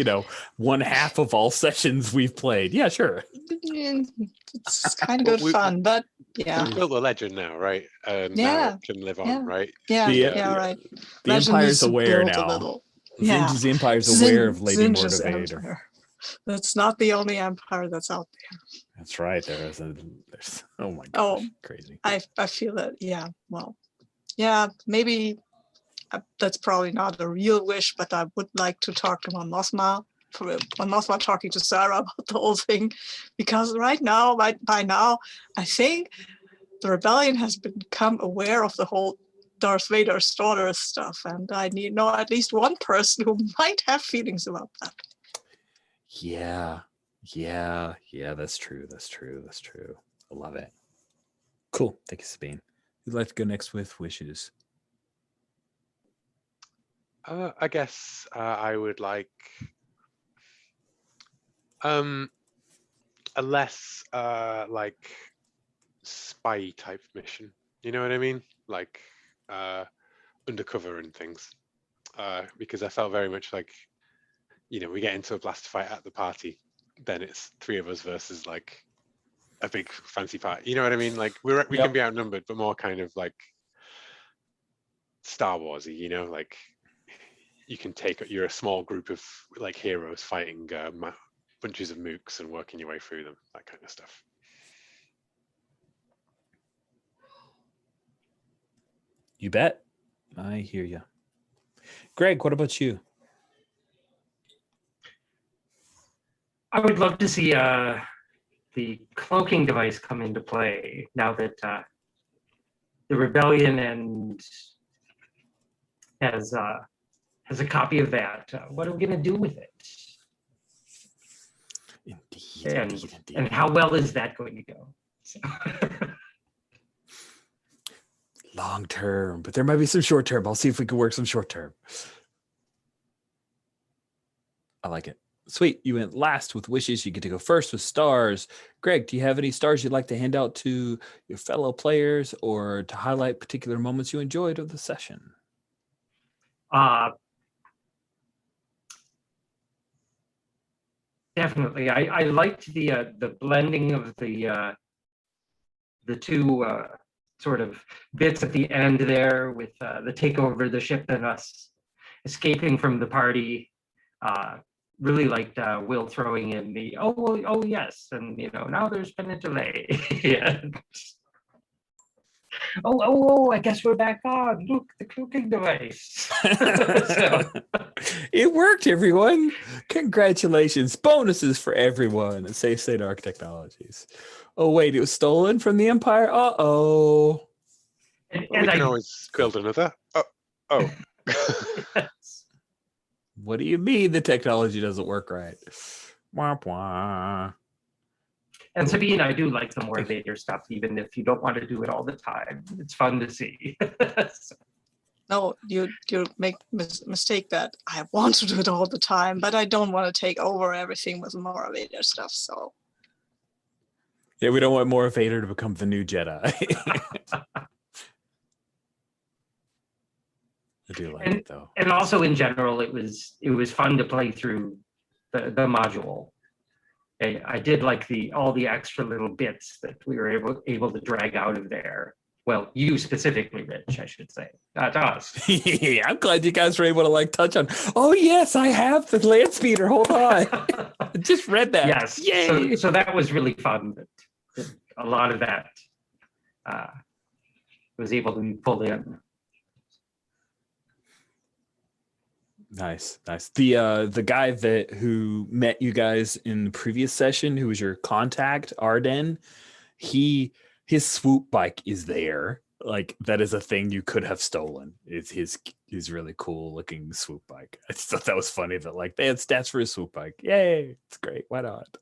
one half of all sessions we've played. Yeah, sure. It's kind of good fun, but yeah. We've built a legend now, right? And now it can live on, right? Yeah, right. The Empire's aware now. Yeah. Zinj's empire is aware of Lady Zsinj's Mortivator. empire. That's not the only empire that's out there. That's right. There's oh my Oh, gosh, crazy. I feel that. Yeah. Well, yeah. Maybe that's probably not a real wish, but I would like to talk to Mon Mothma. Mon Mothma talking to Sarah about the whole thing, because right now, by now, I think the rebellion has become aware of the whole Darth Vader's daughter stuff, and I need know at least one person who might have feelings about that. Yeah. That's true. I love it. Cool. Thank you, Sabine. Who'd like to go next with wishes? I guess I would like a less like spy type mission. You know what I mean? Like undercover and things. Because I felt very much like, you know, we get into a blaster fight at the party, then it's 3 of us versus like a big fancy party. You know what I mean? Like we Yep. can be outnumbered, but more kind of like Star Warsy. You know, like you're a small group of like heroes fighting bunches of mooks and working your way through them, that kind of stuff. You bet. I hear you. Greg, what about you? I would love to see the cloaking device come into play now that the rebellion and has a copy of that. What are we going to do with it? Indeed. And how well is that going to go? So. Long term, but there might be some short term. I'll see if we can work some short term. I like it. Sweet. You went last with wishes. You get to go first with stars. Greg, do you have any stars you'd like to hand out to your fellow players or to highlight particular moments you enjoyed of the session? Definitely. I liked the blending of the two sort of bits at the end there with the takeover of the ship and us escaping from the party. Really liked Will throwing in the oh yes, and you know now there's been a delay. Yeah. Oh, I guess we're back on. Look, the cloaking device. So. It worked, everyone. Congratulations. Bonuses for everyone at Safe State Arc Technologies. Oh, wait, it was stolen from the Empire? Uh-oh. And we can always build another. Oh. Yes. What do you mean the technology doesn't work right? Wah, wah. And Sabine, I do like the more Vader stuff, even if you don't want to do it all the time. It's fun to see. So. No, you make mistake that I want to do it all the time, but I don't want to take over everything with more Vader stuff. So yeah, we don't want more Vader to become the new Jedi. I do like it though. And also in general, it was fun to play through the module. I did like all the extra little bits that we were able to drag out of there. Well, you specifically, Rich, I should say, not us. Yeah, I'm glad you guys were able to like touch on. Oh yes, I have the land speeder. Hold on, I just read that. Yes, yay! So that was really fun. A lot of that was able to be pulled in. Nice. The guy who met you guys in the previous session, who was your contact, Arden, his swoop bike is there. Like that is a thing you could have stolen. It's his really cool looking swoop bike. I just thought that was funny that like they had stats for his swoop bike. Yay! It's great. Why not?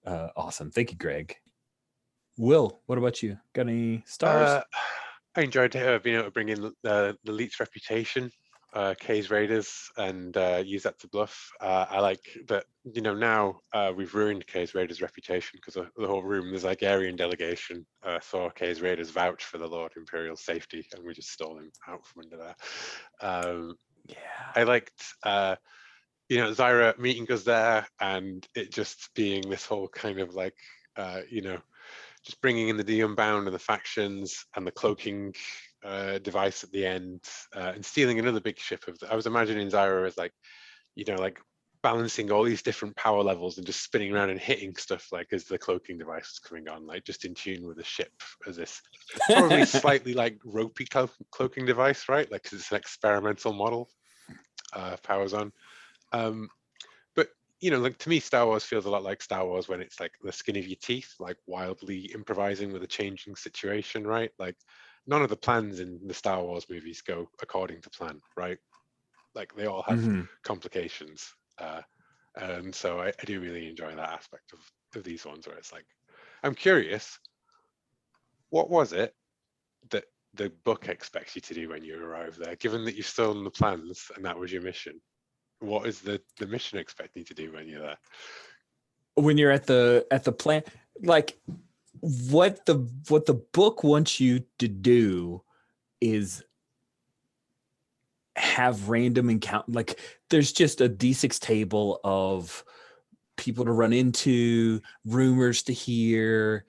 Awesome. Thank you, Greg. Will, what about you? Got any stars? I enjoyed being able to bring in the elite's reputation. K's Raiders and use that to bluff. I like that, you know, now we've ruined K's Raiders' reputation because the whole room, there's like Aryan delegation saw K's Raiders vouch for the Lord Imperial safety, and we just stole him out from under there. Yeah. I liked, you know, Zyra meeting us there and it just being this whole kind of like, you know, just bringing in the Unbound and the factions and the cloaking device at the end and stealing another big ship of I was imagining Zyra as like, you know, like balancing all these different power levels and just spinning around and hitting stuff like as the cloaking device is coming on, like just in tune with the ship as this probably slightly like ropey cloaking device, right? Like 'cause it's an experimental model powers on. But you know, like to me, Star Wars feels a lot like Star Wars when it's like the skin of your teeth, like wildly improvising with a changing situation, right? Like none of the plans in the Star Wars movies go according to plan, right? Like they all have complications. And so I do really enjoy that aspect of these ones where it's like, I'm curious, what was it that the book expects you to do when you arrive there, given that you've stolen the plans and that was your mission? What is the mission expecting you to do when you're there? When you're at the plan, like what the book wants you to do is have random encounter. Like there's just a D6 table of people to run into, rumors to hear,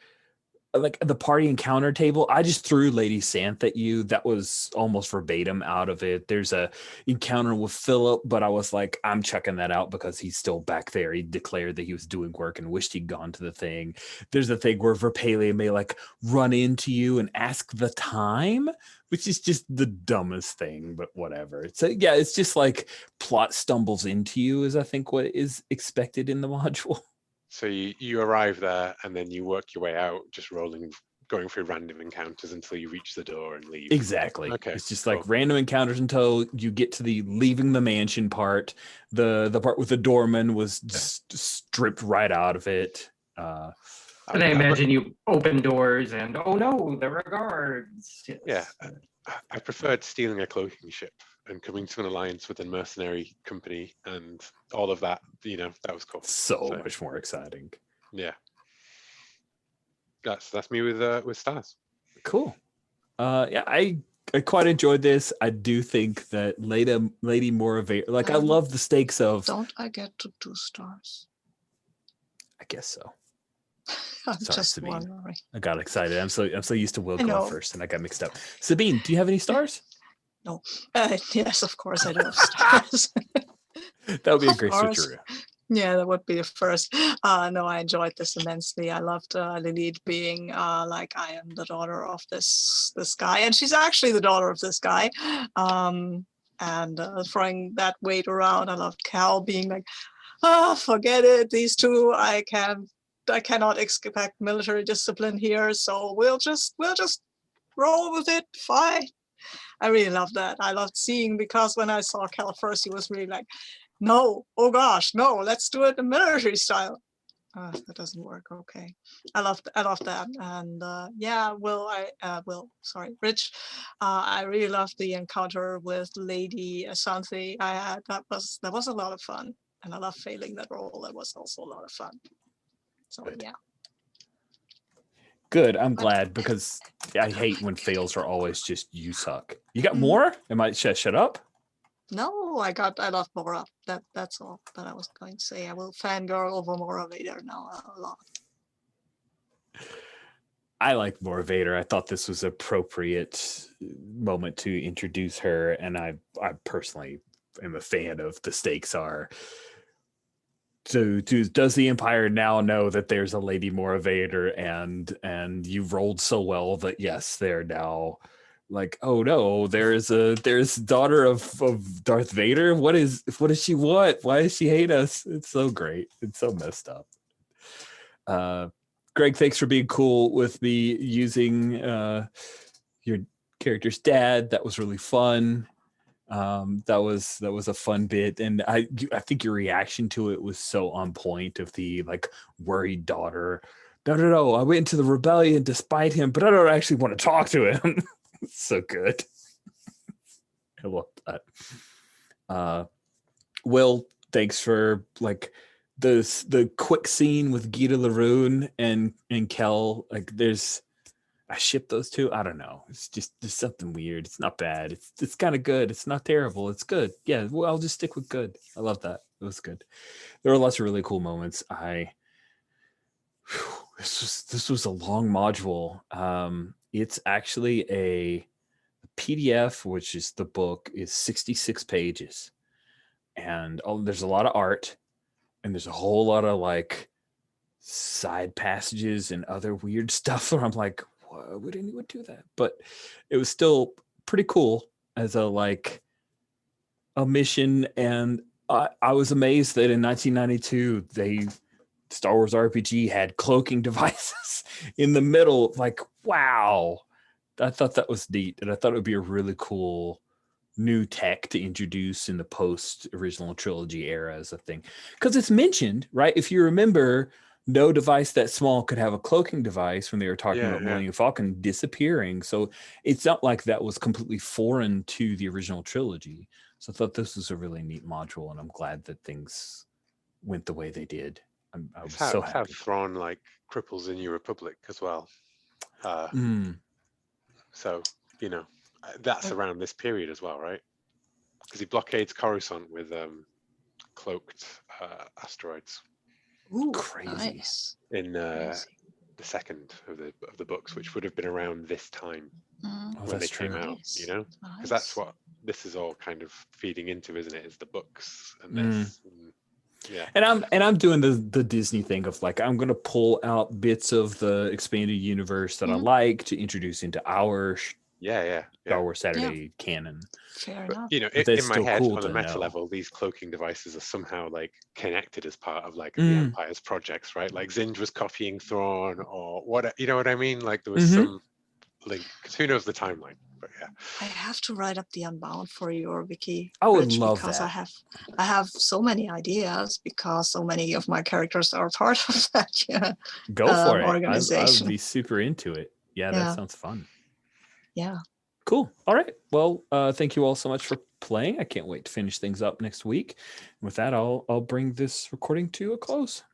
like the party encounter table. I just threw Lady Santh at you. That was almost verbatim out of it. There's a encounter with Philip, but I was like, I'm checking that out because he's still back there. He declared that he was doing work and wished he'd gone to the thing. There's a thing where Verpalia may like run into you and ask the time, which is just the dumbest thing, but whatever. It's yeah, it's just like plot stumbles into you is I think what is expected in the module. So you arrive there and then you work your way out, just going through random encounters until you reach the door and leave. Exactly. Okay. It's just cool. like random encounters until you get to the leaving the mansion part. The part with the doorman was just stripped right out of it. And I imagine you open doors and oh no, there are guards. Yes. Yeah, I preferred stealing a cloaking ship and coming to an alliance with a mercenary company and all of that. You know, that was cool. So much more exciting. Yeah, that's me with stars. Cool. Yeah, I quite enjoyed this. I do think that Lady Moravate, like I love the stakes of. Don't I get to 2 stars? I guess so. I'm Sorry, just Sabine. wondering. I got excited. I'm so used to Will I know. going first, and I got mixed up. Sabine, do you have any stars? No. Yes, of course I do have stars. That would be a Of great course. switcheroo. Yeah, that would be the first. No, I enjoyed this immensely. I loved Lilith being like, I am the daughter of this guy, and she's actually the daughter of this guy. And throwing that weight around. I loved Cal being like, forget it. These two, I cannot expect military discipline here, so we'll just roll with it. Fine. I really love that. I loved seeing, because when I saw Cal first, he was really like, no, oh gosh, no, let's do it in military style. That doesn't work. Okay. I love that. And yeah, Rich, I really loved the encounter with Lady Santhi I had. That was a lot of fun. And I love failing that role. That was also a lot of fun. So Good. yeah. Good. I'm glad, because I hate when fails are always just you suck. You got more? Am I shut up? No, I love Mora. That's all that I was going to say. I will fangirl over Mora Vader now a lot. I like Mora Vader. I thought this was appropriate moment to introduce her, and I personally am a fan of the stakes are. Does the Empire now know that there's a Lady Mora Vader, and you rolled so well that yes, they're now like, oh no, there's daughter of Darth Vader. What does she want? Why does she hate us? It's so great. It's so messed up. Greg, thanks for being cool with me using your character's dad. That was really fun. That was a fun bit, and I think your reaction to it was so on point, of the like worried daughter. No, I went into the rebellion despite him, but I don't actually want to talk to him. It's so good. I love that. Will, thanks for like the quick scene with Gita Laroon and Kel. Like I ship those two. I don't know. It's just there's something weird. It's not bad. It's kind of good. It's not terrible. It's good. Yeah. Well, I'll just stick with good. I love that. It was good. There were lots of really cool moments. This was a long module. It's actually a PDF, which is the book, is 66 pages, and there's a lot of art, and there's a whole lot of like side passages and other weird stuff where I'm like, why would anyone do that? But it was still pretty cool as a mission. And I was amazed that in 1992 Star Wars RPG had cloaking devices in the middle. Like, wow, I thought that was neat, and I thought it would be a really cool new tech to introduce in the post original trilogy era as a thing, because it's mentioned, right? If you remember, no device that small could have a cloaking device when they were talking about Millennium Falcon disappearing. So it's not like that was completely foreign to the original trilogy. So I thought this was a really neat module, and I'm glad that things went the way they did. I was so It's how happy. Thrawn like cripples the New Republic as well. So, you know, that's around this period as well, right? Because he blockades Coruscant with cloaked asteroids. Ooh, Crazy. nice. In Crazy. the second of the books, which would have been around this time when they came out, Nice. you know, because that's what this is all kind of feeding into, isn't it? Is the books and this. Yeah. And I'm doing the Disney thing of like, I'm gonna pull out bits of the expanded universe that I like to introduce into our Star Wars Saturday canon. Fair But, enough. you know, But in that's my still head, cool on a to meta know. level, these cloaking devices are somehow like connected as part of like the Empire's projects, right? Like Zsinj was copying Thrawn, or what, you know what I mean? Like there was some link. 'Cause who knows the timeline? But yeah, I have to write up the Unbound for your wiki. I would Rich, love because that. I have so many ideas because so many of my characters are part of that Go for it. I would organization. be super into it. Yeah, that sounds fun. Yeah. Cool. All right. Well, thank you all so much for playing. I can't wait to finish things up next week. With that, I'll bring this recording to a close.